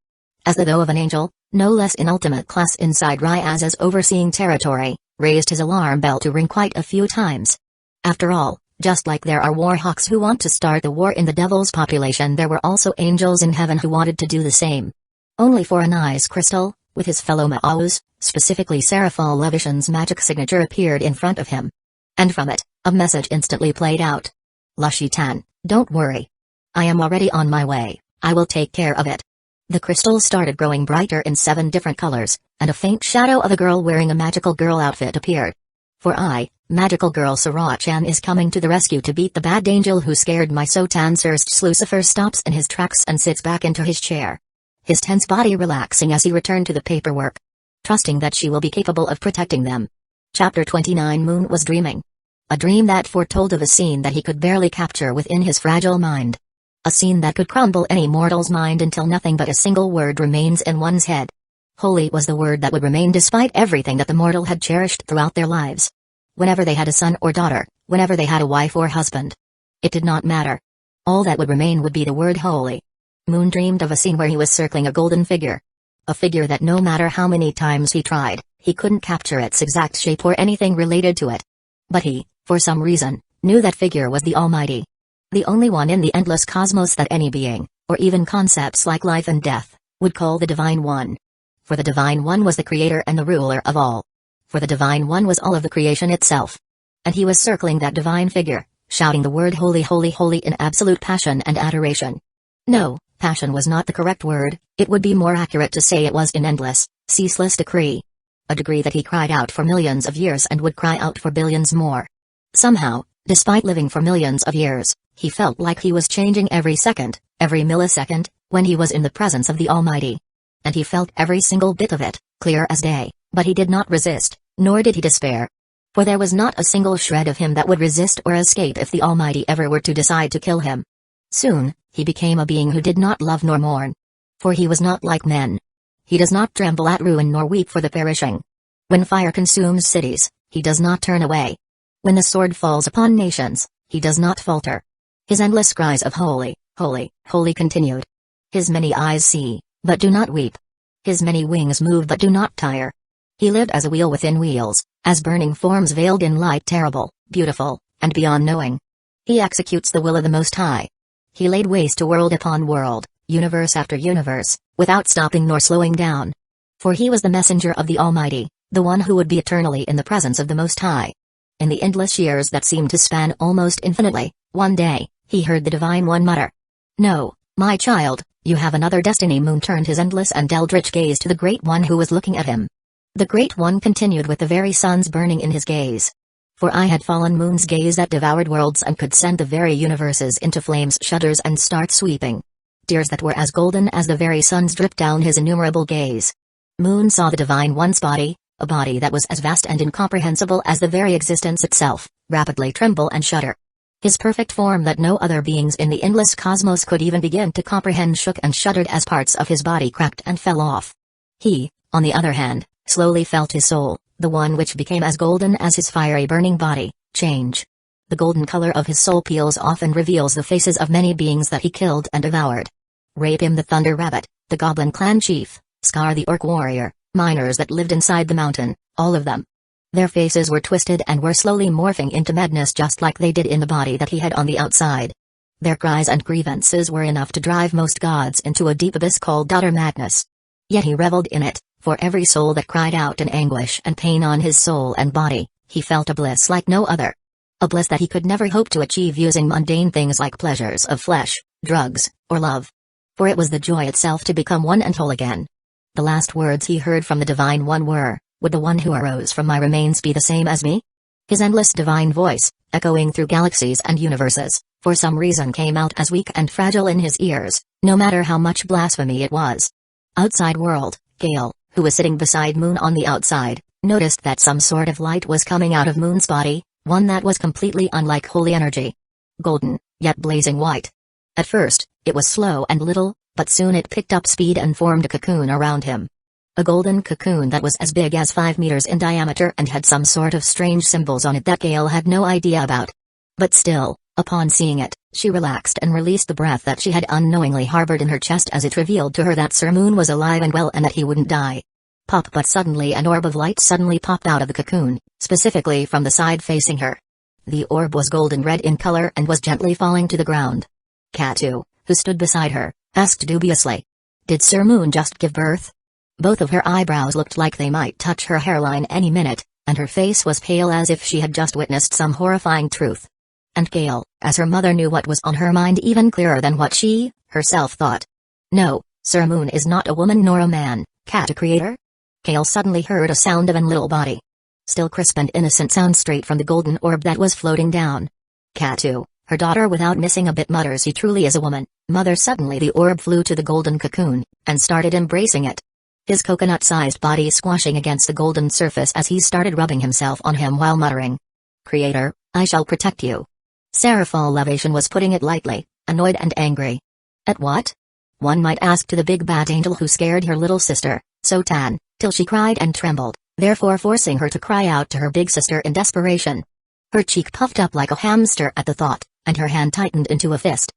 As the though of an angel, no less in ultimate class inside Ryaz's overseeing territory, raised his alarm bell to ring quite a few times. After all, just like there are warhawks who want to start the war in the devil's population, there were also angels in heaven who wanted to do the same. Only for an ice crystal, with his fellow Ma'os, specifically Seraphal Levition's magic signature appeared in front of him. And from it, a message instantly played out. Lashitan, don't worry. I am already on my way, I will take care of it. The crystal started growing brighter in 7 different colors, and a faint shadow of a girl wearing a magical girl outfit appeared. For I, magical girl Sarachan is coming to the rescue to beat the bad angel who scared my Sotan. Sirst Lucifer stops in his tracks and sits back into his chair. His tense body relaxing as he returned to the paperwork. Trusting that she will be capable of protecting them. Chapter 29 Moon was dreaming. A dream that foretold of a scene that he could barely capture within his fragile mind. A scene that could crumble any mortal's mind until nothing but a single word remains in one's head. Holy was the word that would remain despite everything that the mortal had cherished throughout their lives. Whenever they had a son or daughter, whenever they had a wife or husband. It did not matter. All that would remain would be the word holy. Moon dreamed of a scene where he was circling a golden figure. A figure that no matter how many times he tried, he couldn't capture its exact shape or anything related to it. But he, for some reason, knew that figure was the Almighty. The only one in the endless cosmos that any being, or even concepts like life and death, would call the Divine One. For the Divine One was the creator and the ruler of all. For the Divine One was all of the creation itself. And he was circling that divine figure, shouting the word holy holy holy in absolute passion and adoration. No, passion was not the correct word, it would be more accurate to say it was in endless, ceaseless decree. A decree that he cried out for millions of years and would cry out for billions more. Somehow, despite living for millions of years, he felt like he was changing every second, every millisecond, when he was in the presence of the Almighty. And he felt every single bit of it, clear as day, but he did not resist, nor did he despair. For there was not a single shred of him that would resist or escape if the Almighty ever were to decide to kill him. Soon, he became a being who did not love nor mourn. For he was not like men. He does not tremble at ruin nor weep for the perishing. When fire consumes cities, he does not turn away. When the sword falls upon nations, he does not falter. His endless cries of holy, holy, holy continued. His many eyes see, but do not weep. His many wings move but do not tire. He lived as a wheel within wheels, as burning forms veiled in light terrible, beautiful, and beyond knowing. He executes the will of the Most High. He laid waste to world upon world, universe after universe, without stopping nor slowing down. For he was the messenger of the Almighty, the one who would be eternally in the presence of the Most High. In the endless years that seemed to span almost infinitely, one day, he heard the Divine One mutter. No, my child, you have another destiny. Moon turned his endless and eldritch gaze to the Great One who was looking at him. The Great One continued with the very suns burning in his gaze. For I had fallen Moon's gaze that devoured worlds and could send the very universes into flames, shudders and start sweeping. Tears that were as golden as the very suns dripped down his innumerable gaze. Moon saw the Divine One's body, a body that was as vast and incomprehensible as the very existence itself, rapidly tremble and shudder. His perfect form that no other beings in the endless cosmos could even begin to comprehend shook and shuddered as parts of his body cracked and fell off. He, on the other hand, slowly felt his soul, the one which became as golden as his fiery burning body, change. The golden color of his soul peels off and reveals the faces of many beings that he killed and devoured. Rapim the Thunder Rabbit, the Goblin Clan Chief, Scar the Orc Warrior, miners that lived inside the mountain, all of them. Their faces were twisted and were slowly morphing into madness just like they did in the body that he had on the outside. Their cries and grievances were enough to drive most gods into a deep abyss called utter madness. Yet he reveled in it, for every soul that cried out in anguish and pain on his soul and body, he felt a bliss like no other. A bliss that he could never hope to achieve using mundane things like pleasures of flesh, drugs, or love. For it was the joy itself to become one and whole again. The last words he heard from the Divine One were, "Would the one who arose from my remains be the same as me?" His endless divine voice, echoing through galaxies and universes, for some reason came out as weak and fragile in his ears, no matter how much blasphemy it was. Outside world, Gale, who was sitting beside Moon on the outside, noticed that some sort of light was coming out of Moon's body, one that was completely unlike holy energy. Golden, yet blazing white. At first, it was slow and little, but soon it picked up speed and formed a cocoon around him. A golden cocoon that was as big as 5 meters in diameter and had some sort of strange symbols on it that Gale had no idea about. But still, upon seeing it, she relaxed and released the breath that she had unknowingly harbored in her chest as it revealed to her that Sir Moon was alive and well and that he wouldn't die. Pop! But suddenly an orb of light suddenly popped out of the cocoon, specifically from the side facing her. The orb was golden red in color and was gently falling to the ground. Katu, who stood beside her, asked dubiously. Did Sir Moon just give birth? Both of her eyebrows looked like they might touch her hairline any minute, and her face was pale as if she had just witnessed some horrifying truth. And Gale, as her mother, knew what was on her mind even clearer than what she, herself, thought. No, Sir Moon is not a woman nor a man, Katu creator? Gale suddenly heard a sound of a little body. Still crisp and innocent sound straight from the golden orb that was floating down. Katu, her daughter without missing a bit, mutters, he truly is a woman, mother. Suddenly the orb flew to the golden cocoon, and started embracing it. His coconut-sized body squashing against the golden surface as he started rubbing himself on him while muttering. Creator, I shall protect you. Seraphal Levation was putting it lightly, annoyed and angry. At what? One might ask to the big bat angel who scared her little sister, Sotan, till she cried and trembled, therefore forcing her to cry out to her big sister in desperation. Her cheek puffed up like a hamster at the thought, and her hand tightened into a fist.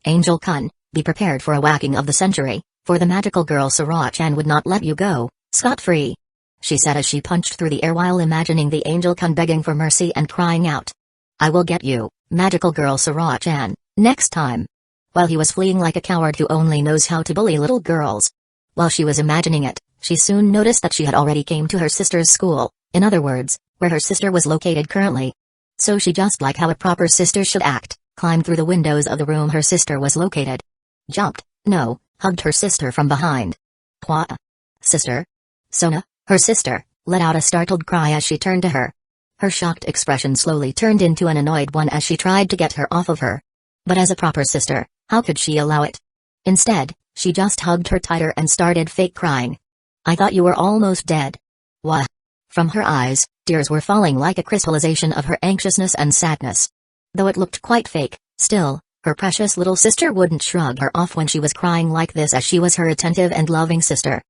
Angel Kun, be prepared for a whacking of the century, for the magical girl Sirochan would not let you go, scot-free, she said as she punched through the air while imagining the Angel Kun begging for mercy and crying out. I will get you, magical girl Sirochan, next time. While he was fleeing like a coward who only knows how to bully little girls. While she was imagining it, she soon noticed that she had already came to her sister's school, in other words, where her sister was located currently. So she, just like how a proper sister should act, climbed through the windows of the room her sister was located. Jumped, no, hugged her sister from behind. Hua! Sister? Sona, her sister, let out a startled cry as she turned to her. Her shocked expression slowly turned into an annoyed one as she tried to get her off of her. But as a proper sister, how could she allow it? Instead, she just hugged her tighter and started fake crying. I thought you were almost dead. Wah! From her eyes, tears were falling like a crystallization of her anxiousness and sadness. Though it looked quite fake, still, her precious little sister wouldn't shrug her off when she was crying like this, as she was her attentive and loving sister.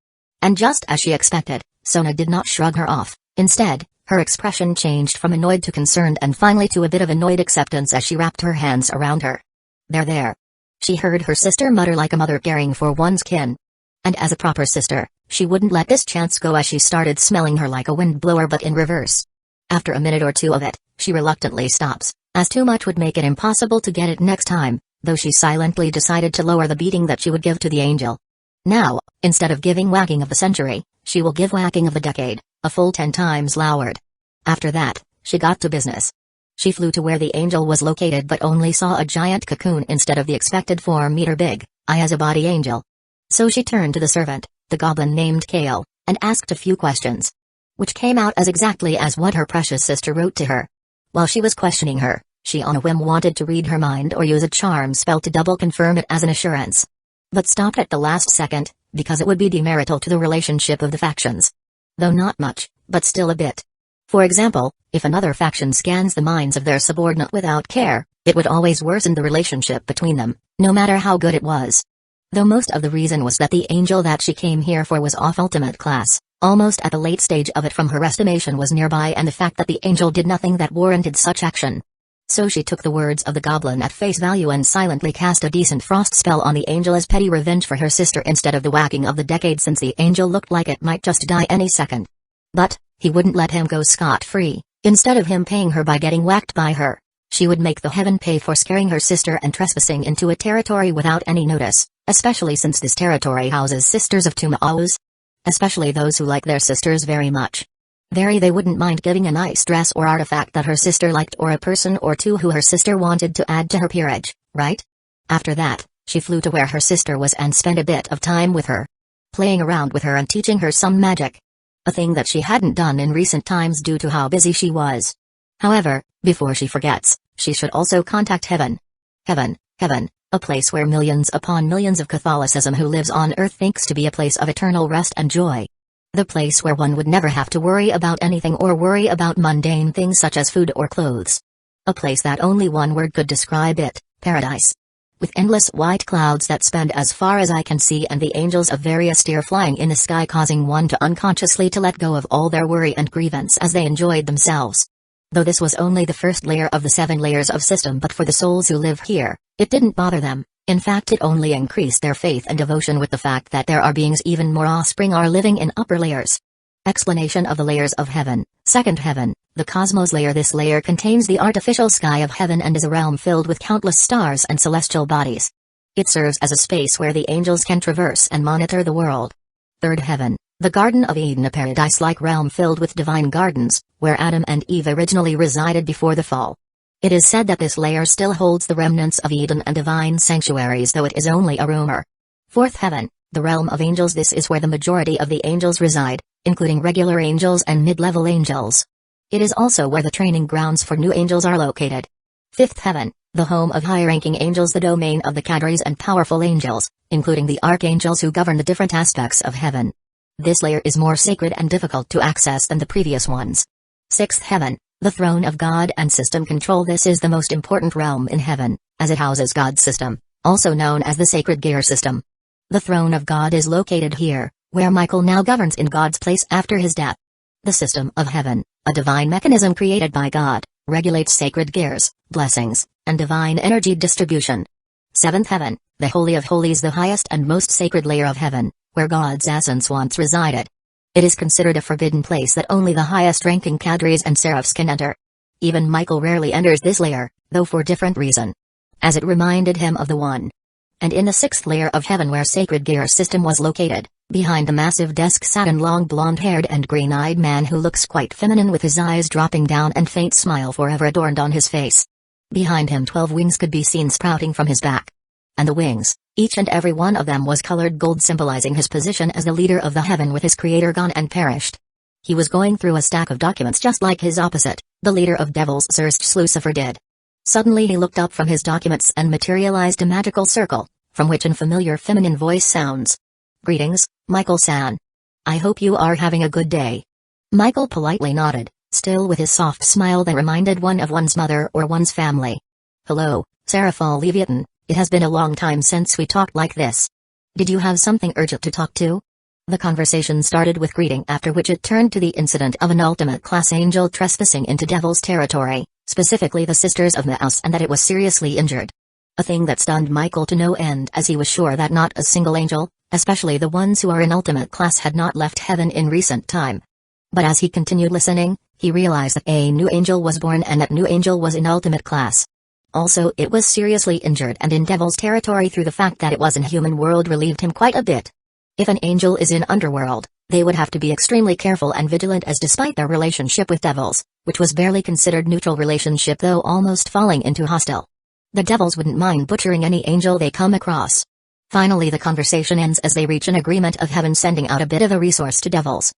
And just as she expected, Sona did not shrug her off. Instead, her expression changed from annoyed to concerned and finally to a bit of annoyed acceptance as she wrapped her hands around her. There. She heard her sister mutter like a mother caring for one's kin. And as a proper sister, she wouldn't let this chance go as she started smelling her like a windblower, but in reverse. After a minute or two of it, she reluctantly stops, as too much would make it impossible to get it next time, though she silently decided to lower the beating that she would give to the angel. Now, instead of giving whacking of the century, she will give whacking of the decade, a full 10 times lowered. After that, she got to business. She flew to where the angel was located but only saw a giant cocoon instead of the expected 4-meter big, as a body angel. So she turned to the servant, the goblin named Kale, and asked a few questions. Which came out as exactly as what her precious sister wrote to her. While she was questioning her, she on a whim wanted to read her mind or use a charm spell to double confirm it as an assurance. But stopped at the last second, because it would be demerital to the relationship of the factions. Though not much, but still a bit. For example, if another faction scans the minds of their subordinate without care, it would always worsen the relationship between them, no matter how good it was. Though most of the reason was that the angel that she came here for was off ultimate class, almost at the late stage of it from her estimation was nearby, and the fact that the angel did nothing that warranted such action. So she took the words of the goblin at face value and silently cast a decent frost spell on the angel as petty revenge for her sister instead of the whacking of the decade, since the angel looked like it might just die any second. But he wouldn't let him go scot-free. Instead of him paying her by getting whacked by her, she would make the heaven pay for scaring her sister and trespassing into a territory without any notice, especially since this territory houses sisters of Tumaos. Especially those who like their sisters very much. They wouldn't mind giving a nice dress or artifact that her sister liked, or a person or two who her sister wanted to add to her peerage, right? After that, she flew to where her sister was and spent a bit of time with her. Playing around with her and teaching her some magic. A thing that she hadn't done in recent times due to how busy she was. However, before she forgets, she should also contact Heaven. Heaven, a place where millions upon millions of Catholicism who lives on earth thinks to be a place of eternal rest and joy. The place where one would never have to worry about anything or worry about mundane things such as food or clothes. A place that only one word could describe it: paradise. With endless white clouds that spanned as far as I can see and the angels of various tier flying in the sky, causing one to unconsciously to let go of all their worry and grievance as they enjoyed themselves. Though this was only the first layer of the 7 layers of system, but for the souls who live here, it didn't bother them. In fact, it only increased their faith and devotion with the fact that there are beings even more offspring are living in upper layers. Explanation of the layers of heaven. Second heaven, the cosmos layer. This layer contains the artificial sky of heaven and is a realm filled with countless stars and celestial bodies. It serves as a space where the angels can traverse and monitor the world. Third heaven, the Garden of Eden, a paradise-like realm filled with divine gardens, where Adam and Eve originally resided before the fall. It is said that this layer still holds the remnants of Eden and divine sanctuaries, though it is only a rumor. Fourth heaven, the realm of angels. This is where the majority of the angels reside, including regular angels and mid-level angels. It is also where the training grounds for new angels are located. Fifth heaven, the home of high-ranking angels, the domain of the cadres and powerful angels, including the archangels who govern the different aspects of heaven. This layer is more sacred and difficult to access than the previous ones. Sixth heaven, the throne of God and system control. This is the most important realm in heaven, as it houses God's system, also known as the sacred gear system. The throne of God is located here, where Michael now governs in God's place after his death. The system of heaven, a divine mechanism created by God, regulates sacred gears, blessings, and divine energy distribution. Seventh heaven, the Holy of Holies, the highest and most sacred layer of heaven, where God's essence once resided. It is considered a forbidden place that only the highest-ranking cadres and seraphs can enter. Even Michael rarely enters this layer, though for different reason. As it reminded him of the one. And in the 6th layer of heaven where sacred gear system was located, behind the massive desk sat an long blonde-haired and green-eyed man who looks quite feminine with his eyes dropping down and faint smile forever adorned on his face. Behind him 12 wings could be seen sprouting from his back. And the wings, each and every one of them was colored gold, symbolizing his position as the leader of the heaven with his creator gone and perished. He was going through a stack of documents just like his opposite, the leader of devils Zerst Lucifer did. Suddenly he looked up from his documents and materialized a magical circle, from which an familiar feminine voice sounds. "Greetings, Michael-san. I hope you are having a good day." Michael politely nodded, still with his soft smile that reminded one of one's mother or one's family. "Hello, Seraphal Leviathan, it has been a long time since we talked like this. Did you have something urgent to talk to?" The conversation started with greeting, after which it turned to the incident of an ultimate-class angel trespassing into Devil's territory, specifically the Sisters of Maus, and that it was seriously injured. A thing that stunned Michael to no end, as he was sure that not a single angel, especially the ones who are in ultimate class, had not left heaven in recent time. But as he continued listening, he realized that a new angel was born and that new angel was in ultimate class. Also, it was seriously injured and in Devil's territory through the fact that it was in human world relieved him quite a bit. If an angel is in underworld, they would have to be extremely careful and vigilant, as despite their relationship with devils, which was barely considered neutral relationship though almost falling into hostile, the devils wouldn't mind butchering any angel they come across. Finally the conversation ends as they reach an agreement of heaven sending out a bit of a resource to devils.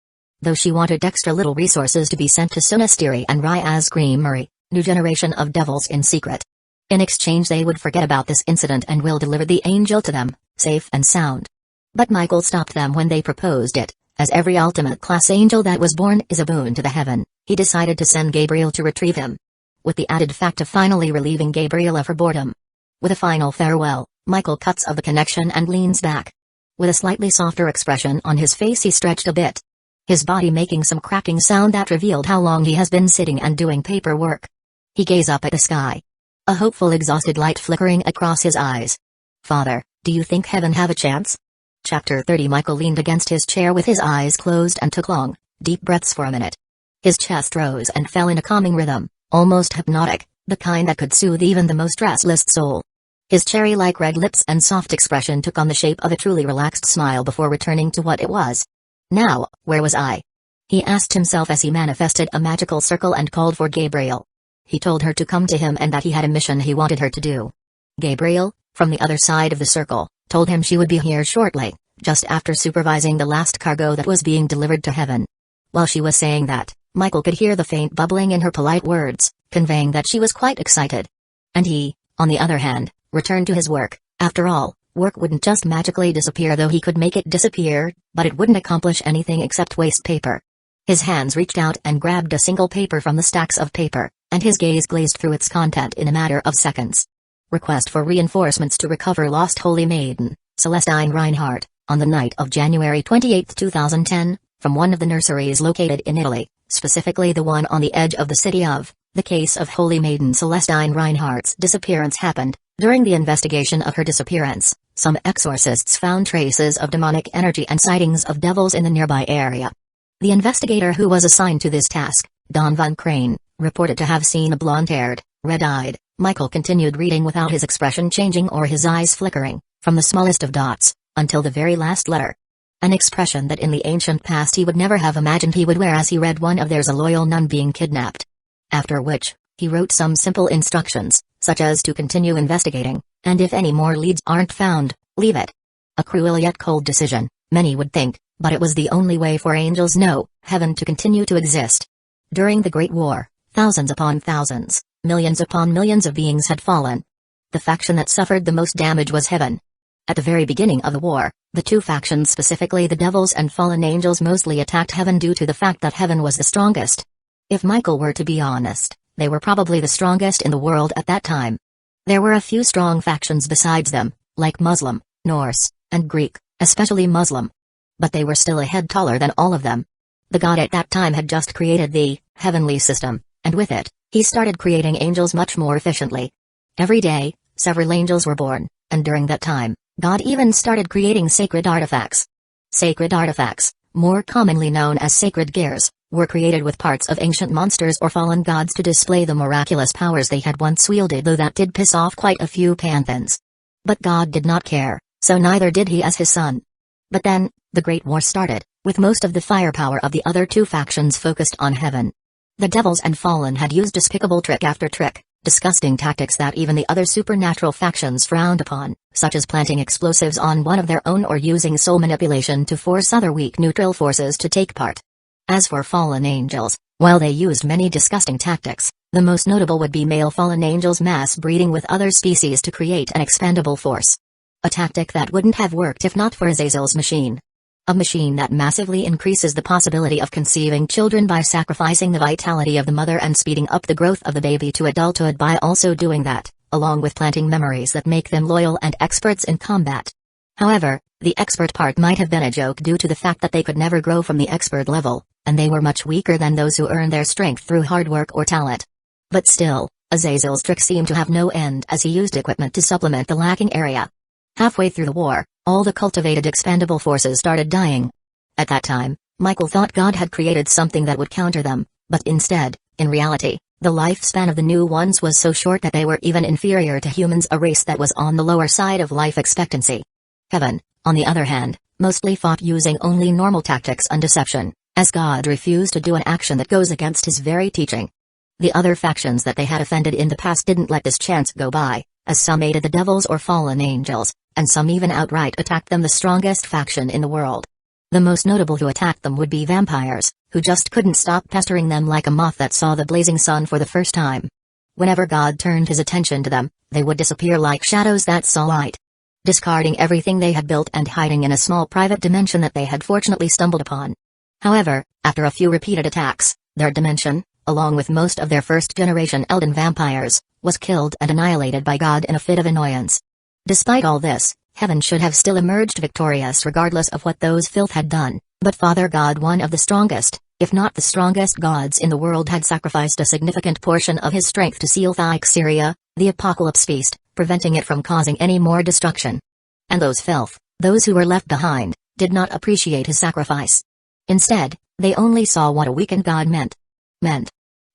Though she wanted extra little resources to be sent to Sunastiri and Ryaz Creamery, new generation of devils, in secret. In exchange they would forget about this incident and will deliver the angel to them, safe and sound. But Michael stopped them when they proposed it. As every ultimate class angel that was born is a boon to the heaven, he decided to send Gabriel to retrieve him. With the added fact of finally relieving Gabriel of her boredom. With a final farewell, Michael cuts off the connection and leans back. With a slightly softer expression on his face he stretched a bit. His body making some cracking sound that revealed how long he has been sitting and doing paperwork. He gazed up at the sky. A hopeful exhausted light flickering across his eyes. "Father, do you think heaven have a chance?" Chapter 30. Michael leaned against his chair with his eyes closed and took long, deep breaths for a minute. His chest rose and fell in a calming rhythm, almost hypnotic, the kind that could soothe even the most restless soul. His cherry-like red lips and soft expression took on the shape of a truly relaxed smile before returning to what it was. "Now, where was I?" he asked himself as he manifested a magical circle and called for Gabriel. He told her to come to him and that he had a mission he wanted her to do. Gabriel, from the other side of the circle, told him she would be here shortly, just after supervising the last cargo that was being delivered to heaven. While she was saying that, Michael could hear the faint bubbling in her polite words, conveying that she was quite excited. And he, on the other hand, returned to his work. After all, Work wouldn't just magically disappear, though he could make it disappear, but it wouldn't accomplish anything except waste paper. His hands reached out and grabbed a single paper from the stacks of paper, and his gaze glazed through its content in a matter of seconds. Request for reinforcements to recover lost Holy Maiden, Celestine Reinhardt, on the night of January 28, 2010, from one of the nurseries located in Italy, specifically the one on the edge of the city of. The case of Holy Maiden Celestine Reinhardt's disappearance happened. During the investigation of her disappearance, some exorcists found traces of demonic energy and sightings of devils in the nearby area. The investigator who was assigned to this task, Don Von Crane, reported to have seen a blonde-haired, red-eyed. Michael continued reading without his expression changing or his eyes flickering, from the smallest of dots, until the very last letter. An expression that in the ancient past he would never have imagined he would wear as he read one of "There's a loyal nun being kidnapped." After which, he wrote some simple instructions, such as to continue investigating, and if any more leads aren't found, leave it. A cruel yet cold decision, many would think, but it was the only way for Angels No. Heaven to continue to exist. During the Great War, thousands upon thousands, millions upon millions of beings had fallen. The faction that suffered the most damage was Heaven. At the very beginning of the war, the two factions, specifically the Devils and Fallen Angels, mostly attacked Heaven due to the fact that Heaven was the strongest. If Michael were to be honest, they were probably the strongest in the world at that time. There were a few strong factions besides them, like Muslim, Norse, and Greek, especially Muslim. But they were still a head taller than all of them. The god at that time had just created the heavenly system, and with it, he started creating angels much more efficiently. Every day, several angels were born, and during that time, God even started creating sacred artifacts. Sacred artifacts, more commonly known as sacred gears, were created with parts of ancient monsters or fallen gods to display the miraculous powers they had once wielded, though that did piss off quite a few pantheons. But God did not care, so neither did he as his son. But then, the Great War started, with most of the firepower of the other two factions focused on Heaven. The Devils and Fallen had used despicable trick after trick, disgusting tactics that even the other supernatural factions frowned upon, such as planting explosives on one of their own or using soul manipulation to force other weak neutral forces to take part. As for fallen angels, while they used many disgusting tactics, the most notable would be male fallen angels mass breeding with other species to create an expandable force. A tactic that wouldn't have worked if not for Azazel's machine. A machine that massively increases the possibility of conceiving children by sacrificing the vitality of the mother and speeding up the growth of the baby to adulthood by also doing that, along with planting memories that make them loyal and experts in combat. However, the expert part might have been a joke due to the fact that they could never grow from the expert level, and they were much weaker than those who earned their strength through hard work or talent. But still, Azazel's trick seemed to have no end as he used equipment to supplement the lacking area. Halfway through the war, all the cultivated expandable forces started dying. At that time, Michael thought God had created something that would counter them, but instead, in reality, the lifespan of the new ones was so short that they were even inferior to humans, a race that was on the lower side of life expectancy. Heaven, on the other hand, mostly fought using only normal tactics and deception, as God refused to do an action that goes against his very teaching. The other factions that they had offended in the past didn't let this chance go by, as some aided the Devils or Fallen Angels, and some even outright attacked them, the strongest faction in the world. The most notable who attacked them would be vampires, who just couldn't stop pestering them like a moth that saw the blazing sun for the first time. Whenever God turned his attention to them, they would disappear like shadows that saw light. Discarding everything they had built and hiding in a small private dimension that they had fortunately stumbled upon. However, after a few repeated attacks, their dimension, along with most of their first-generation Elden vampires, was killed and annihilated by God in a fit of annoyance. Despite all this, Heaven should have still emerged victorious regardless of what those filth had done, but Father God, one of the strongest, if not the strongest gods in the world, had sacrificed a significant portion of his strength to seal Thyxeria, the apocalypse feast, preventing it from causing any more destruction. And those filth, those who were left behind, did not appreciate his sacrifice. Instead, they only saw what a weakened God meant.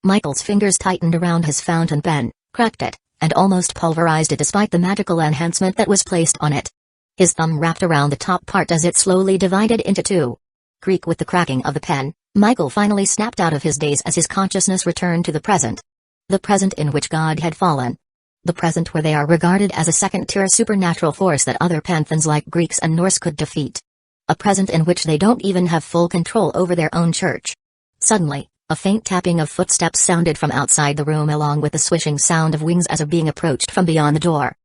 Michael's fingers tightened around his fountain pen, cracked it, and almost pulverized it despite the magical enhancement that was placed on it. His thumb wrapped around the top part as it slowly divided into two. Creak with the cracking of the pen, Michael finally snapped out of his daze as his consciousness returned to the present. The present in which God had fallen. The present where they are regarded as a second-tier supernatural force that other pantheons like Greeks and Norse could defeat. A present in which they don't even have full control over their own church. Suddenly, a faint tapping of footsteps sounded from outside the room along with the swishing sound of wings as a being approached from beyond the door.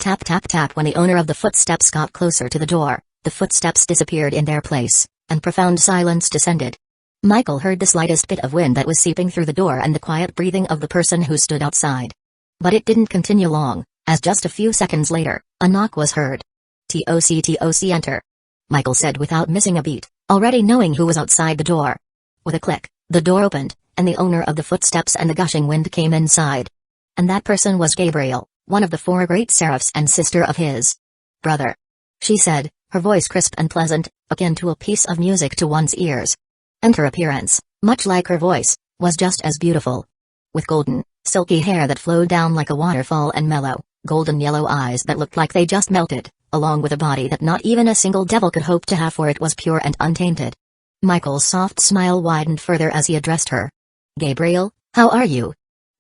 Tap tap tap. When the owner of the footsteps got closer to the door, the footsteps disappeared in their place, and profound silence descended. Michael heard the slightest bit of wind that was seeping through the door and the quiet breathing of the person who stood outside. But it didn't continue long, as just a few seconds later, a knock was heard. "Toc enter," Michael said without missing a beat, already knowing who was outside the door. With a click, the door opened, and the owner of the footsteps and the gushing wind came inside. And that person was Gabriel, one of the 4 great seraphs and sister of his brother. She said, her voice crisp and pleasant, akin to a piece of music to one's ears. And her appearance, much like her voice, was just as beautiful. With golden, silky hair that flowed down like a waterfall and mellow, golden yellow eyes that looked like they just melted, along with a body that not even a single devil could hope to have, for it was pure and untainted. Michael's soft smile widened further as he addressed her. "Gabriel, how are you?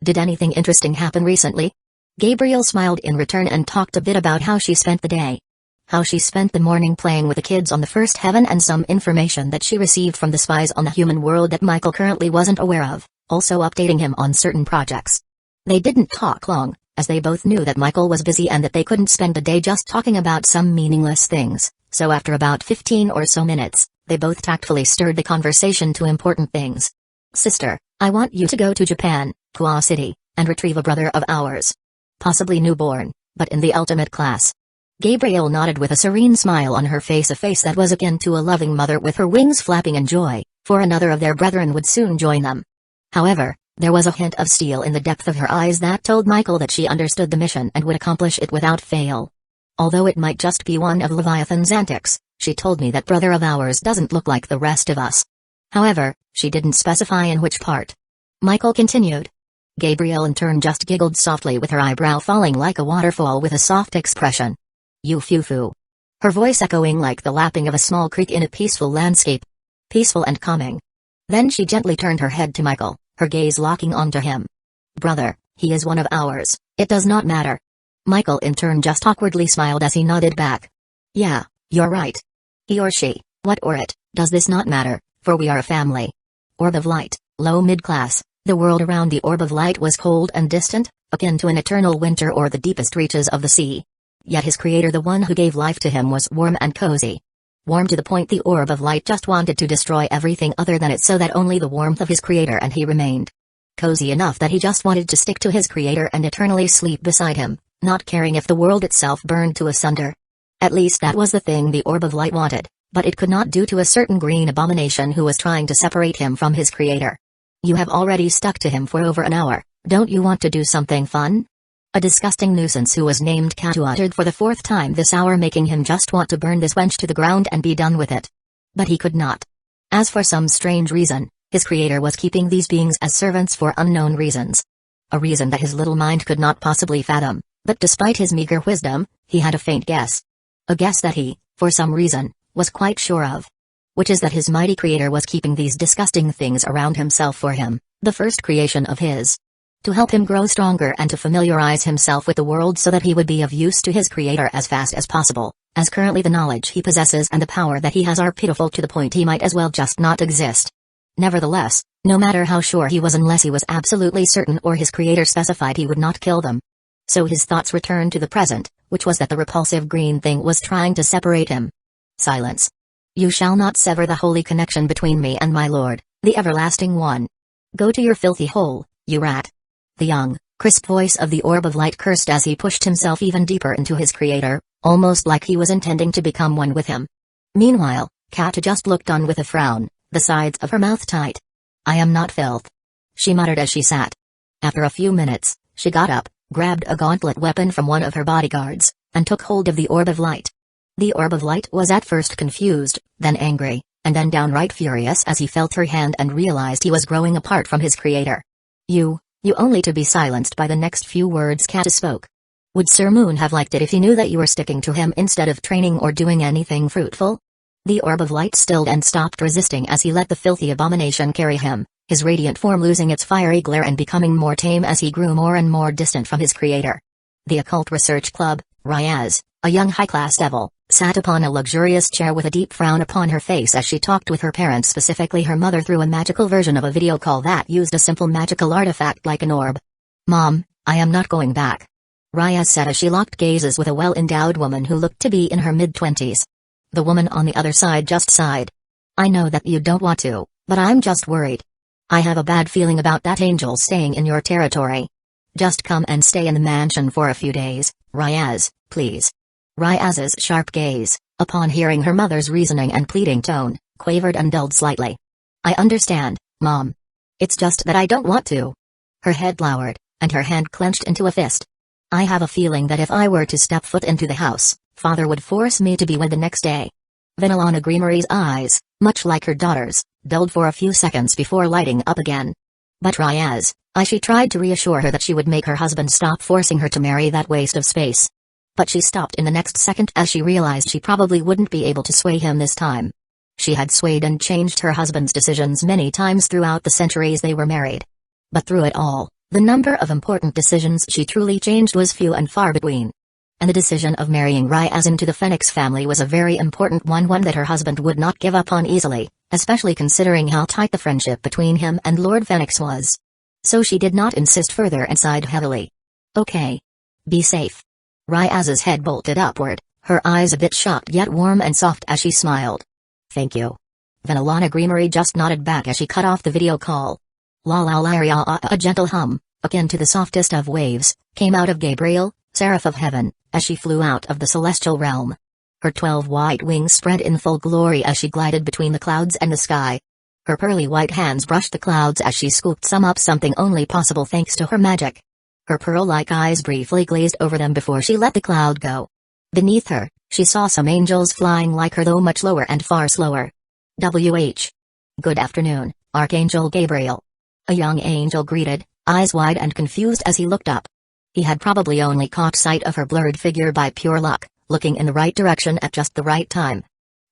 Did anything interesting happen recently?" Gabriel smiled in return and talked a bit about how she spent the day. How she spent the morning playing with the kids on the first heaven, and some information that she received from the spies on the human world that Michael currently wasn't aware of, also updating him on certain projects. They didn't talk long, as they both knew that Michael was busy and that they couldn't spend the day just talking about some meaningless things, so after about 15 or so minutes, they both tactfully stirred the conversation to important things. "Sister, I want you to go to Japan, Kua City, and retrieve a brother of ours. Possibly newborn, but in the ultimate class." Gabriel nodded with a serene smile on her face, a face that was akin to a loving mother with her wings flapping in joy, for another of their brethren would soon join them. However, there was a hint of steel in the depth of her eyes that told Michael that she understood the mission and would accomplish it without fail. "Although it might just be one of Leviathan's antics, she told me that brother of ours doesn't look like the rest of us." However, she didn't specify in which part. Michael continued. Gabriel in turn just giggled softly, with her eyebrow falling like a waterfall with a soft expression. "You foo-foo." Her voice echoing like the lapping of a small creek in a peaceful landscape. Peaceful and calming. Then she gently turned her head to Michael, her gaze locking onto him. "Brother, he is one of ours, it does not matter." Michael in turn just awkwardly smiled as he nodded back. "Yeah, you're right. He or she, what or it, does this not matter, for we are a family." Orb of light, low mid-class, the world around the orb of light was cold and distant, akin to an eternal winter or the deepest reaches of the sea. Yet his creator, the one who gave life to him, was warm and cozy. Warm to the point the orb of light just wanted to destroy everything other than it, so that only the warmth of his creator and he remained. Cozy enough that he just wanted to stick to his creator and eternally sleep beside him, not caring if the world itself burned to asunder. At least that was the thing the orb of light wanted, but it could not due to a certain green abomination who was trying to separate him from his creator. "You have already stuck to him for over an hour, don't you want to do something fun?" A disgusting nuisance who was named Katu uttered for the 4th time this hour, making him just want to burn this wench to the ground and be done with it. But he could not. As for some strange reason, his creator was keeping these beings as servants for unknown reasons. A reason that his little mind could not possibly fathom, but despite his meager wisdom, he had a faint guess. A guess that he, for some reason, was quite sure of. Which is that his mighty creator was keeping these disgusting things around himself for him, the first creation of his. To help him grow stronger and to familiarize himself with the world so that he would be of use to his creator as fast as possible, as currently the knowledge he possesses and the power that he has are pitiful to the point he might as well just not exist. Nevertheless, no matter how sure he was, unless he was absolutely certain or his creator specified, he would not kill them. So his thoughts returned to the present, which was that the repulsive green thing was trying to separate him. Silence. "You shall not sever the holy connection between me and my lord, the everlasting one. Go to your filthy hole, you rat." The young, crisp voice of the orb of light cursed as he pushed himself even deeper into his creator, almost like he was intending to become one with him. Meanwhile, Kata just looked on with a frown, the sides of her mouth tight. "I am not filth," she muttered as she sat. After a few minutes, she got up, grabbed a gauntlet weapon from one of her bodyguards, and took hold of the orb of light. The orb of light was at first confused, then angry, and then downright furious as he felt her hand and realized he was growing apart from his creator. You only to be silenced by the next few words Kata spoke. Would Sir Moon have liked it if he knew that you were sticking to him instead of training or doing anything fruitful? The orb of light stilled and stopped resisting as he let the filthy abomination carry him, his radiant form losing its fiery glare and becoming more tame as he grew more and more distant from his creator. The Occult Research Club, Ryaz, a young high-class devil, sat upon a luxurious chair with a deep frown upon her face as she talked with her parents, specifically her mother, through a magical version of a video call that used a simple magical artifact like an orb. "Mom, I am not going back." Ryaz said as she locked gazes with a well-endowed woman who looked to be in her mid-20s. The woman on the other side just sighed. I know that you don't want to, but I'm just worried. I have a bad feeling about that angel staying in your territory. Just come and stay in the mansion for a few days, Ryaz, please. Ryaz's sharp gaze, upon hearing her mother's reasoning and pleading tone, quavered and dulled slightly. I understand, Mom. It's just that I don't want to. Her head lowered, and her hand clenched into a fist. I have a feeling that if I were to step foot into the house, Father would force me to be wed the next day. Vanillana Grimori's eyes, much like her daughter's, dulled for a few seconds before lighting up again. But Ryaz, she tried to reassure her that she would make her husband stop forcing her to marry that waste of space. But she stopped in the next second as she realized she probably wouldn't be able to sway him this time. She had swayed and changed her husband's decisions many times throughout the centuries they were married. But through it all, the number of important decisions she truly changed was few and far between. And the decision of marrying Ryaz into the Phoenix family was a very important one that her husband would not give up on easily, especially considering how tight the friendship between him and Lord Phoenix was. So she did not insist further and sighed heavily. Okay. Be safe. Ryaz's head bolted upward, her eyes a bit shocked yet warm and soft as she smiled. Thank you. Vanillana Grimori just nodded back as she cut off the video call. La la la, a gentle hum, akin to the softest of waves, came out of Gabriel, Seraph of Heaven, as she flew out of the celestial realm. Her 12 white wings spread in full glory as she glided between the clouds and the sky. Her pearly white hands brushed the clouds as she scooped some up, something only possible thanks to her magic. Her pearl-like eyes briefly glazed over them before she let the cloud go. Beneath her, she saw some angels flying like her, though much lower and far slower. W.H. Good afternoon, Archangel Gabriel. A young angel greeted, eyes wide and confused as he looked up. He had probably only caught sight of her blurred figure by pure luck, looking in the right direction at just the right time.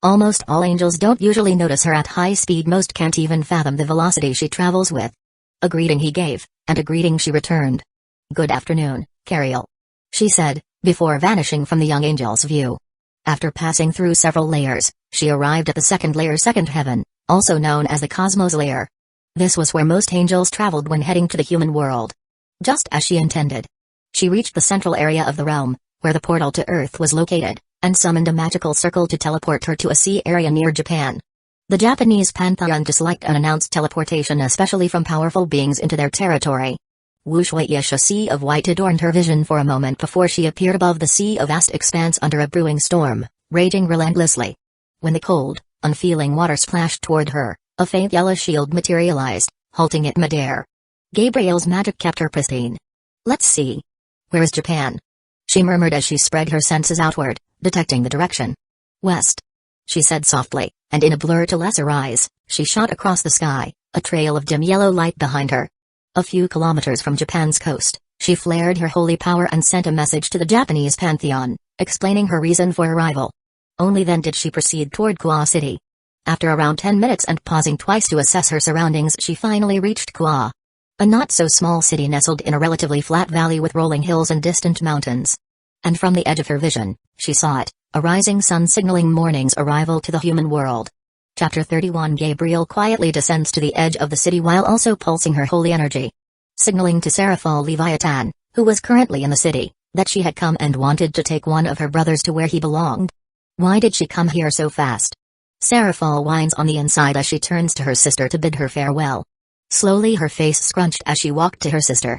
Almost all angels don't usually notice her at high speed, most can't even fathom the velocity she travels with. A greeting he gave, and a greeting she returned. Good afternoon, Cariel. She said, before vanishing from the young angel's view. After passing through several layers, she arrived at the second layer, second heaven, also known as the cosmos layer. This was where most angels traveled when heading to the human world. Just as she intended. She reached the central area of the realm, where the portal to Earth was located, and summoned a magical circle to teleport her to a sea area near Japan. The Japanese pantheon disliked unannounced teleportation, especially from powerful beings into their territory. Wushwaiyish, a sea of white adorned her vision for a moment before she appeared above the sea of vast expanse under a brewing storm, raging relentlessly. When the cold, unfeeling water splashed toward her, a faint yellow shield materialized, halting it midair. Gabriel's magic kept her pristine. Let's see. Where is Japan? She murmured as she spread her senses outward, detecting the direction. West. She said softly, and in a blur to lesser eyes, she shot across the sky, a trail of dim yellow light behind her. A few kilometers from Japan's coast, she flared her holy power and sent a message to the Japanese pantheon, explaining her reason for arrival. Only then did she proceed toward Kua City. After around 10 minutes and pausing twice to assess her surroundings, she finally reached Kua. A not-so-small city nestled in a relatively flat valley with rolling hills and distant mountains. And from the edge of her vision, she saw it, a rising sun signaling morning's arrival to the human world. Chapter 31. Gabriel quietly descends to the edge of the city while also pulsing her holy energy. Signaling to Seraphal Leviathan, who was currently in the city, that she had come and wanted to take one of her brothers to where he belonged. Why did she come here so fast? Seraphal whines on the inside as she turns to her sister to bid her farewell. Slowly her face scrunched as she walked to her sister.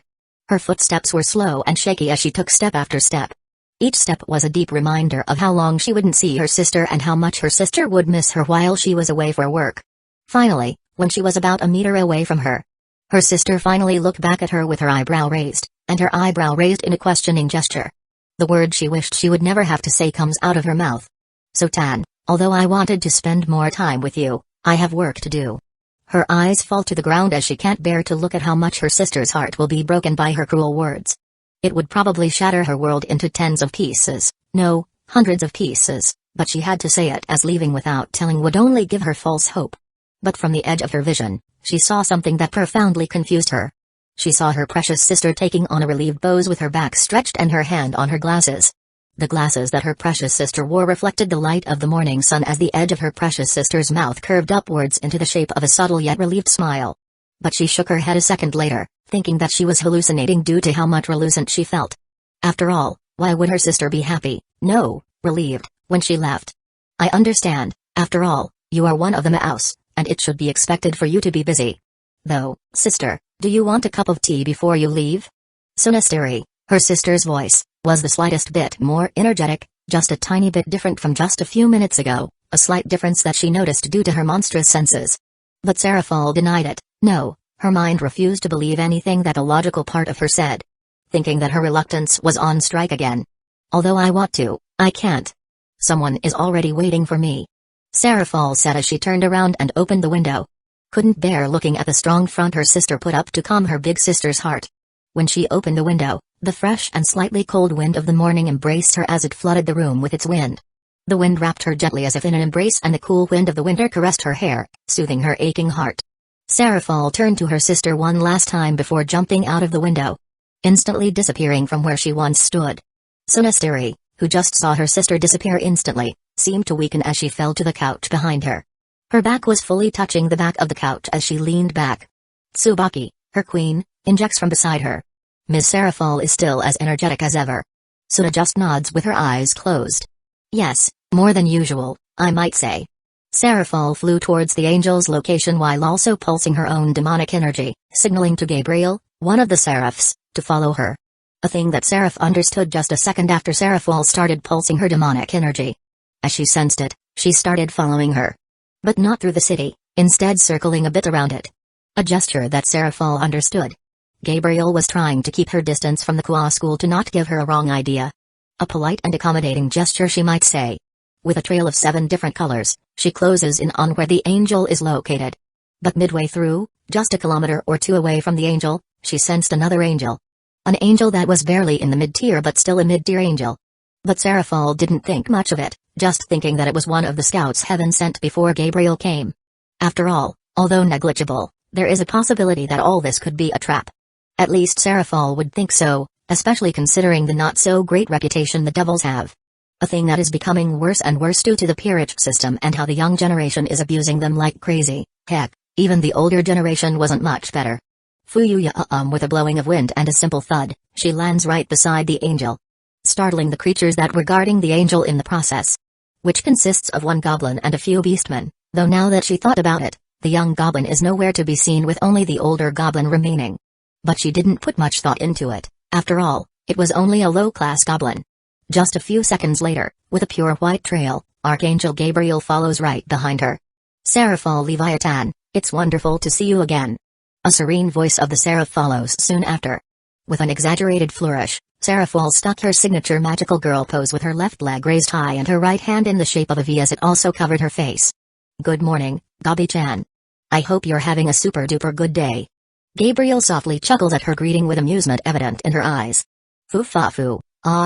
Her footsteps were slow and shaky as she took step after step. Each step was a deep reminder of how long she wouldn't see her sister and how much her sister would miss her while she was away for work. Finally, when she was about a meter away from her, her sister finally looked back at her with her eyebrow raised, and her eyebrow raised in a questioning gesture. The word she wished she would never have to say comes out of her mouth. So Tan, although I wanted to spend more time with you, I have work to do. Her eyes fall to the ground as she can't bear to look at how much her sister's heart will be broken by her cruel words. It would probably shatter her world into tens of pieces, no, hundreds of pieces, but she had to say it as leaving without telling would only give her false hope. But from the edge of her vision, she saw something that profoundly confused her. She saw her precious sister taking on a relieved pose with her back stretched and her hand on her glasses. The glasses that her precious sister wore reflected the light of the morning sun as the edge of her precious sister's mouth curved upwards into the shape of a subtle yet relieved smile. But she shook her head a second later, thinking that she was hallucinating due to how much reluctant she felt. After all, why would her sister be happy, no, relieved, when she left? I understand, after all, you are one of the mouse, and it should be expected for you to be busy. Though, sister, do you want a cup of tea before you leave? Sunasteri, her sister's voice, was the slightest bit more energetic, just a tiny bit different from just a few minutes ago, a slight difference that she noticed due to her monstrous senses. But Serafal denied it. No, her mind refused to believe anything that a logical part of her said. Thinking that her reluctance was on strike again. Although I want to, I can't. Someone is already waiting for me. Serafal said as she turned around and opened the window. Couldn't bear looking at the strong front her sister put up to calm her big sister's heart. When she opened the window, the fresh and slightly cold wind of the morning embraced her as it flooded the room with its wind. The wind wrapped her gently as if in an embrace, and the cool wind of the winter caressed her hair, soothing her aching heart. Serafal turned to her sister one last time before jumping out of the window, instantly disappearing from where she once stood. Sunasteri, who just saw her sister disappear instantly, seemed to weaken as she fell to the couch behind her. Her back was fully touching the back of the couch as she leaned back. Tsubaki, her queen, injects from beside her. Ms. Serafal is still as energetic as ever. Suna just nods with her eyes closed. Yes, more than usual, I might say. Serafal flew towards the angel's location while also pulsing her own demonic energy, signaling to Gabriel, one of the seraphs, to follow her. A thing that Seraph understood just a second after Serafal started pulsing her demonic energy. As she sensed it, she started following her. But not through the city, instead circling a bit around it. A gesture that Serafal understood. Gabriel was trying to keep her distance from the Kwa school to not give her a wrong idea. A polite and accommodating gesture, she might say. With a trail of 7 different colors, she closes in on where the angel is located. But midway through, just a kilometer or 2 away from the angel, she sensed another angel. An angel that was barely in the mid-tier but still a mid-tier angel. But Serafal didn't think much of it, just thinking that it was one of the scouts heaven sent before Gabriel came. After all, although negligible, there is a possibility that all this could be a trap. At least Serafal would think so, especially considering the not-so-great reputation the devils have. A thing that is becoming worse and worse due to the peerage system and how the young generation is abusing them like crazy. Heck, even the older generation wasn't much better. Fuyuya with a blowing of wind and a simple thud, she lands right beside the angel. Startling the creatures that were guarding the angel in the process. Which consists of 1 goblin and a few beastmen, though now that she thought about it, the young goblin is nowhere to be seen with only the older goblin remaining. But she didn't put much thought into it, after all, it was only a low-class goblin. Just a few seconds later, with a pure white trail, Archangel Gabriel follows right behind her. Serafal Leviathan, it's wonderful to see you again. A serene voice of the seraph follows soon after. With an exaggerated flourish, Serafal stuck her signature magical girl pose with her left leg raised high and her right hand in the shape of a V as it also covered her face. Good morning, Gabi-chan. I hope you're having a super-duper good day. Gabriel softly chuckles at her greeting with amusement evident in her eyes. Foo-fa-foo,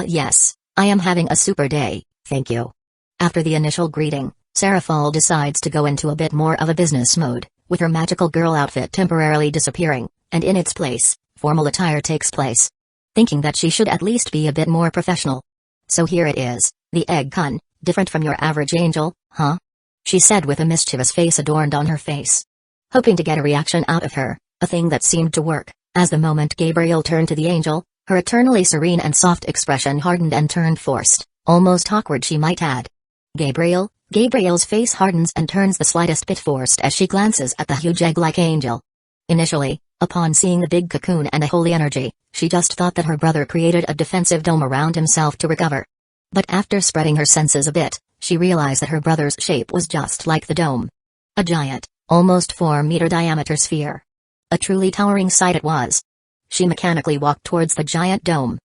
yes, I am having a super day, thank you. After the initial greeting, Serafal decides to go into a bit more of a business mode, with her magical girl outfit temporarily disappearing, and in its place, formal attire takes place. Thinking that she should at least be a bit more professional. So here it is, the egg-kun, different from your average angel, huh? She said with a mischievous face adorned on her face. Hoping to get a reaction out of her, a thing that seemed to work, as the moment Gabriel turned to the angel, her eternally serene and soft expression hardened and turned forced, almost awkward she might add. Gabriel's face hardens and turns the slightest bit forced as she glances at the huge egg-like angel. Initially, upon seeing the big cocoon and the holy energy, she just thought that her brother created a defensive dome around himself to recover. But after spreading her senses a bit, she realized that her brother's shape was just like the dome. A giant, almost 4-meter diameter sphere. A truly towering sight it was. She mechanically walked towards the giant dome.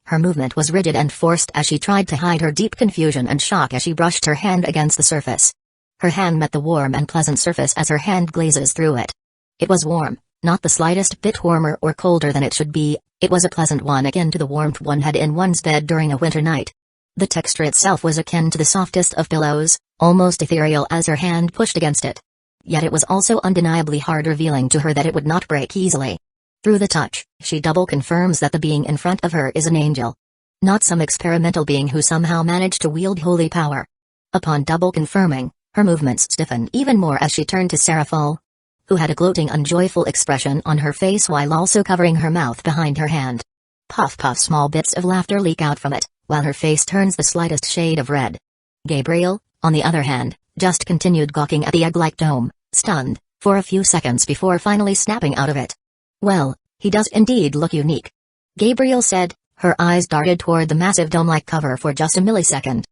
Her movement was rigid and forced as she tried to hide her deep confusion and shock as she brushed her hand against the surface. Her hand met the warm and pleasant surface as her hand glazes through it. It was warm, not the slightest bit warmer or colder than it should be, it was a pleasant one akin to the warmth one had in one's bed during a winter night. The texture itself was akin to the softest of pillows, almost ethereal as her hand pushed against it. Yet it was also undeniably hard, revealing to her that it would not break easily. Through the touch, she double confirms that the being in front of her is an angel. Not some experimental being who somehow managed to wield holy power. Upon double confirming, her movements stiffen even more as she turned to Serafal, who had a gloating and joyful expression on her face while also covering her mouth behind her hand. Puff puff, small bits of laughter leak out from it, while her face turns the slightest shade of red. Gabriel, on the other hand, just continued gawking at the egg-like dome, stunned, for a few seconds before finally snapping out of it. Well, he does indeed look unique. Gabriel said, her eyes darted toward the massive dome-like cover for just a millisecond.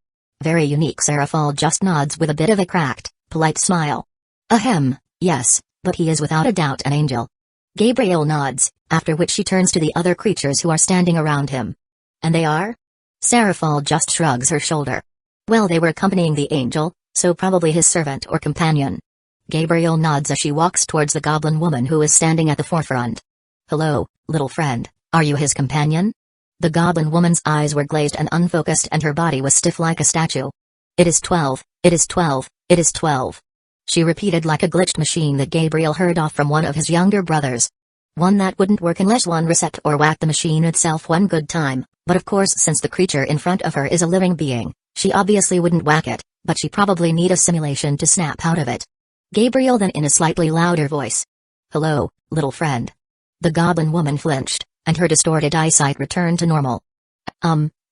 Very unique. Seraphol just nods with a bit of a cracked, polite smile. Ahem, yes, but he is without a doubt an angel. Gabriel nods, after which she turns to the other creatures who are standing around him. And they are? Seraphol just shrugs her shoulder. Well, they were accompanying the angel, so probably his servant or companion. Gabriel nods as she walks towards the goblin woman who is standing at the forefront. Hello, little friend, are you his companion? The goblin woman's eyes were glazed and unfocused and her body was stiff like a statue. It is 12, it is 12, it is 12. She repeated like a glitched machine that Gabriel heard off from one of his younger brothers. One that wouldn't work unless one reset or whacked the machine itself one good time, but of course since the creature in front of her is a living being, she obviously wouldn't whack it, but she probably need a simulation to snap out of it. Gabriel then in a slightly louder voice. Hello, little friend. The goblin woman flinched, and her distorted eyesight returned to normal.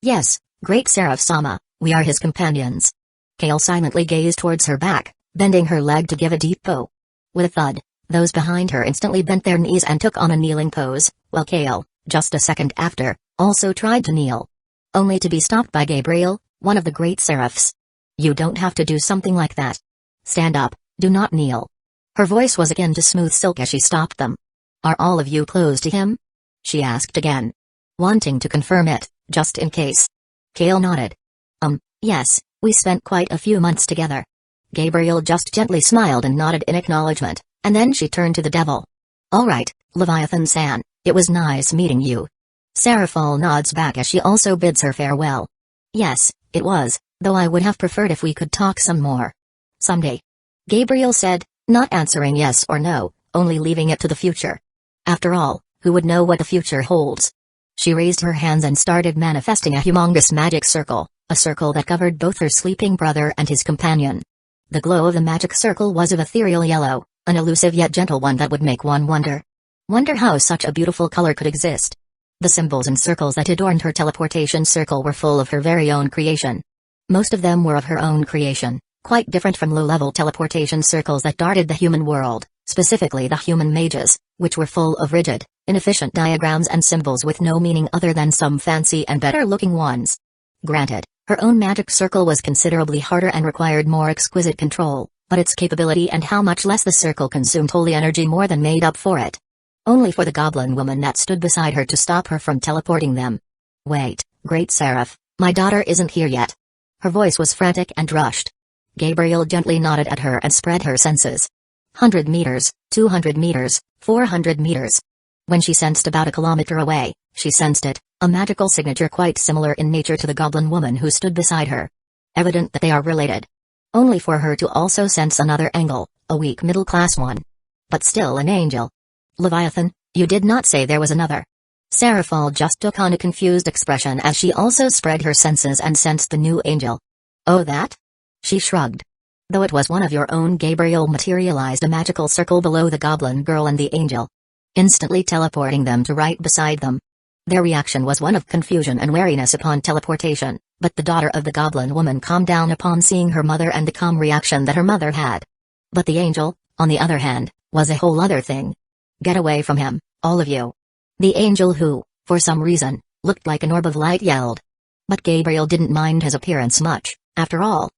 Yes, great Seraph-sama, we are his companions. Kale silently gazed towards her back, bending her leg to give a deep bow. With a thud, those behind her instantly bent their knees and took on a kneeling pose, while Kale, just a second after, also tried to kneel. Only to be stopped by Gabriel, one of the great seraphs. You don't have to do something like that. Stand up, do not kneel. Her voice was akin to smooth silk as she stopped them. Are all of you close to him? She asked again. Wanting to confirm it, just in case. Kale nodded. Yes, we spent quite a few months together. Gabriel just gently smiled and nodded in acknowledgement, and then she turned to the devil. Alright, Leviathan-san, it was nice meeting you. Seraphol nods back as she also bids her farewell. Yes, it was, though I would have preferred if we could talk some more. Someday. Gabriel said, not answering yes or no, only leaving it to the future. After all, who would know what the future holds? She raised her hands and started manifesting a humongous magic circle, a circle that covered both her sleeping brother and his companion. The glow of the magic circle was of ethereal yellow, an elusive yet gentle one that would make one wonder. Wonder how such a beautiful color could exist. The symbols and circles that adorned her teleportation circle were full of her very own creation. Most of them were of her own creation, quite different from low-level teleportation circles that darted the human world, specifically the human mages, which were full of rigid, inefficient diagrams and symbols with no meaning other than some fancy and better-looking ones. Granted, her own magic circle was considerably harder and required more exquisite control, but its capability and how much less the circle consumed holy energy more than made up for it. Only for the goblin woman that stood beside her to stop her from teleporting them. Wait, great Seraph, my daughter isn't here yet. Her voice was frantic and rushed. Gabriel gently nodded at her and spread her senses. 100 meters, 200 meters, 400 meters. When she sensed about a kilometer away, she sensed it, a magical signature quite similar in nature to the goblin woman who stood beside her. Evident that they are related. Only for her to also sense another angle, a weak middle-class one. But still an angel. Leviathan, you did not say there was another. Seraphol just took on a confused expression as she also spread her senses and sensed the new angel. Oh, that? She shrugged. Though it was one of your own, Gabriel materialized a magical circle below the goblin girl and the angel, instantly teleporting them to right beside them. Their reaction was one of confusion and wariness upon teleportation, but the daughter of the goblin woman calmed down upon seeing her mother and the calm reaction that her mother had. But the angel, on the other hand, was a whole other thing. Get away from him, all of you. The angel who, for some reason, looked like an orb of light yelled. But Gabriel didn't mind his appearance much, after all,